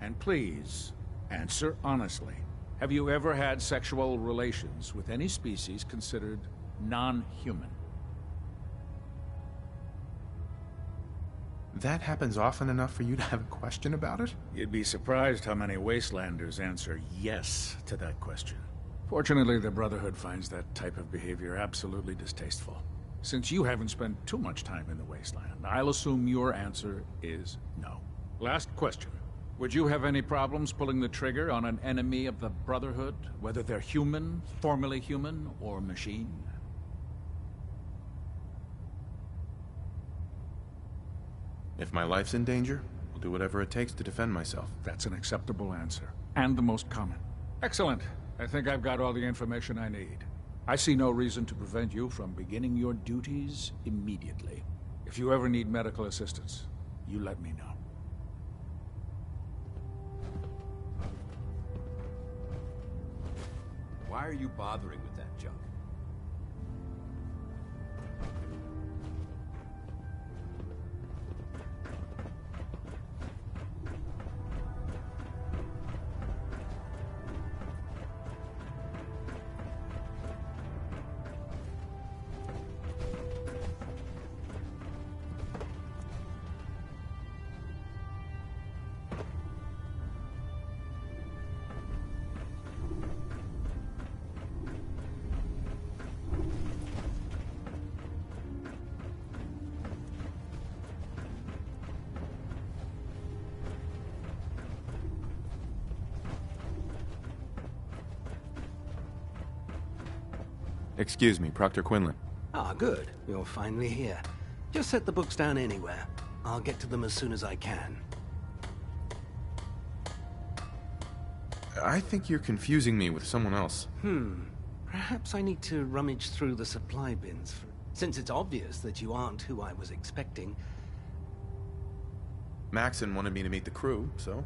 and please, answer honestly. Have you ever had sexual relations with any species considered non-human? That happens often enough for you to have a question about it? You'd be surprised how many Wastelanders answer yes to that question. Fortunately, the Brotherhood finds that type of behavior absolutely distasteful. Since you haven't spent too much time in the Wasteland, I'll assume your answer is no. Last question. Would you have any problems pulling the trigger on an enemy of the Brotherhood, whether they're human, formerly human, or machine? If my life's in danger, I'll do whatever it takes to defend myself. That's an acceptable answer, and the most common. Excellent. I think I've got all the information I need. I see no reason to prevent you from beginning your duties immediately. If you ever need medical assistance, you let me know. Why are you bothering with that junk? Excuse me, Proctor Quinlan. Ah, good. You're finally here. Just set the books down anywhere. I'll get to them as soon as I can. I think you're confusing me with someone else. Perhaps I need to rummage through the supply bins, since it's obvious that you aren't who I was expecting. Maxon wanted me to meet the crew, so...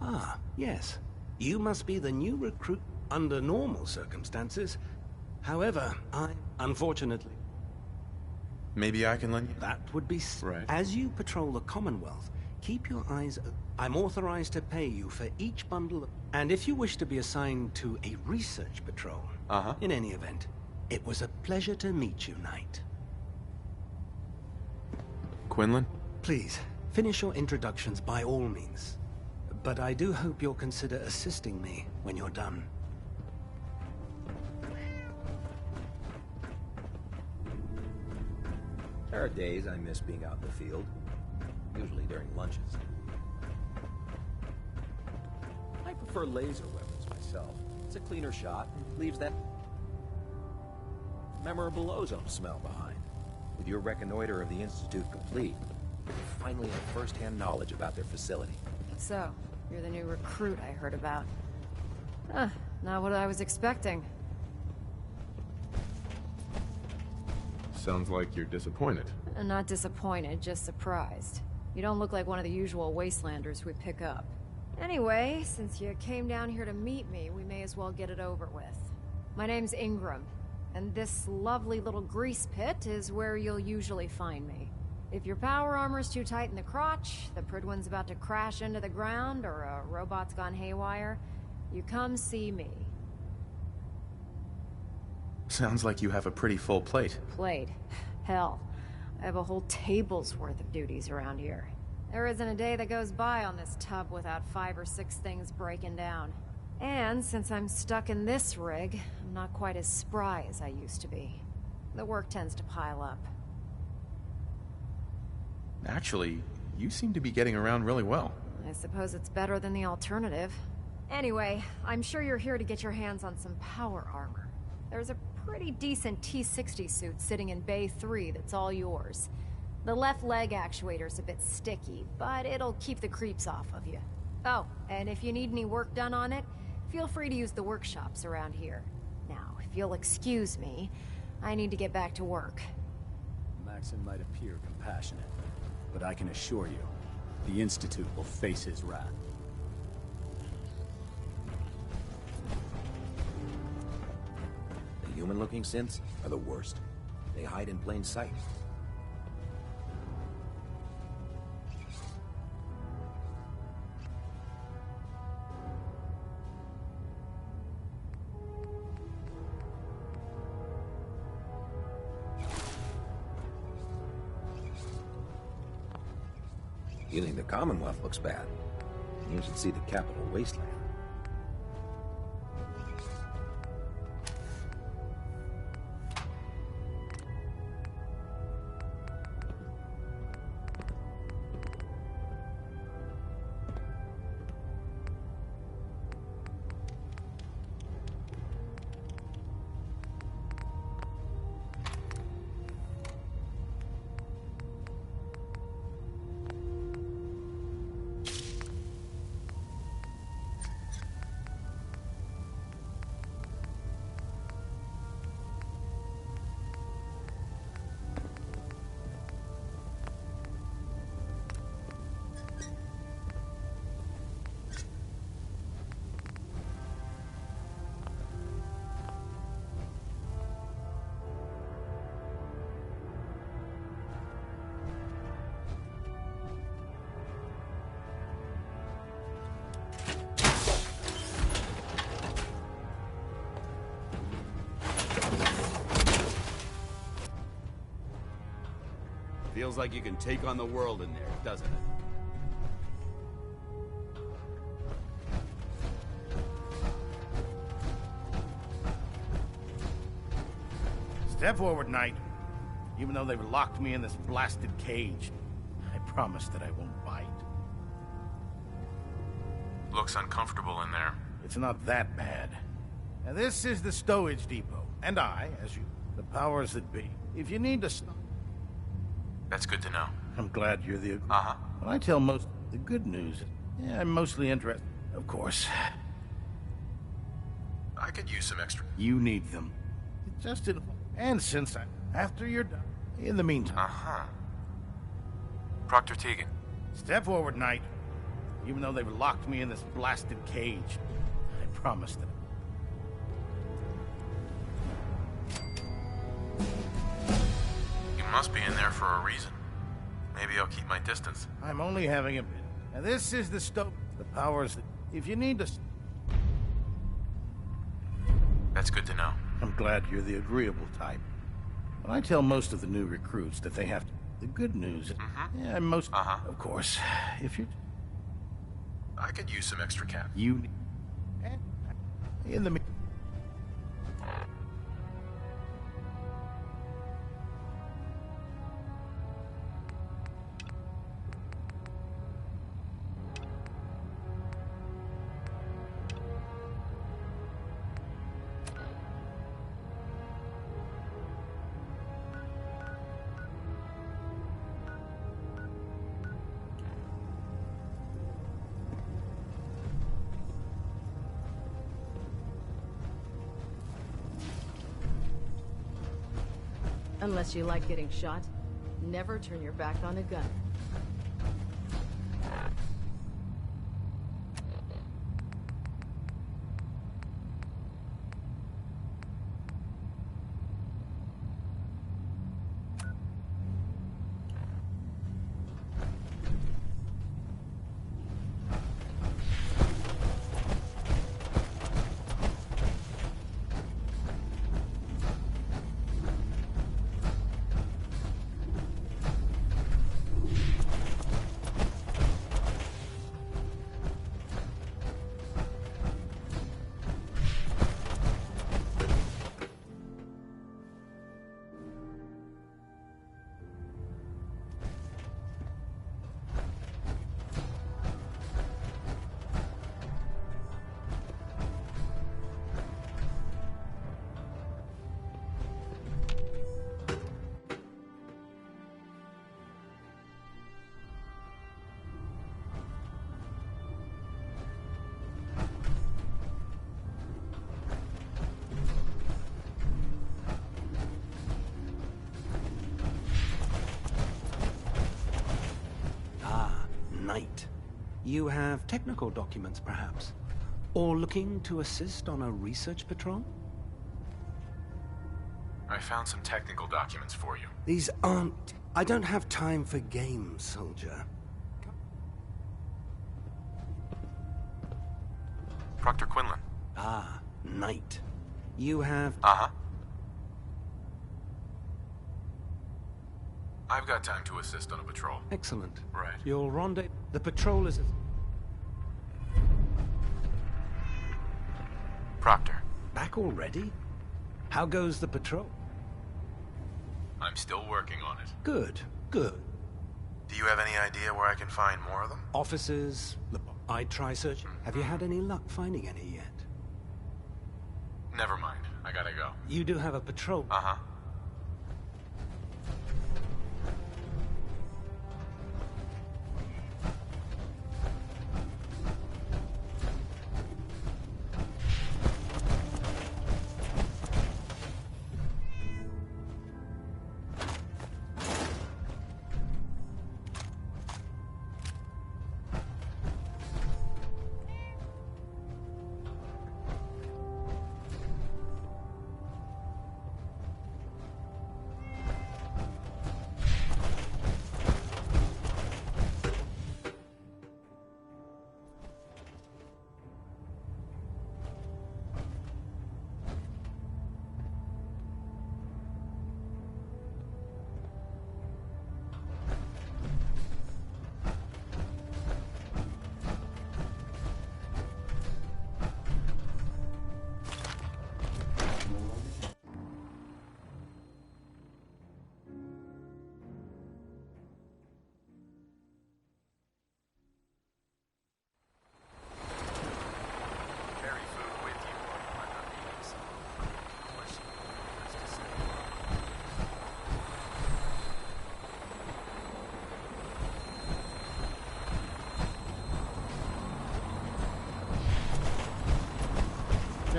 Ah, yes. You must be the new recruit under normal circumstances. However, unfortunately... Maybe I can lend you... That would be... Right. As you patrol the Commonwealth, keep your eyes... I'm authorized to pay you for each bundle of... And if you wish to be assigned to a research patrol, in any event, it was a pleasure to meet you, Knight. Quinlan? Please, finish your introductions by all means. But I do hope you'll consider assisting me when you're done. There are days I miss being out in the field, usually during lunches. I prefer laser weapons myself. It's a cleaner shot and leaves that memorable ozone smell behind. With your reconnoiter of the Institute complete, you finally have first-hand knowledge about their facility. So, you're the new recruit I heard about. Not what I was expecting. Sounds like you're disappointed. Not disappointed, just surprised. You don't look like one of the usual wastelanders we pick up. Anyway, since you came down here to meet me, we may as well get it over with. My name's Ingram, and this lovely little grease pit is where you'll usually find me. If your power armor's too tight in the crotch, the Pridwin's about to crash into the ground, or a robot's gone haywire, you come see me. Sounds like you have a pretty full plate. Plate? Hell, I have a whole table's worth of duties around here. There isn't a day that goes by on this tub without 5 or 6 things breaking down. And since I'm stuck in this rig, I'm not quite as spry as I used to be. The work tends to pile up. Actually, you seem to be getting around really well. I suppose it's better than the alternative. Anyway, I'm sure you're here to get your hands on some power armor. There's a pretty decent T-60 suit sitting in Bay 3 that's all yours. The left leg actuator's a bit sticky, but it'll keep the creeps off of you. Oh, and if you need any work done on it, feel free to use the workshops around here. Now, if you'll excuse me, I need to get back to work. Maxon might appear compassionate, but I can assure you, the Institute will face his wrath. The human-looking synths are the worst. They hide in plain sight. Healing the Commonwealth looks bad. You should see the capital wasteland. Feels like you can take on the world in there, doesn't it? Step forward, Knight. Even though they've locked me in this blasted cage, I promise that I won't bite. Looks uncomfortable in there. It's not that bad. Now, this is the stowage depot. And I, as you, the powers that be. If you need to stop... That's good to know. I'm glad you're the... Uh-huh. When I tell most the good news, yeah, I'm mostly interested. Of course. I could use some extra... You need them. It just... And since after you're done. In the meantime... Uh-huh. Proctor Tegan. Step forward, Knight. Even though they've locked me in this blasted cage, I promised them. You must be in there for a reason. Maybe I'll keep my distance. I'm only having a bit. And this is the the powers that... If you need to... That's good to know. I'm glad you're the agreeable type. When I tell most of the new recruits that they have to... The good news is... Yeah, most... Of course. If you... I could use some extra cap. You... In the... Unless you like getting shot, never turn your back on a gun. Knight. You have technical documents, perhaps? Or looking to assist on a research patrol? I found some technical documents for you. These aren't... I don't have time for games, soldier. Proctor Quinlan. Ah, Knight. You have... Uh-huh. I've got time to assist on a patrol. Excellent. Right. You'll rendezvous... The patrol is... Proctor. Back already? How goes the patrol? I'm still working on it. Good, good. Do you have any idea where I can find more of them? Officers, I'd try searching. Have you had any luck finding any yet? Never mind. I gotta go. You do have a patrol? Uh-huh.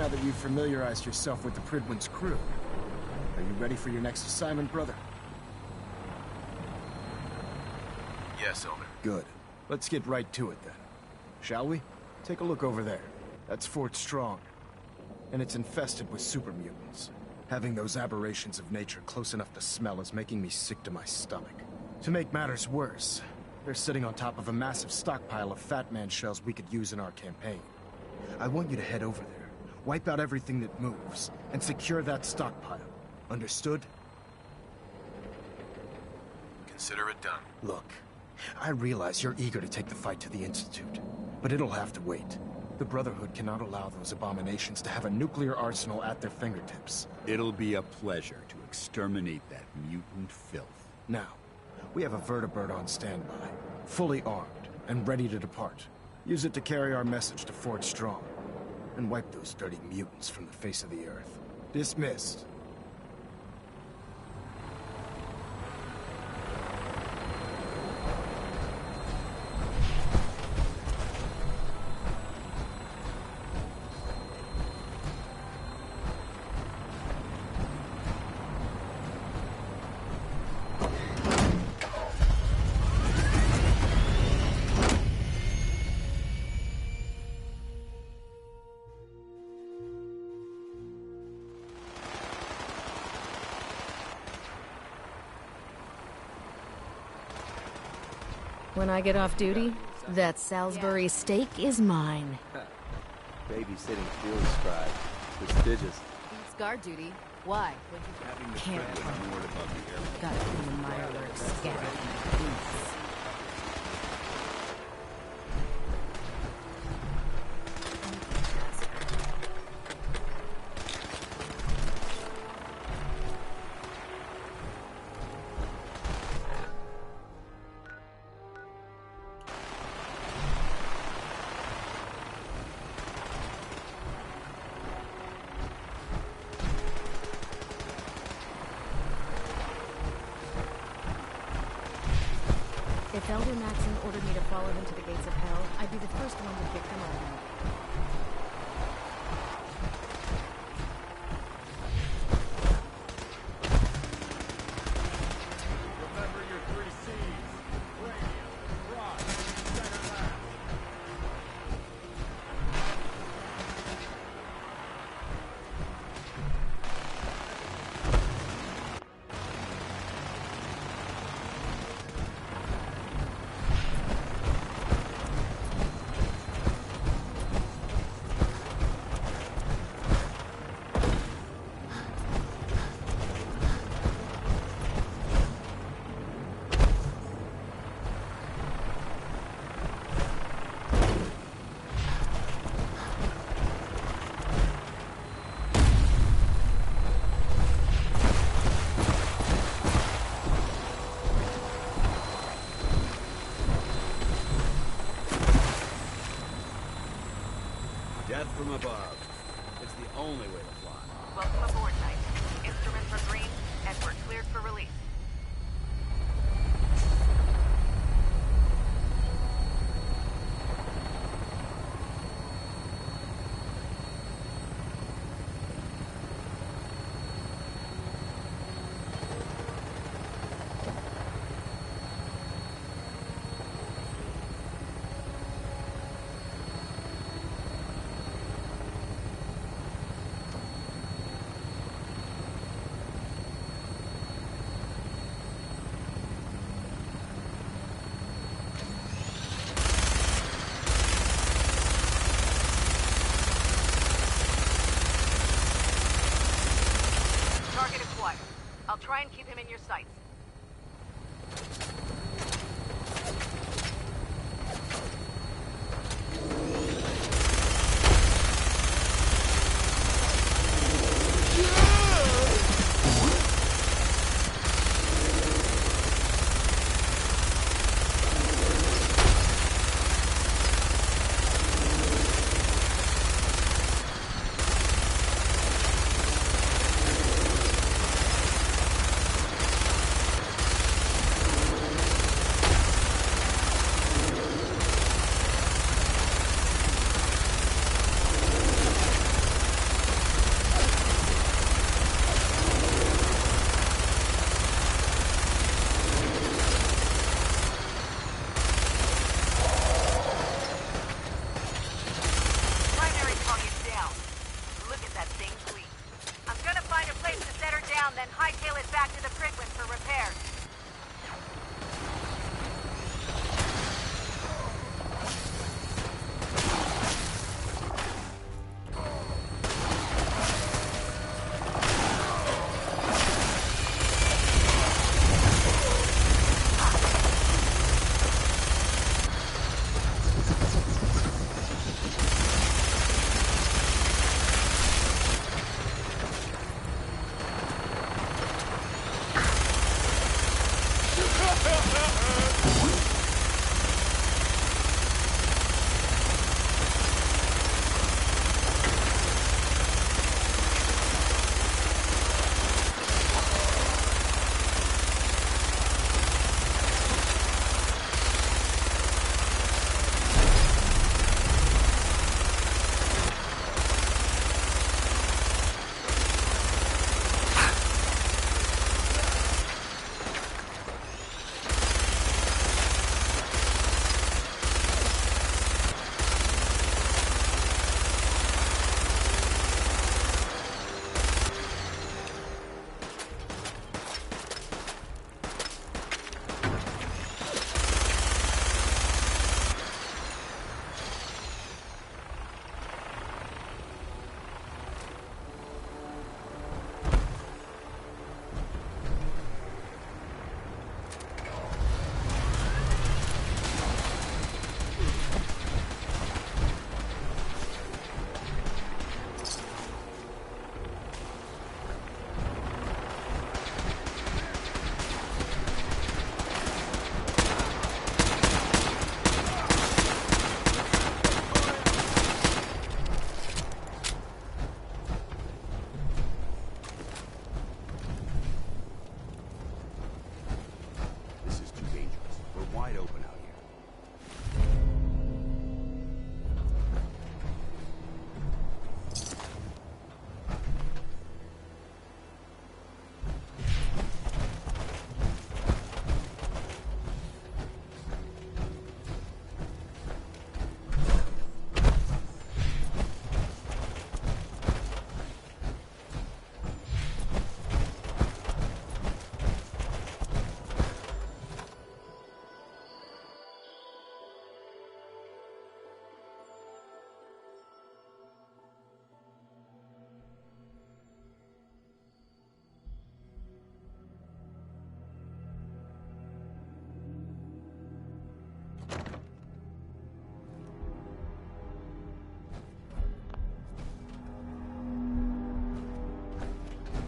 now that you've familiarized yourself with the Pridwin's crew. Are you ready for your next assignment, brother? Yes, Elder. Good. Let's get right to it then. Shall we? Take a look over there. That's Fort Strong. And it's infested with super mutants. Having those aberrations of nature close enough to smell is making me sick to my stomach. To make matters worse, they're sitting on top of a massive stockpile of Fat Man shells we could use in our campaign. I want you to head over there, wipe out everything that moves, and secure that stockpile. Understood? Consider it done. Look, I realize you're eager to take the fight to the Institute, but it'll have to wait. The Brotherhood cannot allow those abominations to have a nuclear arsenal at their fingertips. It'll be a pleasure to exterminate that mutant filth. Now, we have a vertibird on standby, fully armed and ready to depart. Use it to carry our message to Fort Strong, and wipe those dirty mutants from the face of the earth. Dismissed. When I get off duty, that Salisbury steak is mine. Babysitting field scribe. Prestigious. It's guard duty. Why? Can't got it from the Mirelurk scat. If Elder Maxon ordered me to follow him to the gates of hell, I'd be the first one to kick them open. Remember your 3 C's. Radium, rock, center left. Death from above. It's the only way to fly. Welcome aboard, Knight. Instruments are green, and we're cleared for release. Target acquired. I'll try and keep him in your sights.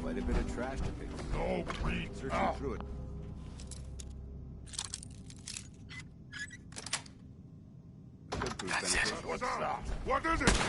Quite a bit of trash to pick through. No, Creed. Searching through it. That's it. What's that? What is it?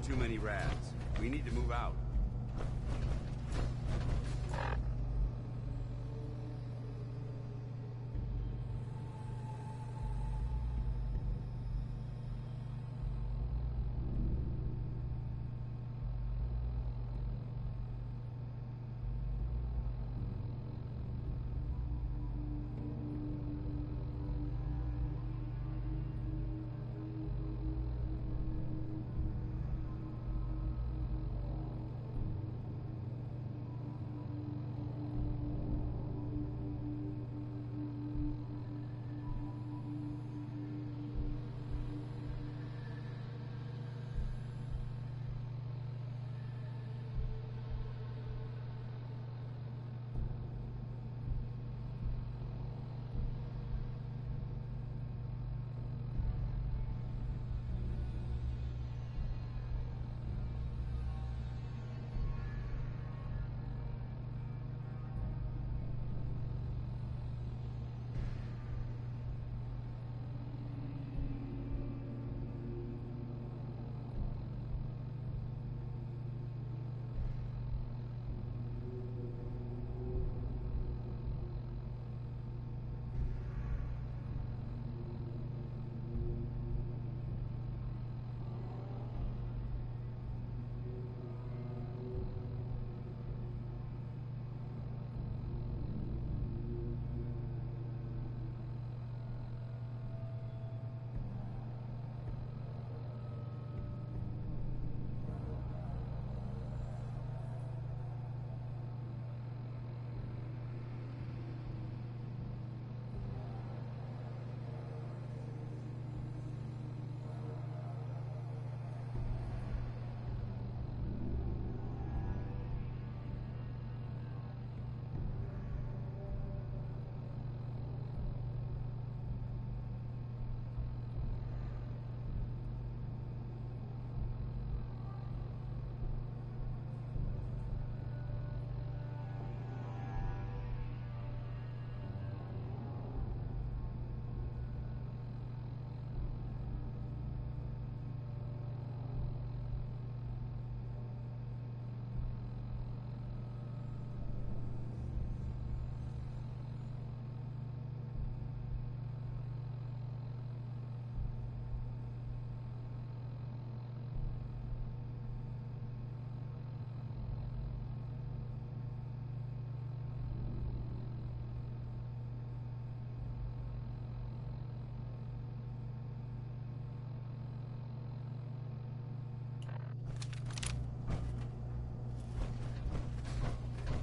too many rads. We need to move out.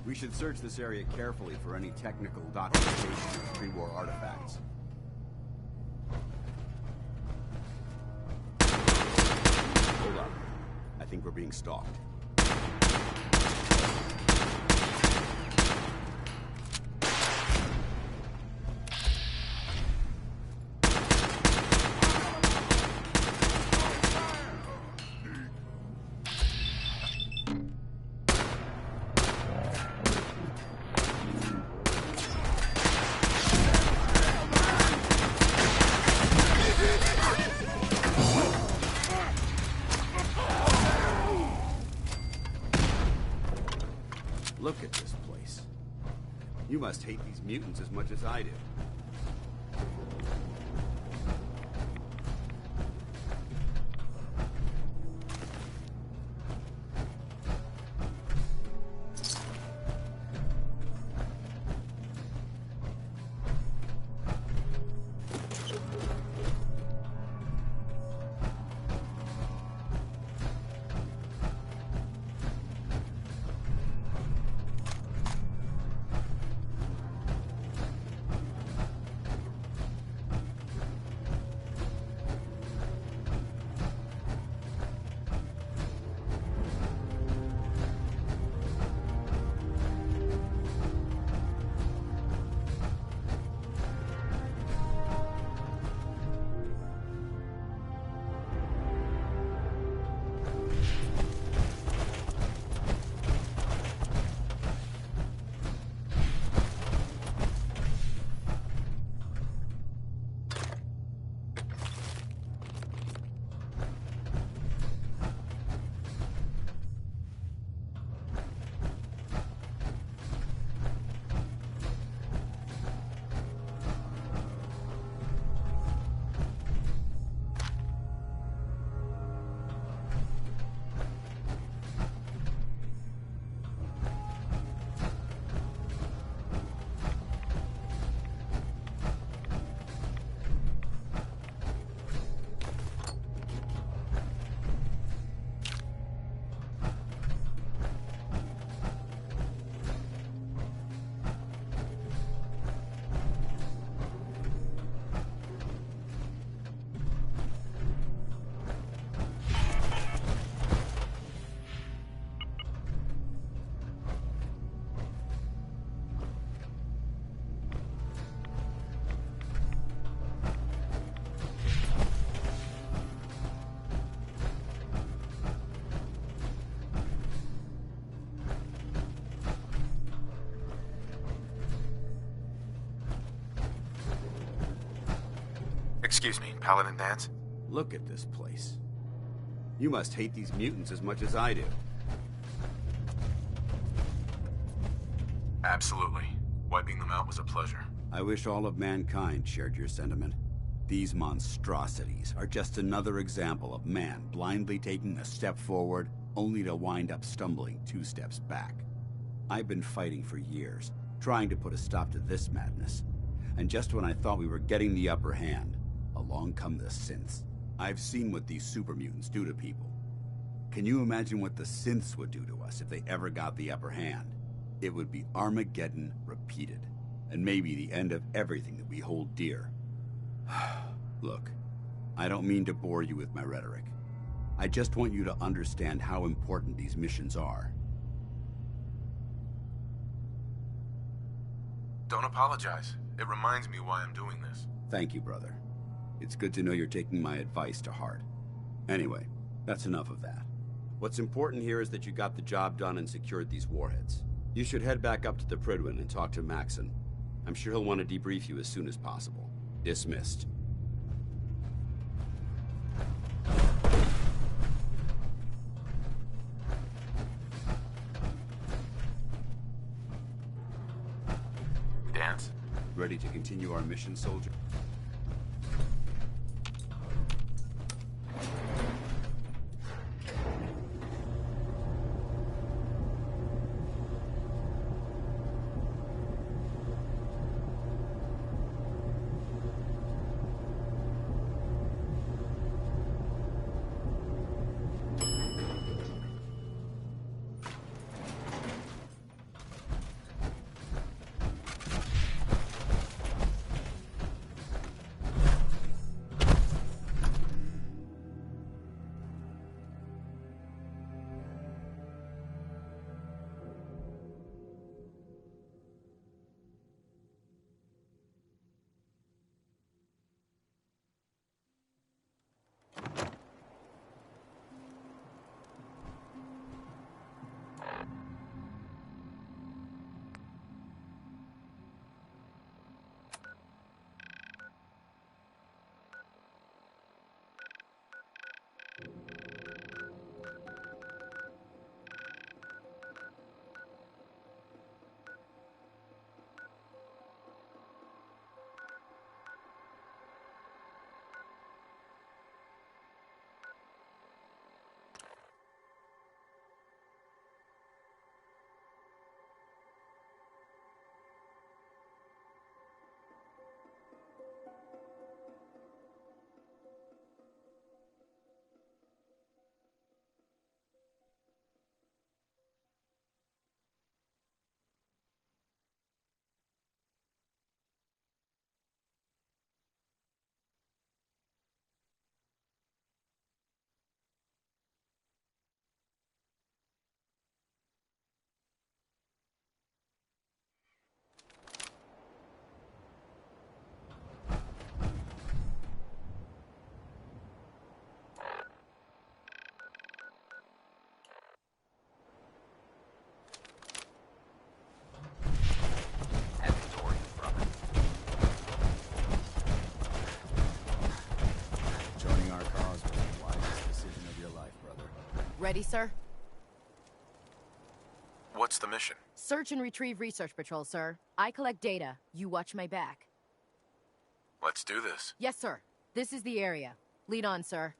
We should search this area carefully for any technical documentation of pre-war artifacts. Hold up. I think we're being stalked. Look at this place. You must hate these mutants as much as I do. Excuse me, Paladin Dance? Look at this place. You must hate these mutants as much as I do. Absolutely. Wiping them out was a pleasure. I wish all of mankind shared your sentiment. These monstrosities are just another example of man blindly taking a step forward, only to wind up stumbling 2 steps back. I've been fighting for years, trying to put a stop to this madness. And just when I thought we were getting the upper hand, along come the synths. I've seen what these super mutants do to people. Can you imagine what the synths would do to us if they ever got the upper hand? It would be Armageddon repeated, and maybe the end of everything that we hold dear. Look, I don't mean to bore you with my rhetoric. I just want you to understand how important these missions are. Don't apologize. It reminds me why I'm doing this. Thank you, brother. It's good to know you're taking my advice to heart. Anyway, that's enough of that. What's important here is that you got the job done and secured these warheads. You should head back up to the Prydwen and talk to Maxon. I'm sure he'll want to debrief you as soon as possible. Dismissed. Dance. Ready to continue our mission, soldier? Ready, sir? What's the mission? Search and retrieve research patrol, sir. I collect data. You watch my back. Let's do this. Yes, sir. This is the area. Lead on, sir.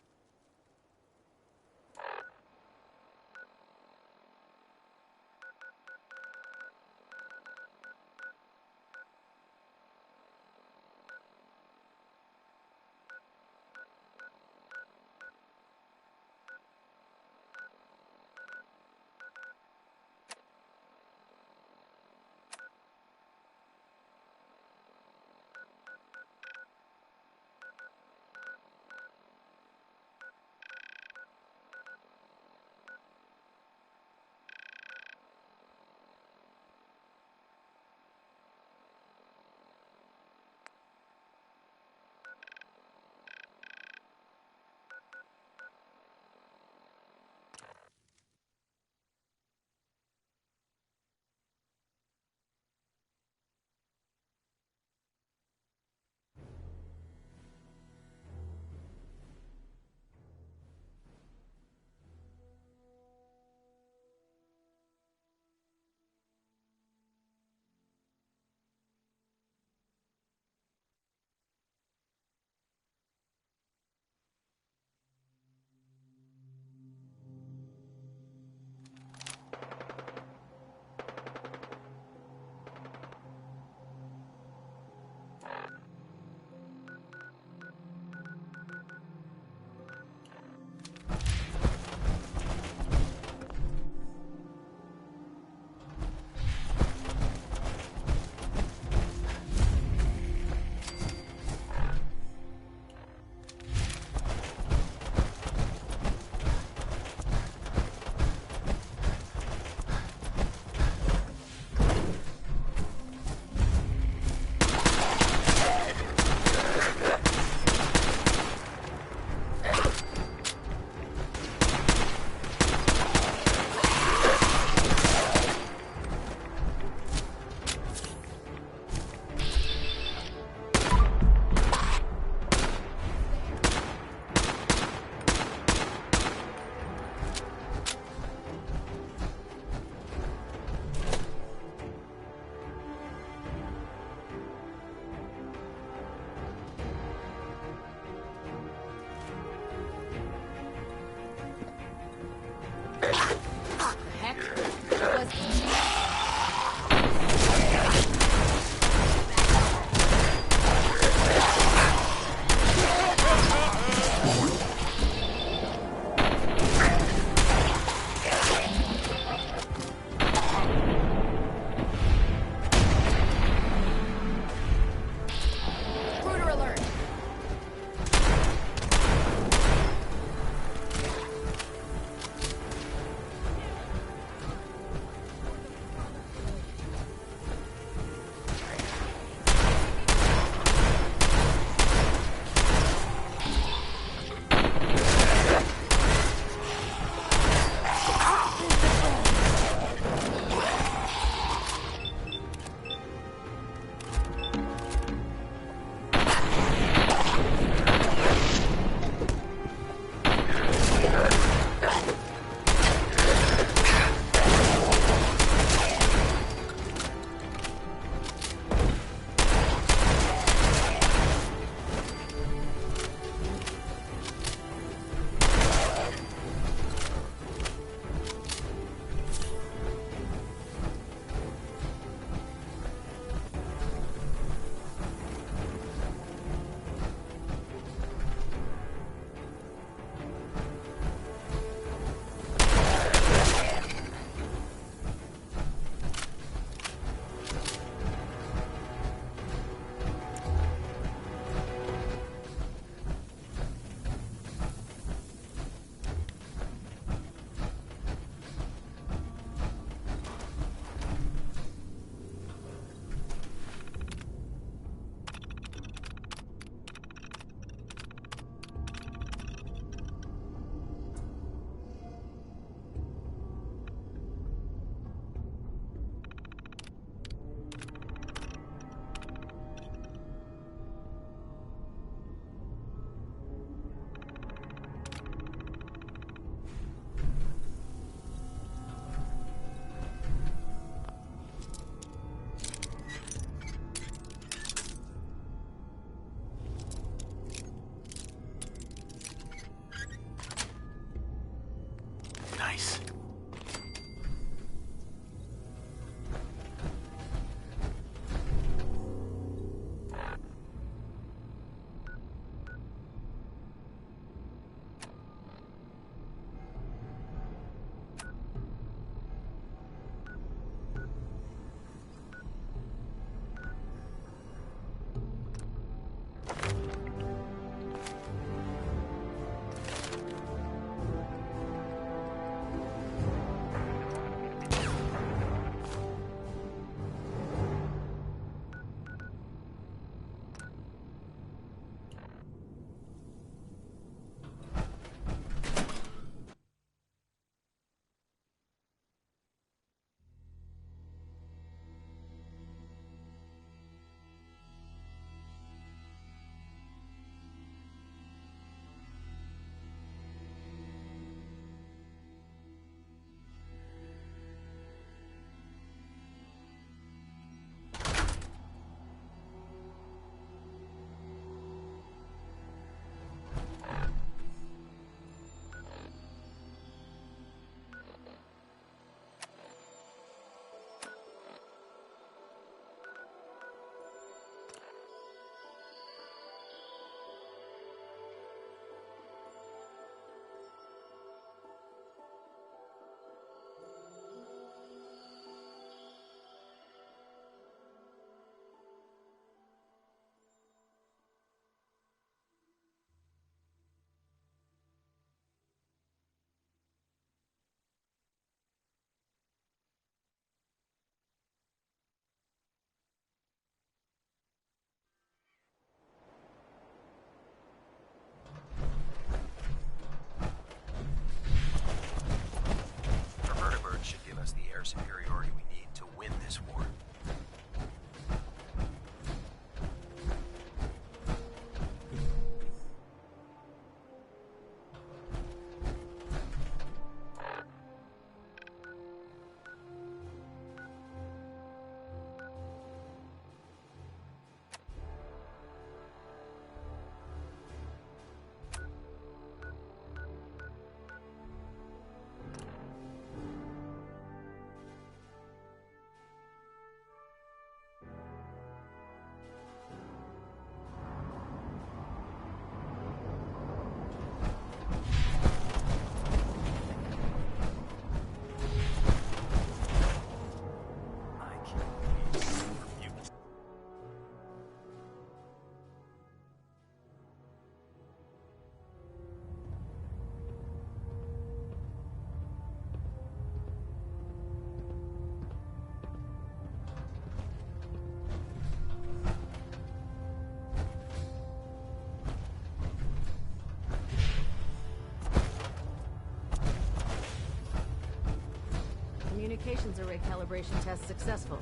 Communications array calibration test successful.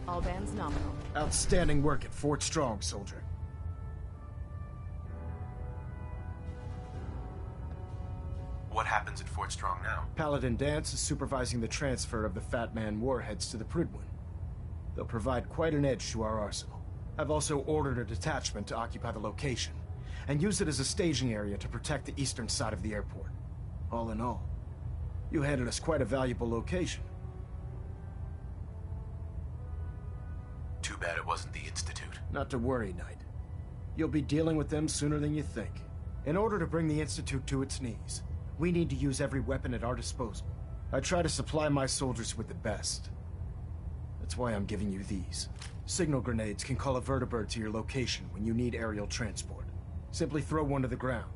All bands nominal. Outstanding work at Fort Strong, soldier. What happens at Fort Strong now? Paladin Dance is supervising the transfer of the Fat Man warheads to the Prydwen. They'll provide quite an edge to our arsenal. I've also ordered a detachment to occupy the location, and use it as a staging area to protect the eastern side of the airport. All in all, you handed us quite a valuable location. Too bad it wasn't the Institute. Not to worry, Knight. You'll be dealing with them sooner than you think. In order to bring the Institute to its knees, we need to use every weapon at our disposal. I try to supply my soldiers with the best. That's why I'm giving you these. Signal grenades can call a vertibird to your location when you need aerial transport. Simply throw one to the ground,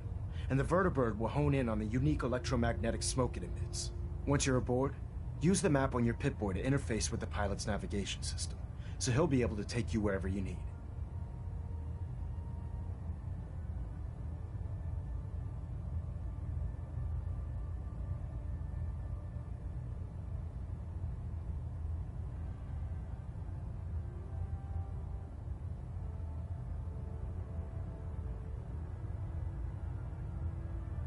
and the vertibird will hone in on the unique electromagnetic smoke it emits. Once you're aboard, use the map on your Pip-Boy to interface with the pilot's navigation system, so he'll be able to take you wherever you need.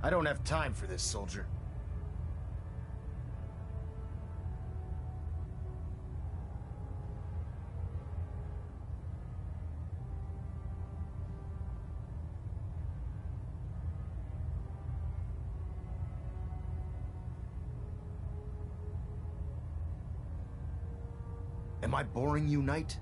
I don't have time for this, soldier. Am I boring you, Knight?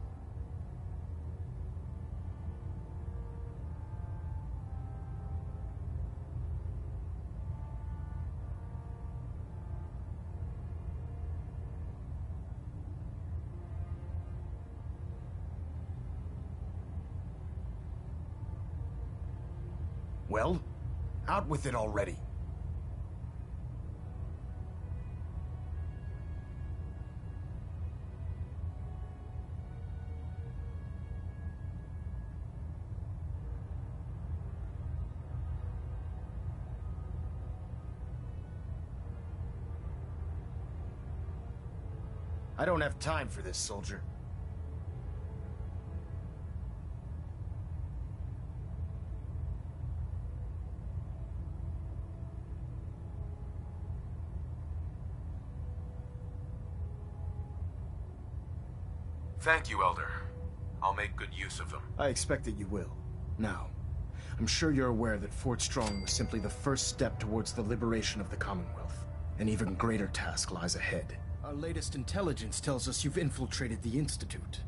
Well, out with it already. I don't have time for this, soldier. Thank you, Elder. I'll make good use of them. I expect that you will. Now, I'm sure you're aware that Fort Strong was simply the first step towards the liberation of the Commonwealth. An even greater task lies ahead. Our latest intelligence tells us you've infiltrated the Institute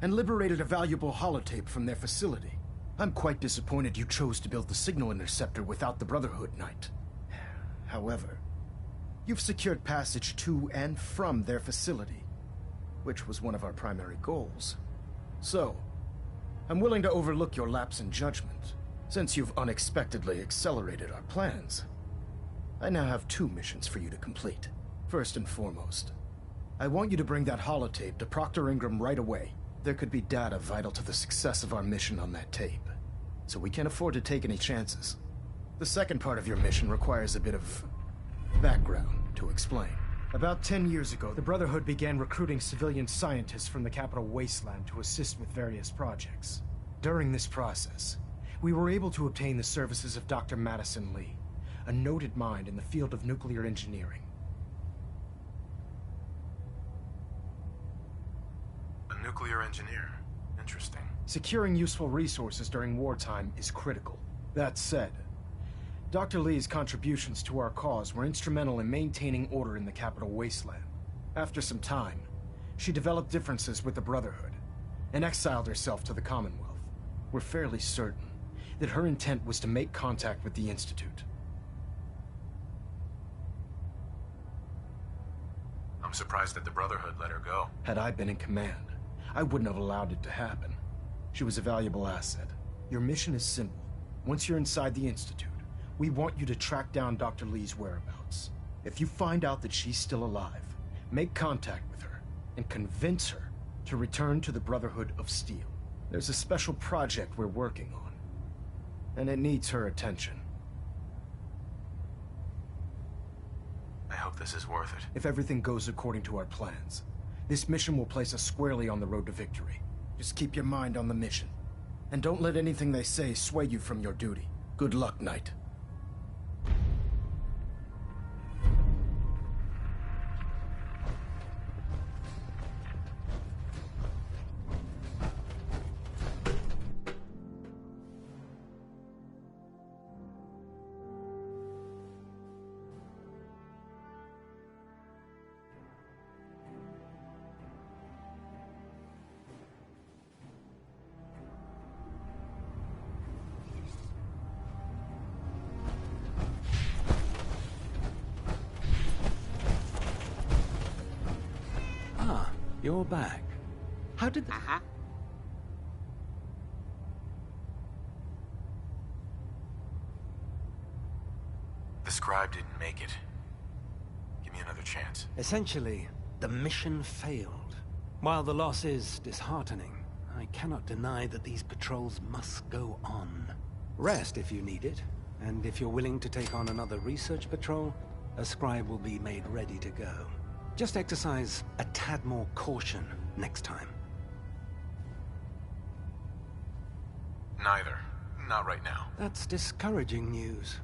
and liberated a valuable holotape from their facility. I'm quite disappointed you chose to build the signal interceptor without the Brotherhood, Knight. However, you've secured passage to and from their facility, which was one of our primary goals. So, I'm willing to overlook your lapse in judgment, since you've unexpectedly accelerated our plans. I now have 2 missions for you to complete. First and foremost, I want you to bring that holotape to Proctor Ingram right away. There could be data vital to the success of our mission on that tape, so we can't afford to take any chances. The second part of your mission requires a bit of background to explain. About 10 years ago, the Brotherhood began recruiting civilian scientists from the capital wasteland to assist with various projects. During this process, we were able to obtain the services of Dr. Madison Lee, a noted mind in the field of nuclear engineering. A nuclear engineer. Interesting. Securing useful resources during wartime is critical. That said, Dr. Lee's contributions to our cause were instrumental in maintaining order in the capital wasteland. After some time, she developed differences with the Brotherhood and exiled herself to the Commonwealth. We're fairly certain that her intent was to make contact with the Institute. I'm surprised that the Brotherhood let her go. Had I been in command, I wouldn't have allowed it to happen. She was a valuable asset. Your mission is simple. Once you're inside the Institute, we want you to track down Dr. Lee's whereabouts. If you find out that she's still alive, make contact with her and convince her to return to the Brotherhood of Steel. There's a special project we're working on, and it needs her attention. I hope hope this is worth it. If everything goes according to our plans, this mission will place us squarely on the road to victory. Just keep your mind on the mission. And don't let anything they say sway you from your duty. Good luck, Knight. You're back. How did the... The scribe didn't make it. Give me another chance. Essentially, the mission failed. While the loss is disheartening, I cannot deny that these patrols must go on. Rest if you need it, and if you're willing to take on another research patrol, a scribe will be made ready to go. Just exercise a tad more caution next time. Neither. Not right now. That's discouraging news.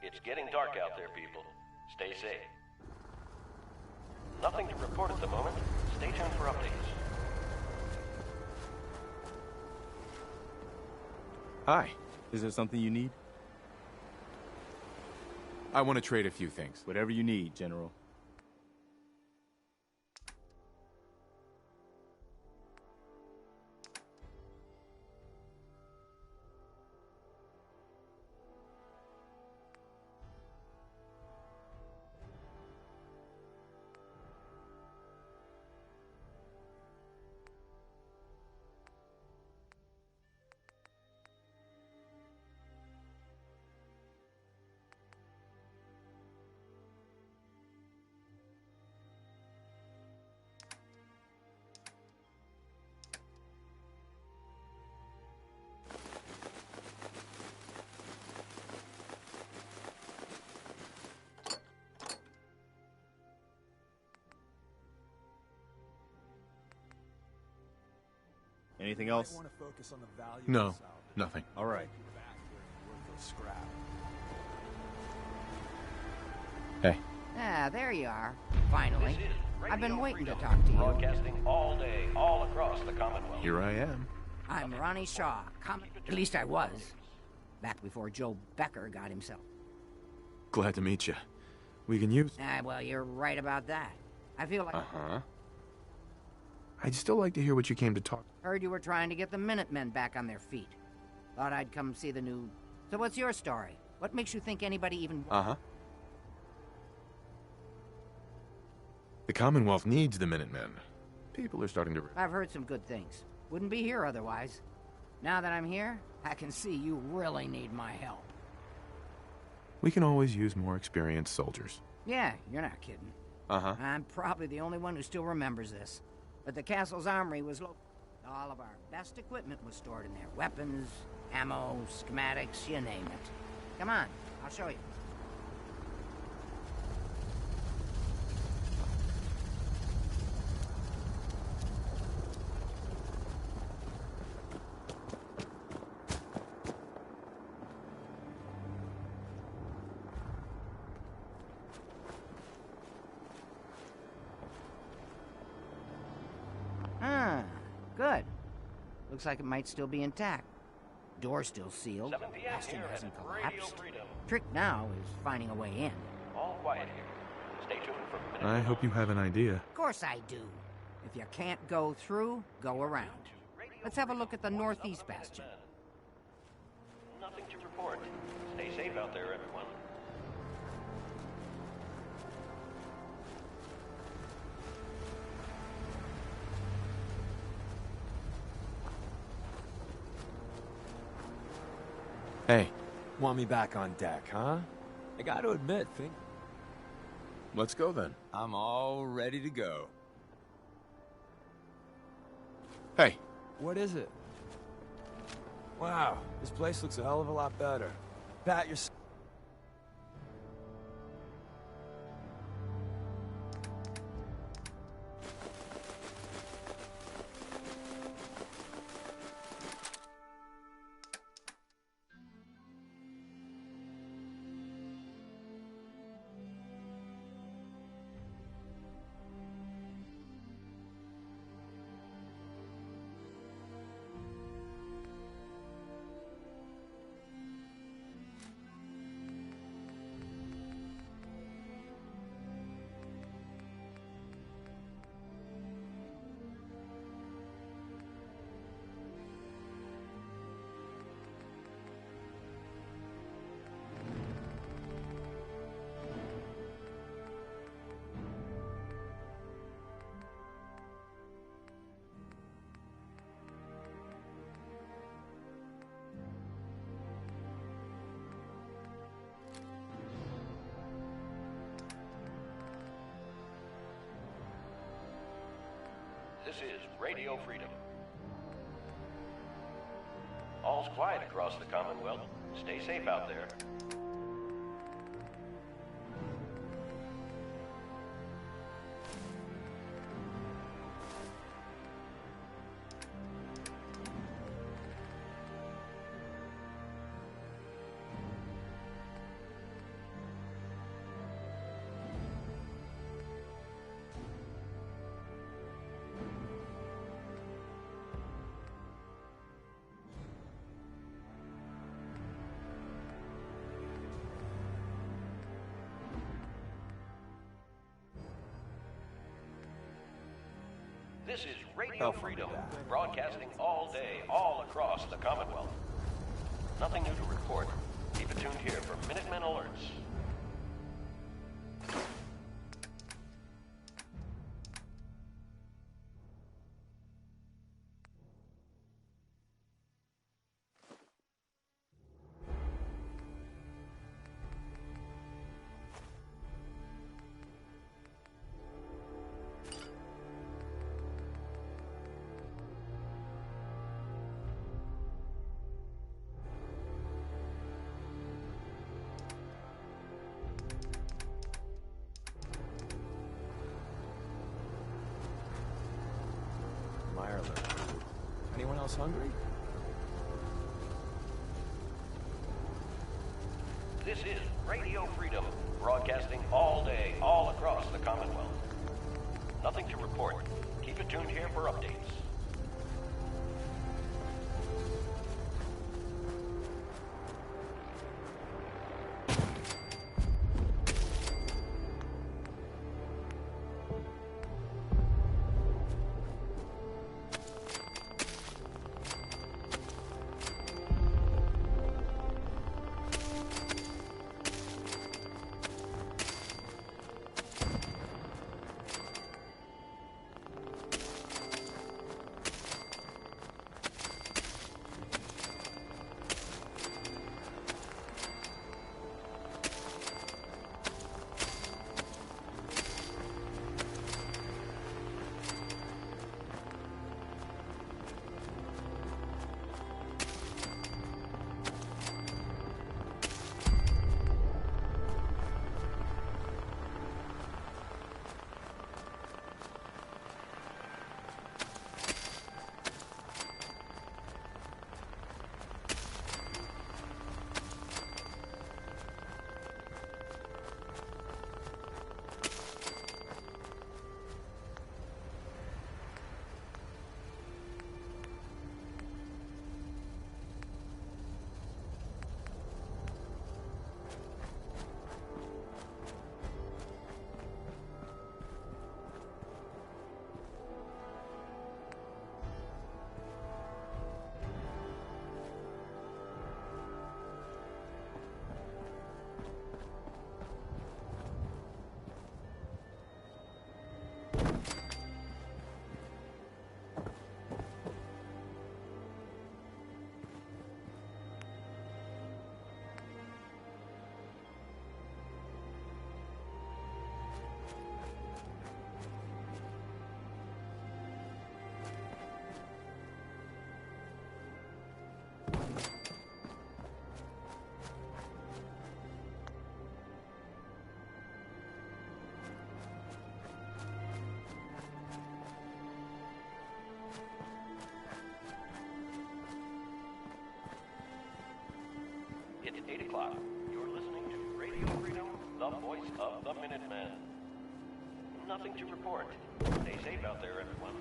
It's getting dark out there, people. Stay safe. Nothing to report at the moment. Stay tuned for updates. Hi. Is there something you need? I want to trade a few things. Whatever you need, General. Anything else? No, nothing. All right. Hey. Ah, there you are. Finally. I've been waiting to talk to you. Broadcasting all day, all across the Commonwealth. Here I am. I'm Ronnie Shaw. At least I was. Back before Joe Becker got himself. Glad to meet you. We can use... Well, you're right about that. I feel like... Uh-huh. I'd still like to hear what you came to talk... Heard you were trying to get the Minutemen back on their feet. Thought I'd come see the new... So what's your story? What makes you think anybody even... Uh-huh. The Commonwealth needs the Minutemen. People are starting to... I've heard some good things. Wouldn't be here otherwise. Now that I'm here, I can see you really need my help. We can always use more experienced soldiers. Yeah, you're not kidding. Uh-huh. I'm probably the only one who still remembers this. But the castle's armory was low. All of our best equipment was stored in there. Weapons, ammo, schematics, you name it. Come on, I'll show you. Good. Looks like it might still be intact. Door's still sealed. Bastion hasn't collapsed. Trick now is finding a way in. All quiet here. Stay tuned for... I hope you have an idea. Of course I do. If you can't go through, go around. Let's have a look at the northeast bastion. Nothing to report. Stay safe out there, everyone. Hey. Want me back on deck, huh? I gotta admit, Let's go then. I'm all ready to go. Hey. What is it? Wow, this place looks a hell of a lot better. Pat yourself. This is Radio Freedom. All's quiet across the Commonwealth. Stay safe out there. This is Radio Freedom, broadcasting all day, all across the Commonwealth. Nothing new to report. Keep it tuned here for Minutemen alerts. Anyone else hungry? This is Radio Freedom, broadcasting all day, all across the Commonwealth. Nothing to report. Keep it tuned here for updates. It's 8 o'clock. You're listening to Radio Freedom, the voice of the Minutemen. Nothing to report. Stay safe out there, everyone.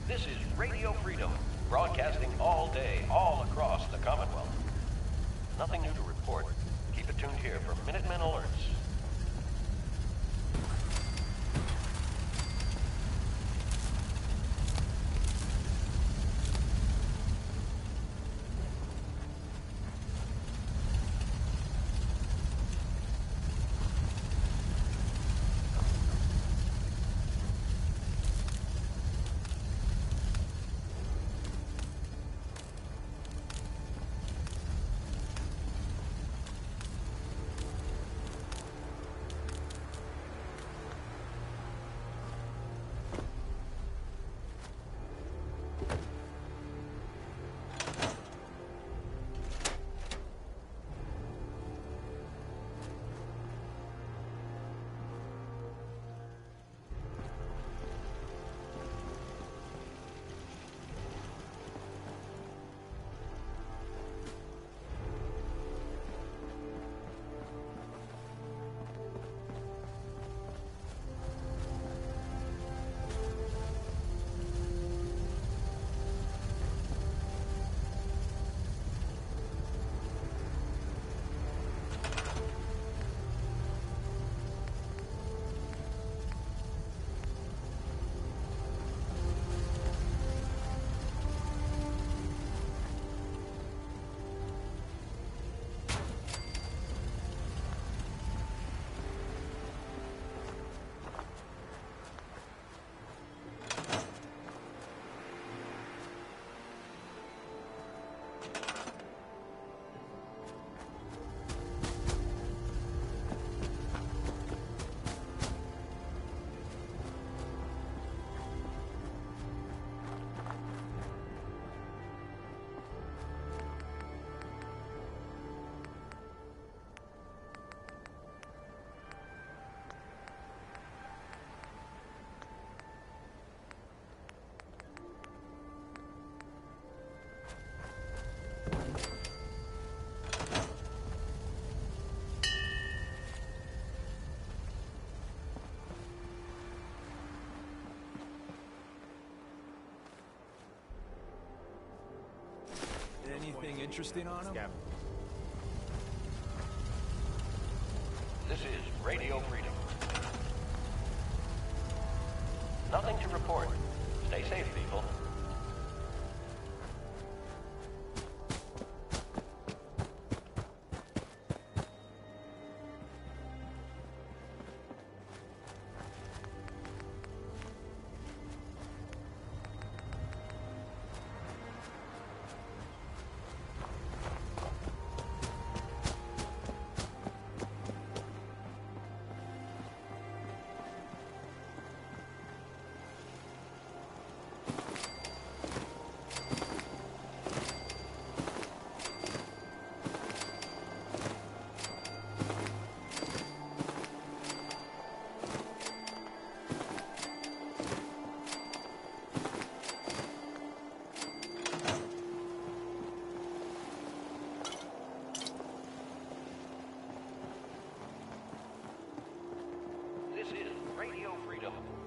This is Radio Freedom, broadcasting all day, all across the Commonwealth. Nothing new to report. Keep it tuned here for Minutemen alerts. Anything interesting on him? This is Radio Freedom. Nothing to report. Stay safe, people.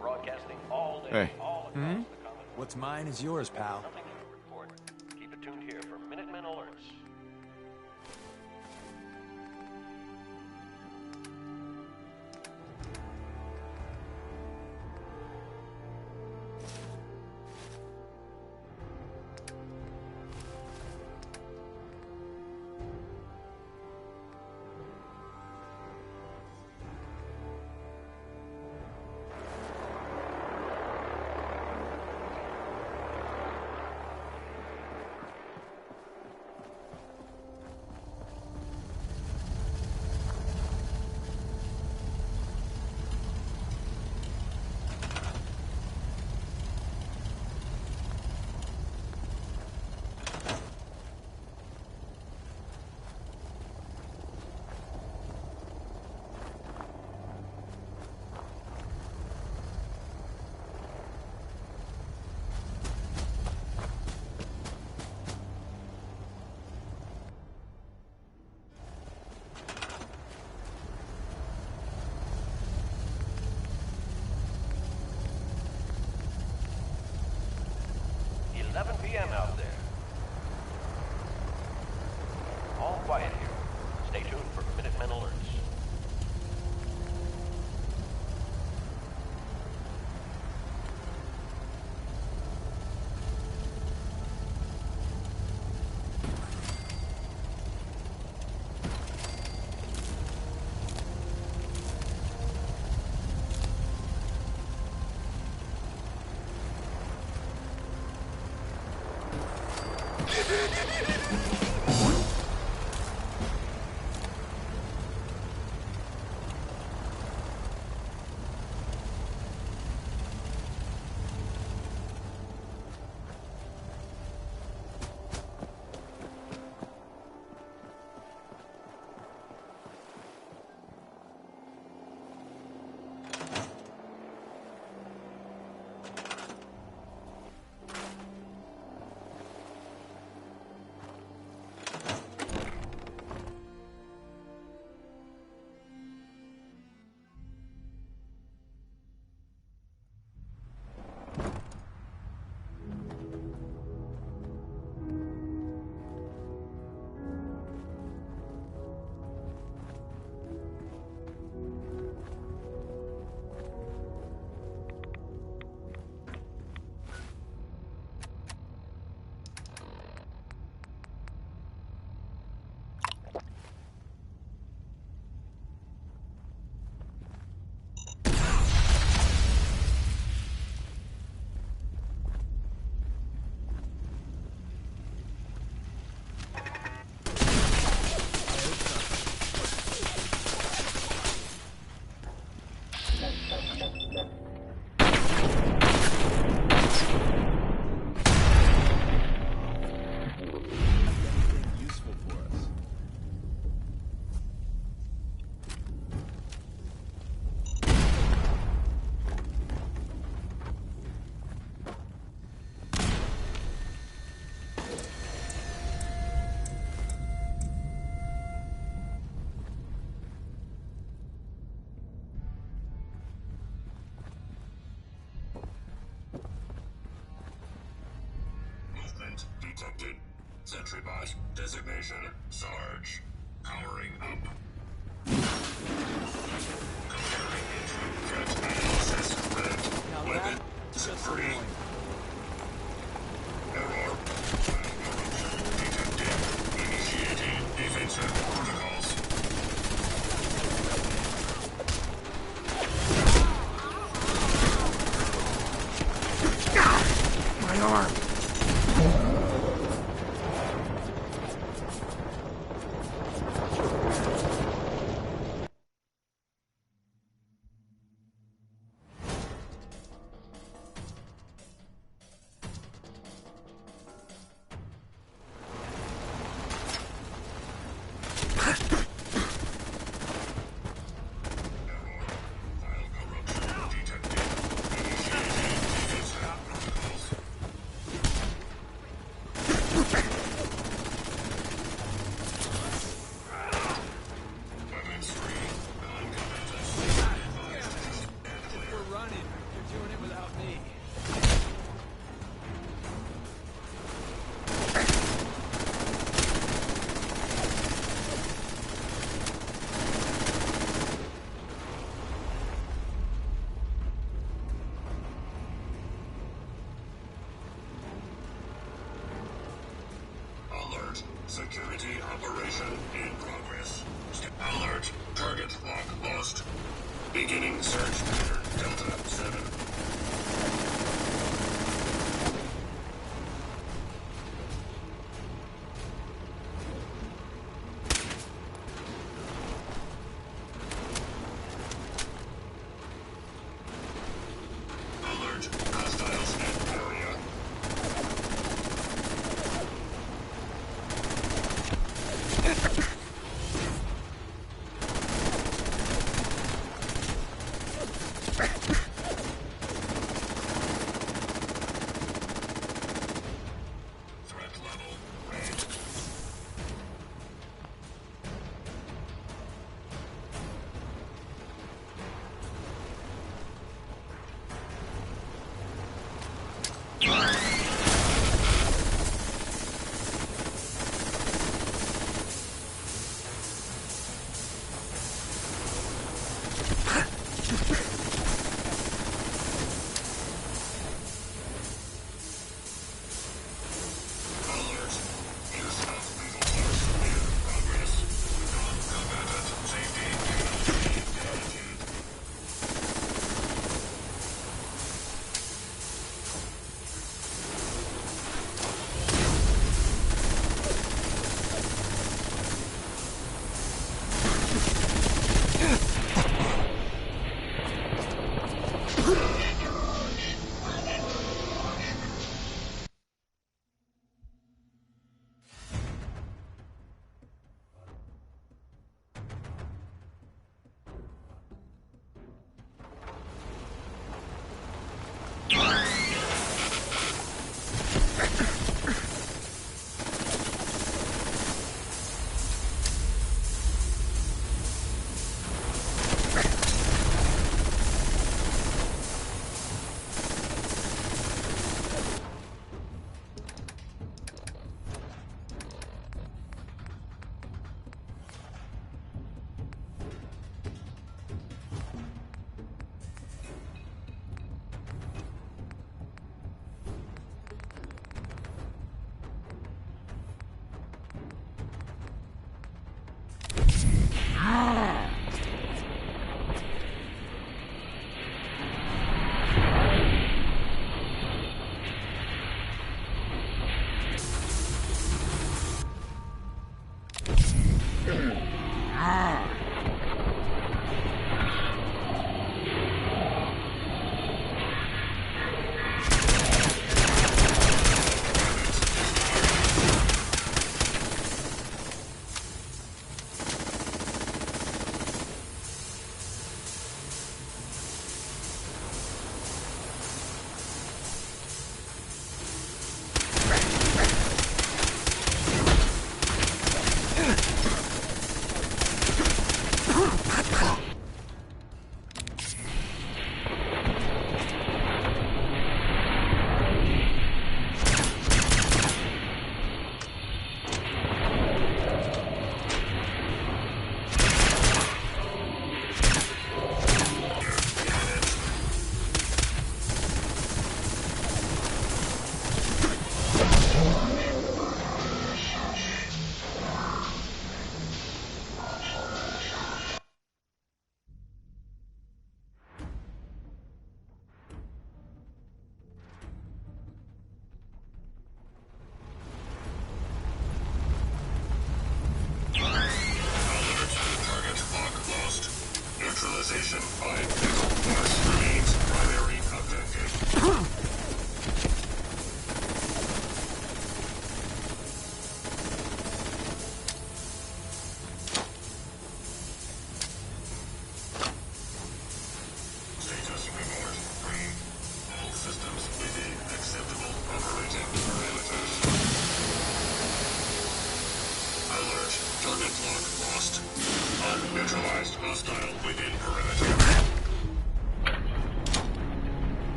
Broadcasting all day, Hey. all across the Commonwealth. What's mine is yours, pal. Nothing new to report. Keep it tuned here for Minutemen alerts. p.m. out there. All quiet here. Stay tuned for Minutemen alerts. Detected. Sentry bot. Designation. Sarge. Powering up. Comparing into threat analysis. Red. Weapon. Free. Error. Detected. Initiating defensive protocols. My arm. Security operation in progress. Alert. Target lock lost. Beginning search pattern. Delta 7. Alert. Hostiles in area.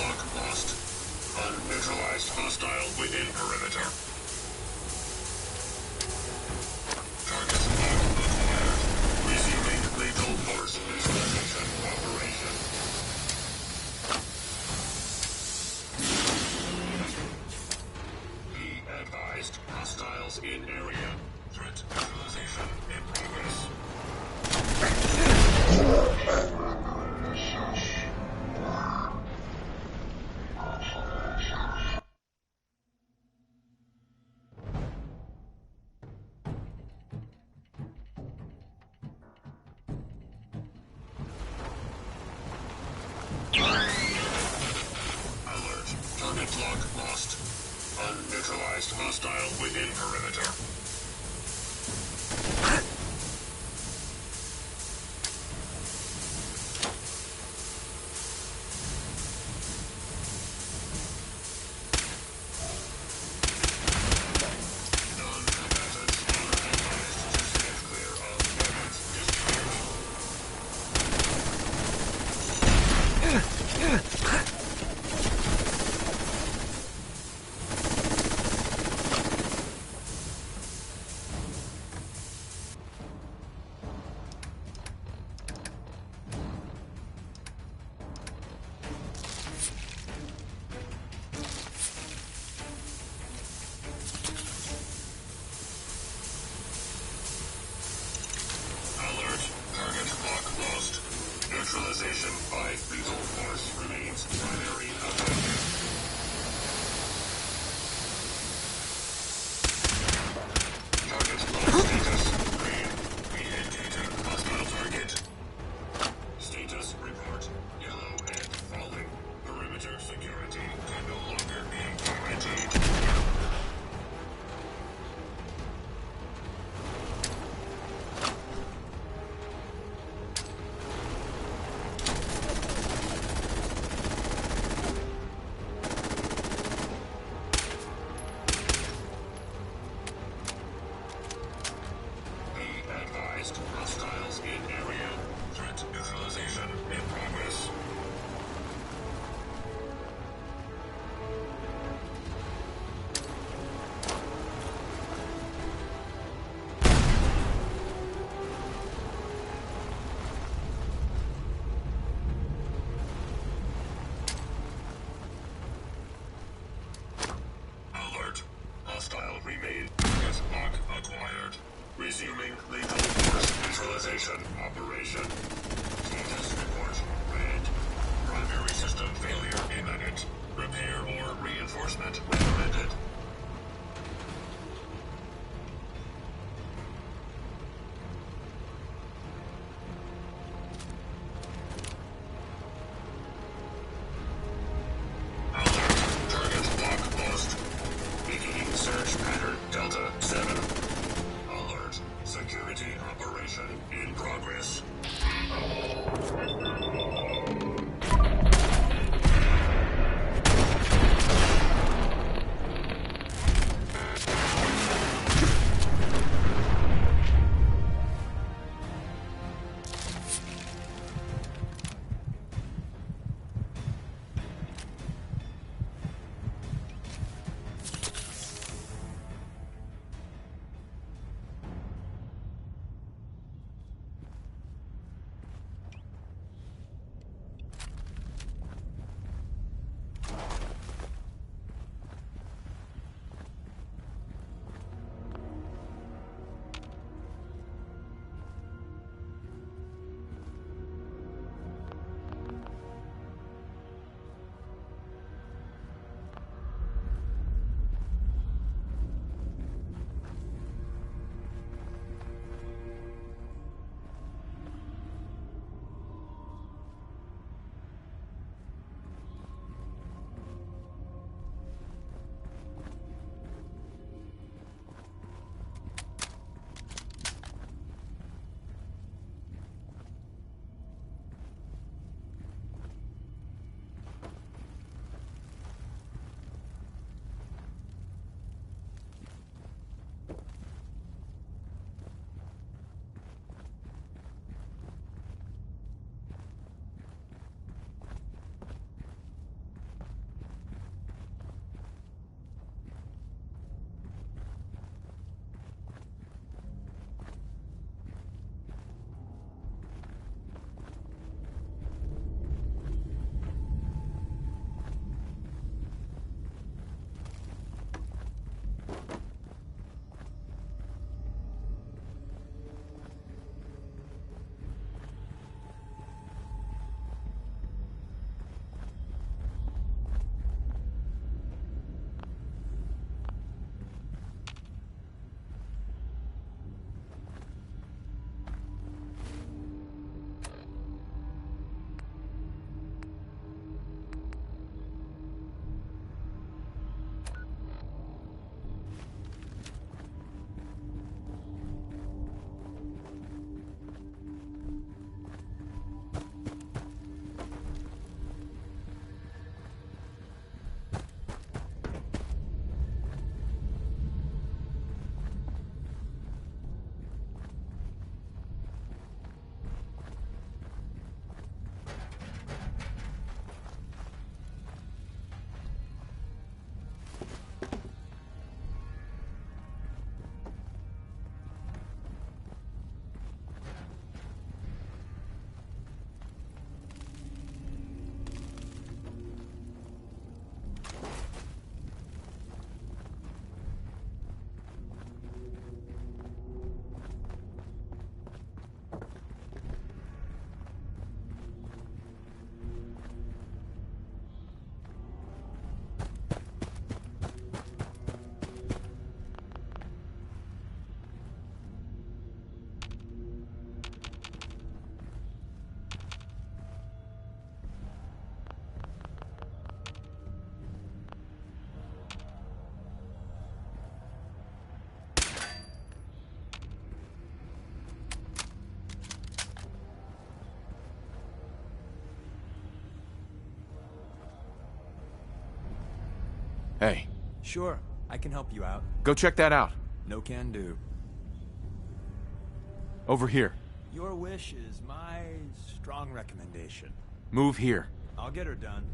lock lost. Unneutralized hostile within perimeter. Target lock acquired. Resuming lethal force installation operation. Be advised, hostiles in area. Threat neutralization in progress. Alert. Target lock lost. Unneutralized hostile within perimeter. Non-combatants are advised to stand clear of weapons discharge. Hey. Sure, I can help you out. Go check that out. No can do. Over here. Your wish is my strong recommendation. Move here. I'll get her done.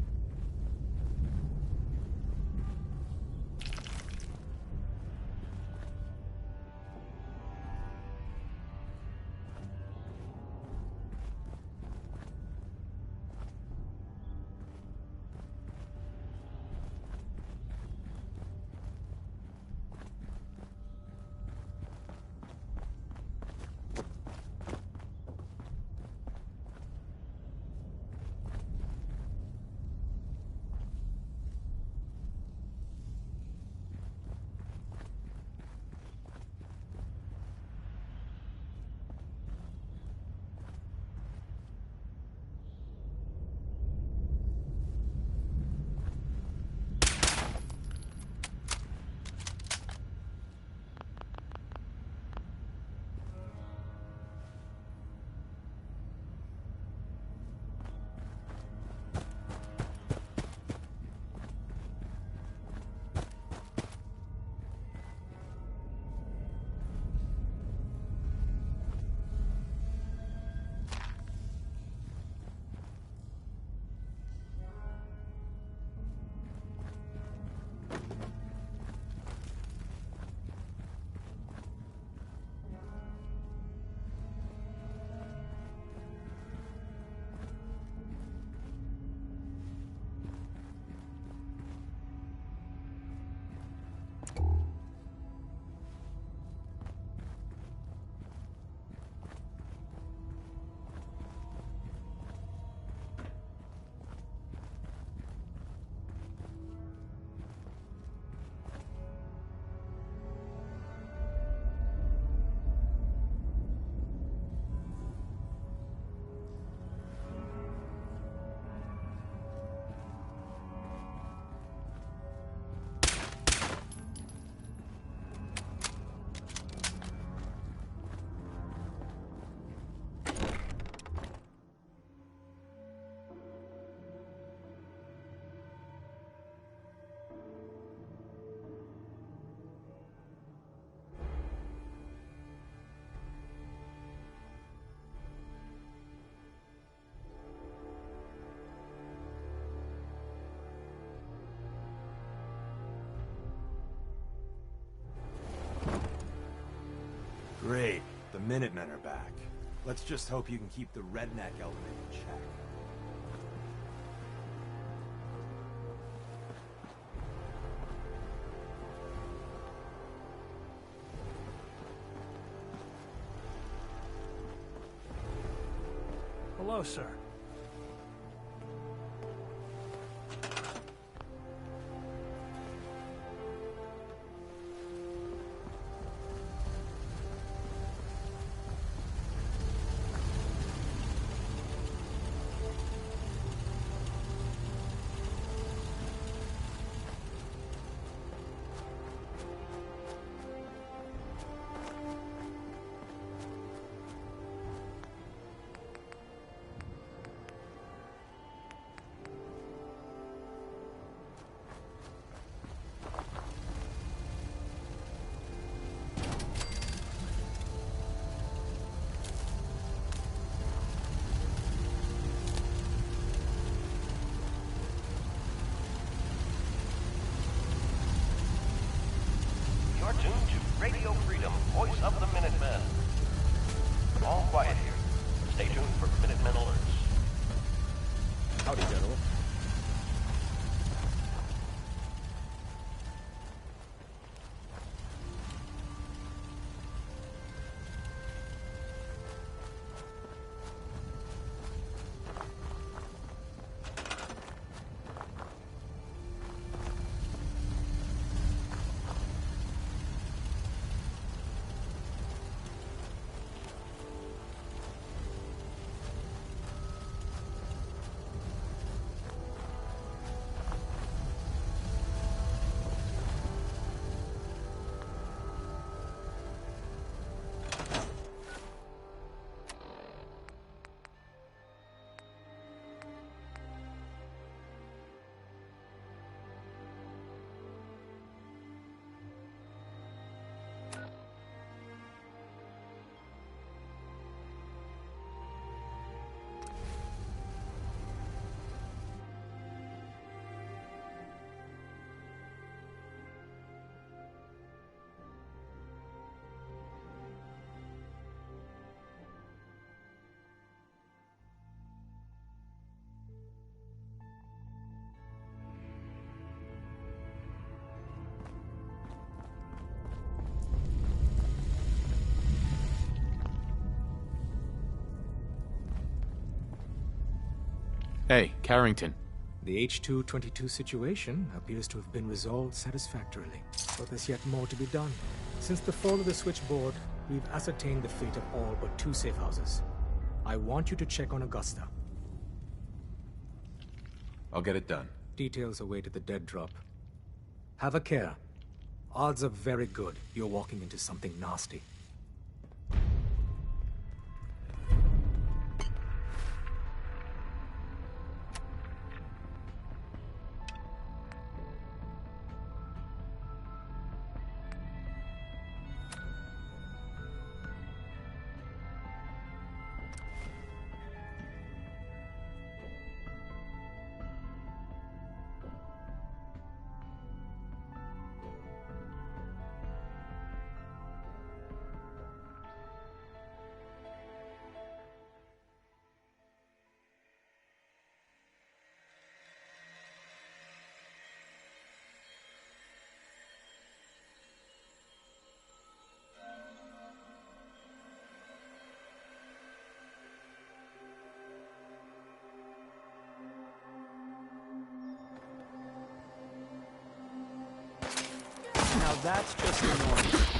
Great. The Minutemen are back. Let's just hope you can keep the redneck element in check. Hello, sir. Hey, Carrington. The H-222 situation appears to have been resolved satisfactorily, but there's yet more to be done. Since the fall of the switchboard, we've ascertained the fate of all but 2 safe houses. I want you to check on Augusta. I'll get it done. Details await at the dead drop. Have a care. Odds are very good you're walking into something nasty. Now that's just annoying.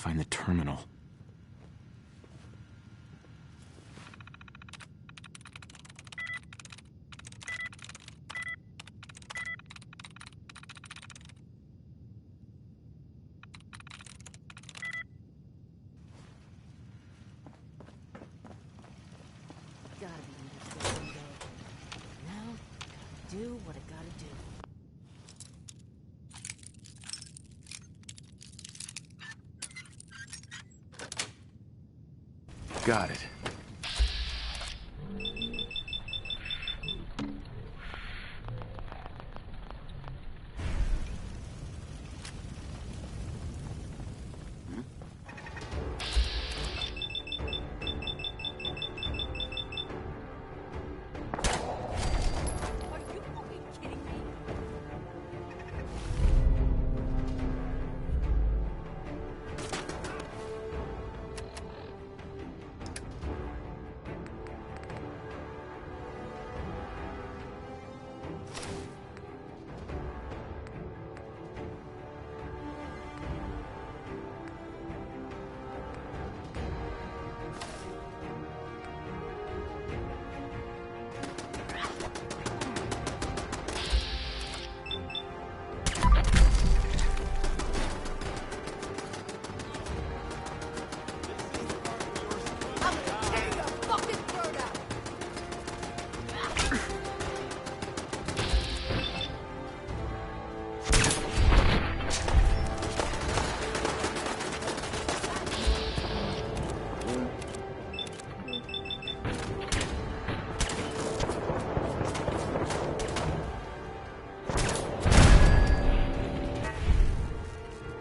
find the terminal. Gotta be in this building, though. Now, gotta do what I gotta do. Got it.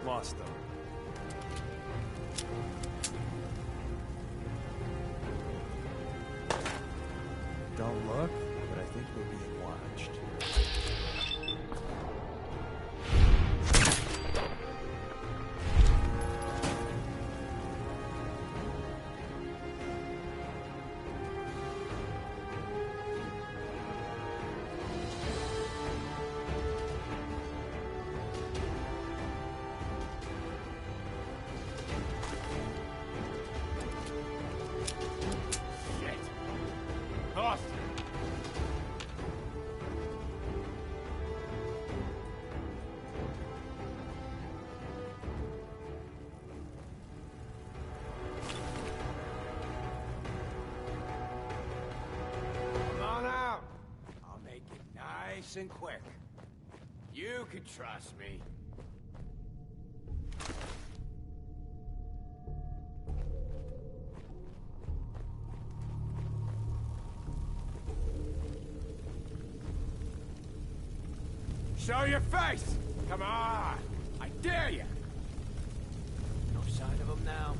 Lost them. Don't look, but I think we're being watched. Lost! Come on out. I'll make it nice and quick. You can trust me. Show your face! Come on! I dare you! No sign of him now.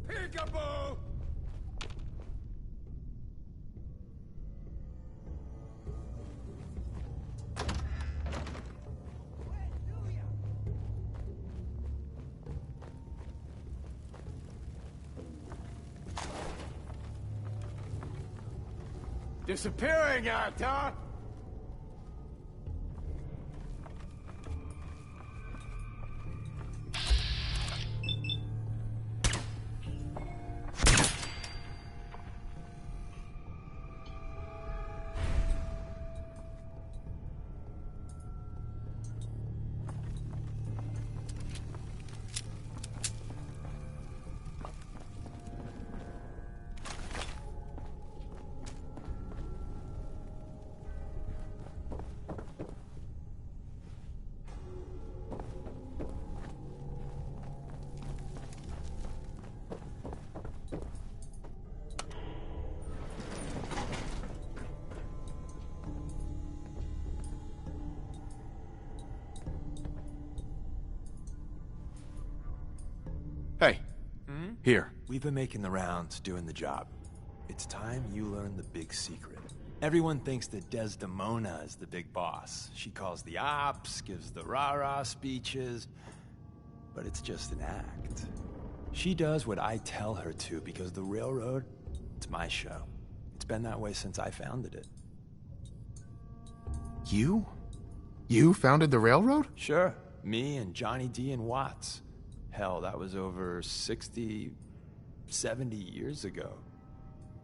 Peekaboo! Disappearing act, huh? Hey. Here. We've been making the rounds, doing the job. It's time you learn the big secret. Everyone thinks that Desdemona is the big boss. She calls the ops, gives the rah-rah speeches, but it's just an act. She does what I tell her to because the railroad, it's my show. It's been that way since I founded it. You? You founded the railroad? Sure. Me and Johnny D and Watts. Hell, that was over 60, 70 years ago.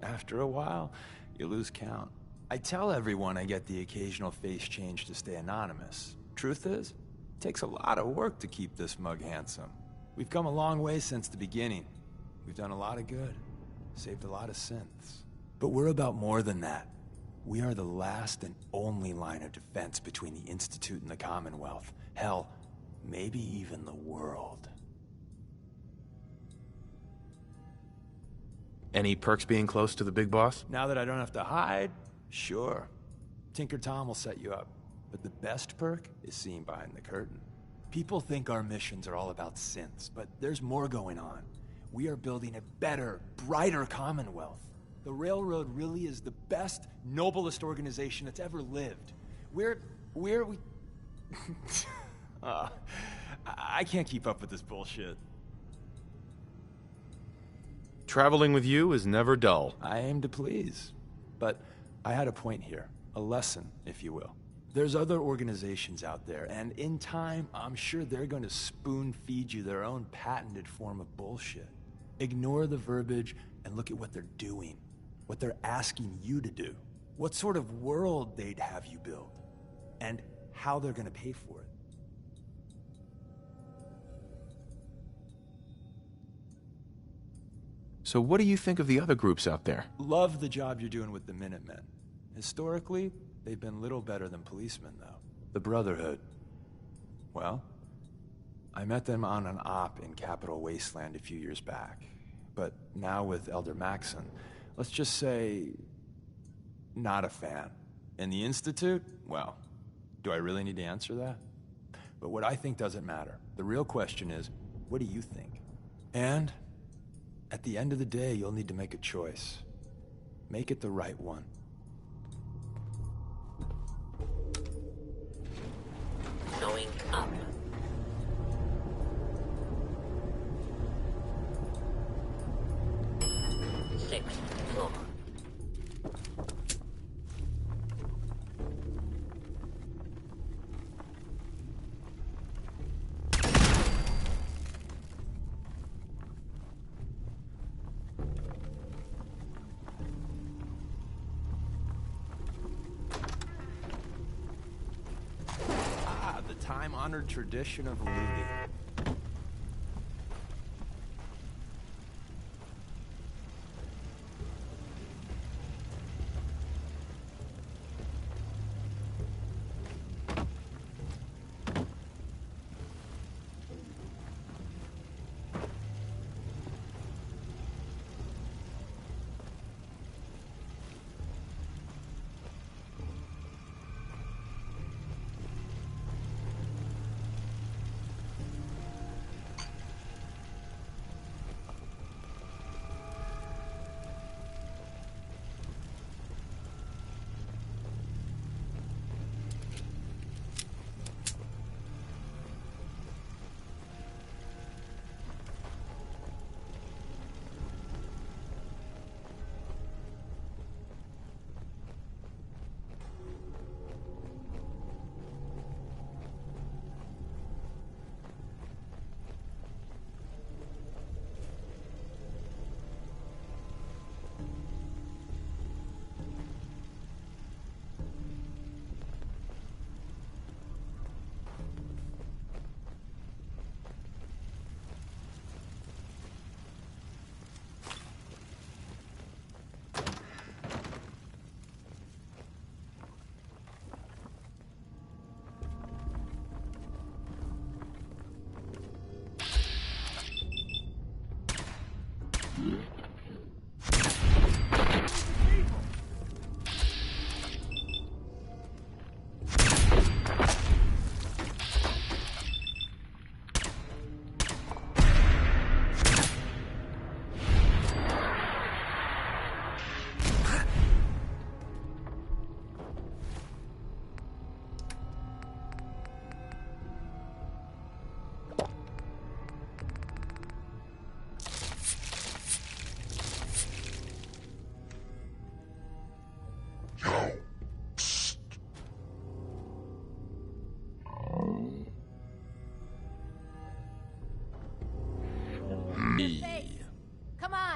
After a while, you lose count. I tell everyone I get the occasional face change to stay anonymous. Truth is, it takes a lot of work to keep this mug handsome. We've come a long way since the beginning. We've done a lot of good, saved a lot of synths. But we're about more than that. We are the last and only line of defense between the Institute and the Commonwealth. Hell, maybe even the world. Any perks being close to the big boss? Now that I don't have to hide, sure. Tinker Tom will set you up. But the best perk is seeing behind the curtain. People think our missions are all about synths, but there's more going on. We are building a better, brighter Commonwealth. The Railroad really is the best, noblest organization that's ever lived. I can't keep up with this bullshit. Traveling with you is never dull. I aim to please. But I had a point here. A lesson, if you will. There's other organizations out there, and in time, I'm sure they're going to spoon-feed you their own patented form of bullshit. Ignore the verbiage and look at what they're doing. What they're asking you to do. What sort of world they'd have you build. And how they're going to pay for it. So what do you think of the other groups out there? Love the job you're doing with the Minutemen. Historically, they've been little better than policemen, though. The Brotherhood. Well, I met them on an op in Capital Wasteland a few years back. But now with Elder Maxon, let's just say, not a fan. And the Institute? Well, do I really need to answer that? But what I think doesn't matter. The real question is, what do you think? And at the end of the day, you'll need to make a choice. Make it the right one. Going up. Sixth floor. Time-honored tradition of looting.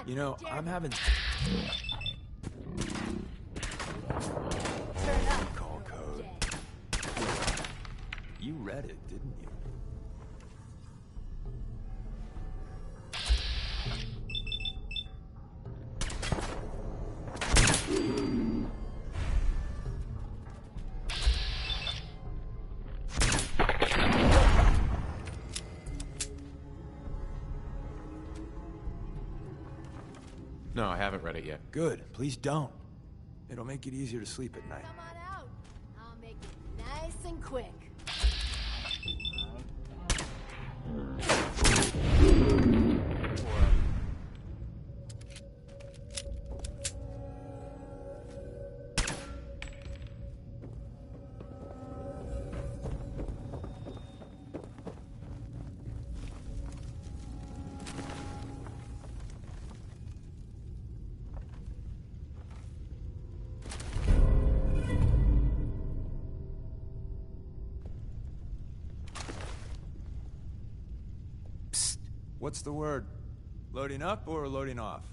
You know, I'm having... Call code. You read it, didn't you? No, I haven't read it yet. Good. Please don't. It'll make it easier to sleep at night. Come on out. I'll make it nice and quick. What's the word? Loading up or loading off?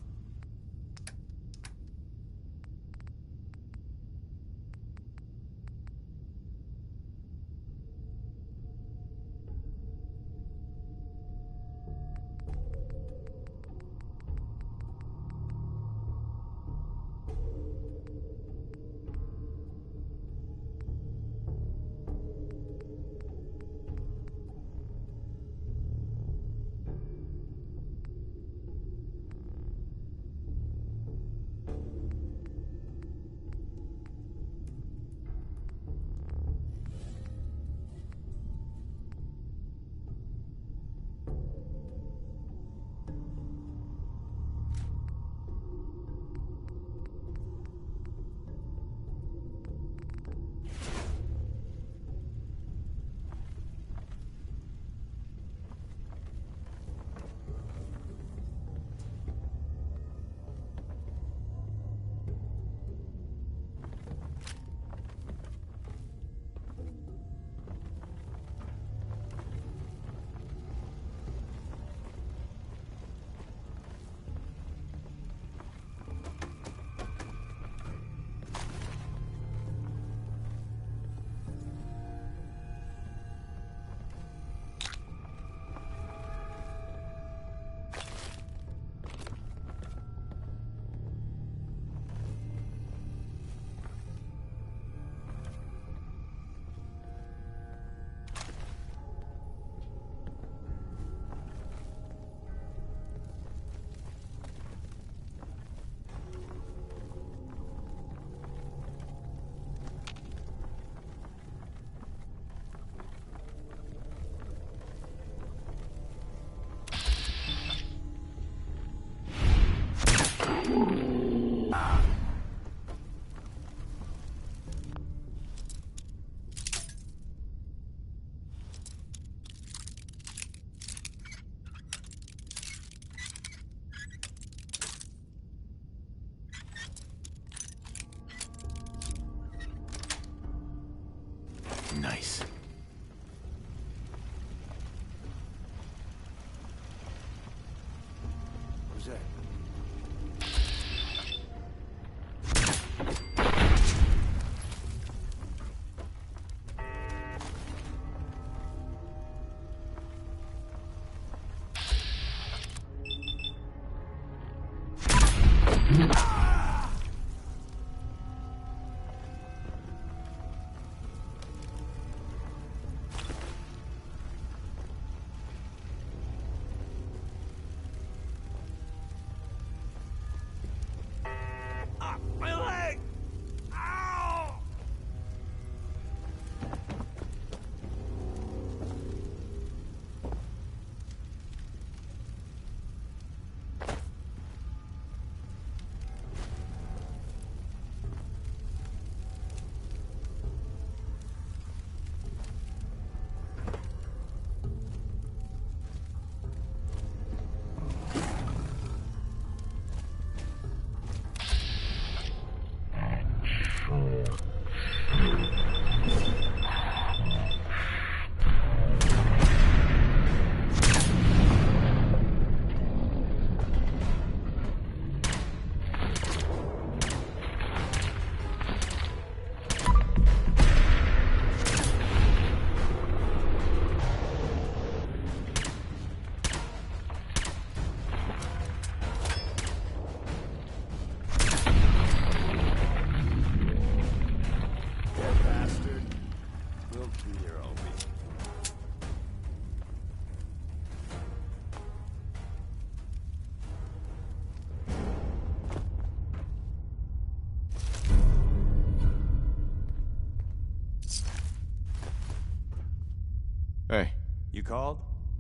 Hey. You called?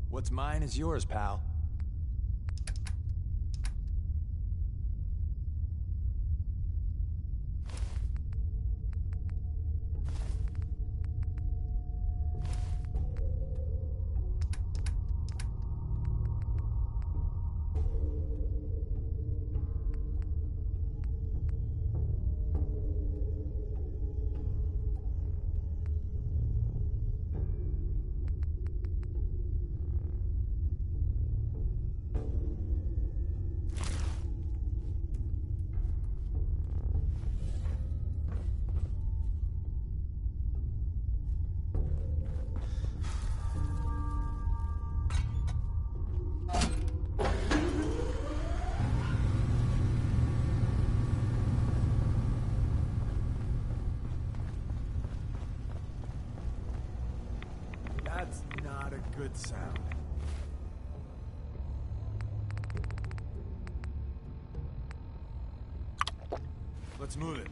What's mine is yours, pal. That's not a good sound. Let's move it.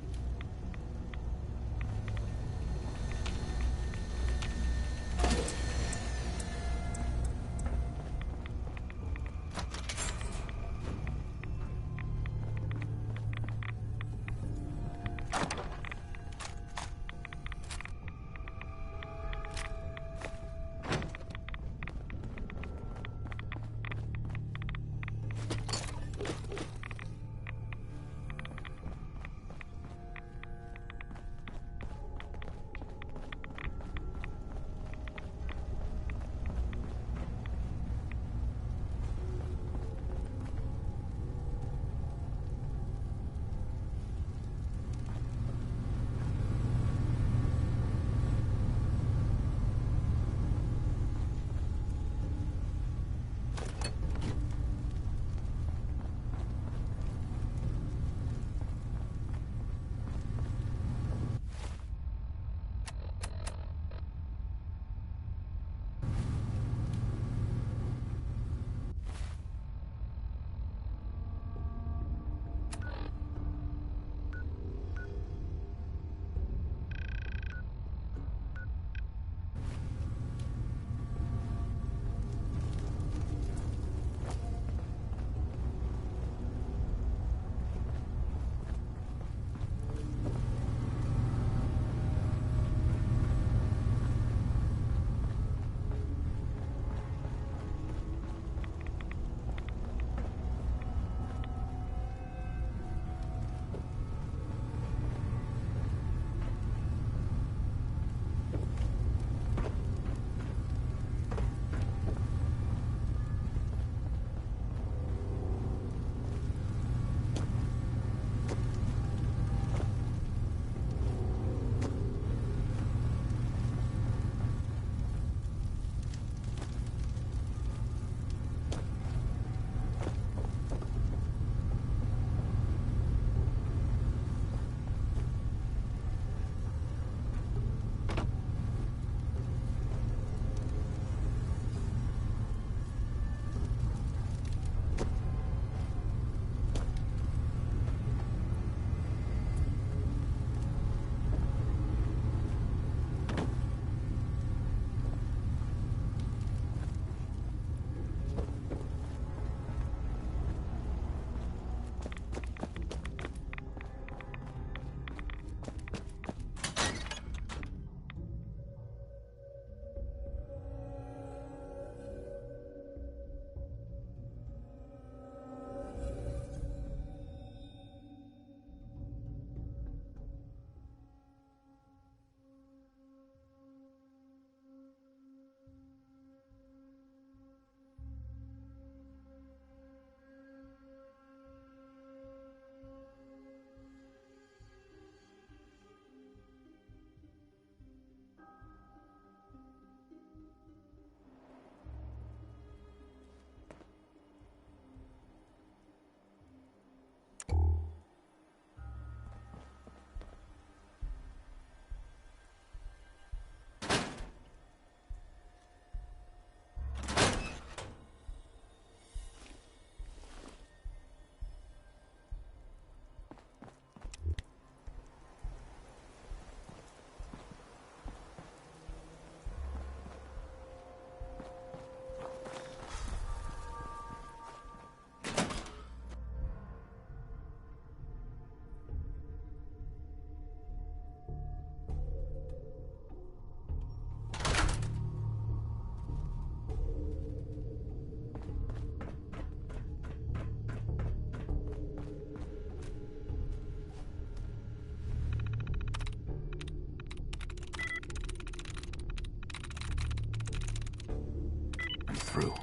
through.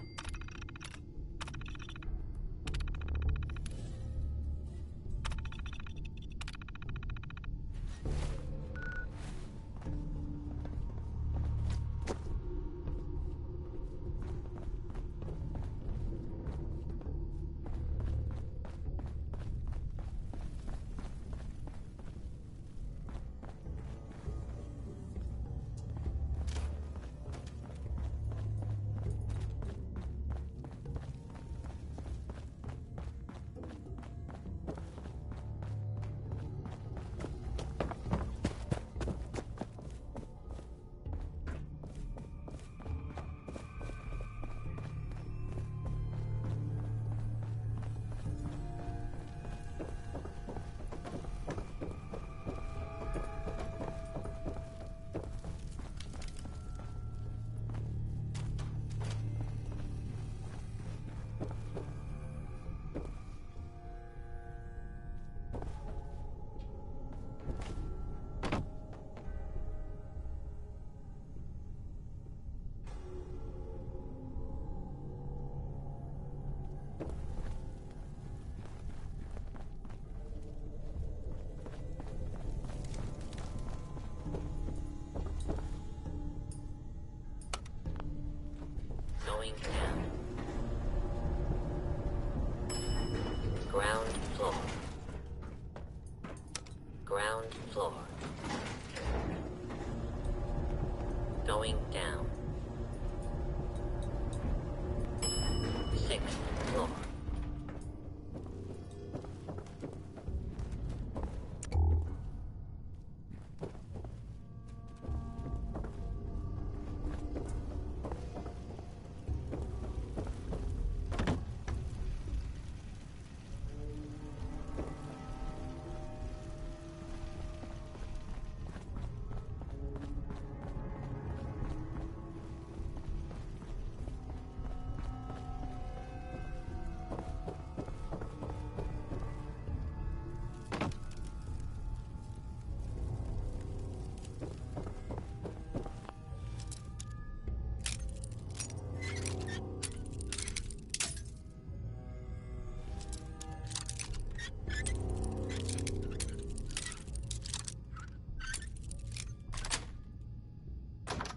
Going down. Ground floor. Ground floor. Going down. 6th floor.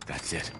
That's it.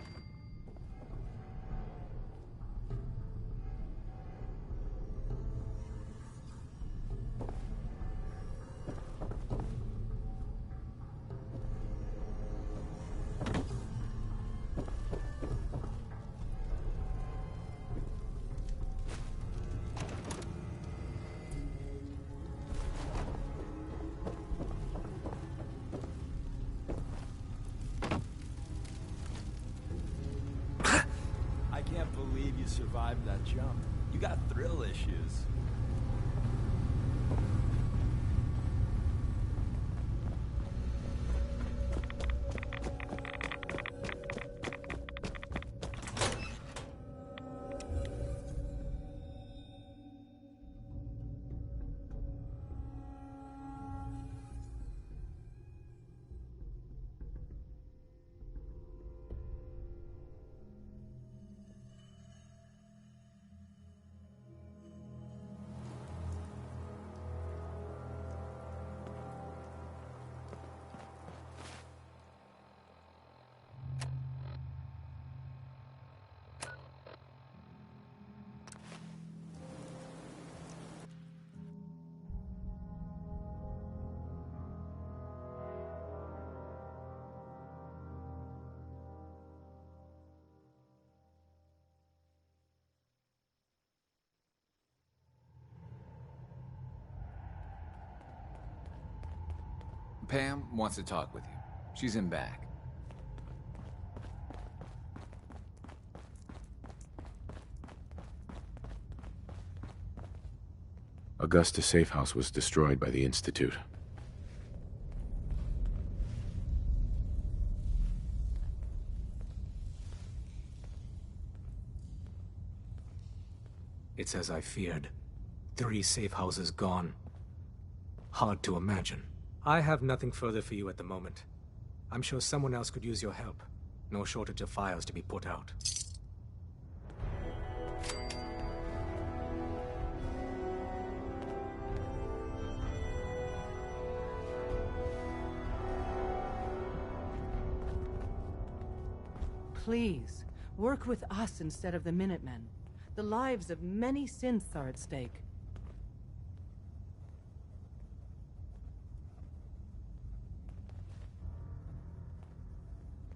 I can't believe you survived that jump. You got thrill issues. Pam wants to talk with you. She's in back. Augusta safe house was destroyed by the Institute. It's as I feared. 3 safe houses gone. Hard to imagine. I have nothing further for you at the moment. I'm sure someone else could use your help. No shortage of fires to be put out. Please, work with us instead of the Minutemen. The lives of many synths are at stake.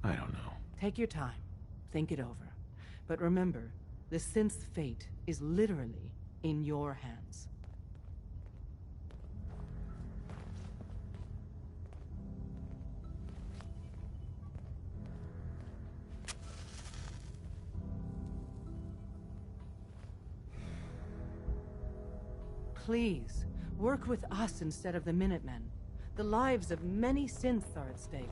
I don't know. Take your time. Think it over. But remember, the synth's fate is literally in your hands. Please, work with us instead of the Minutemen. The lives of many synths are at stake.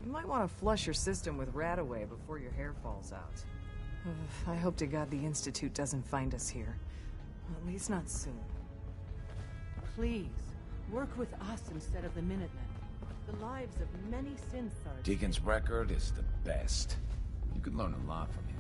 You might want to flush your system with Radaway before your hair falls out. I hope to God the Institute doesn't find us here. At least not soon. Please, work with us instead of the Minutemen. The lives of many synths are... Deacon's record is the best. You could learn a lot from him.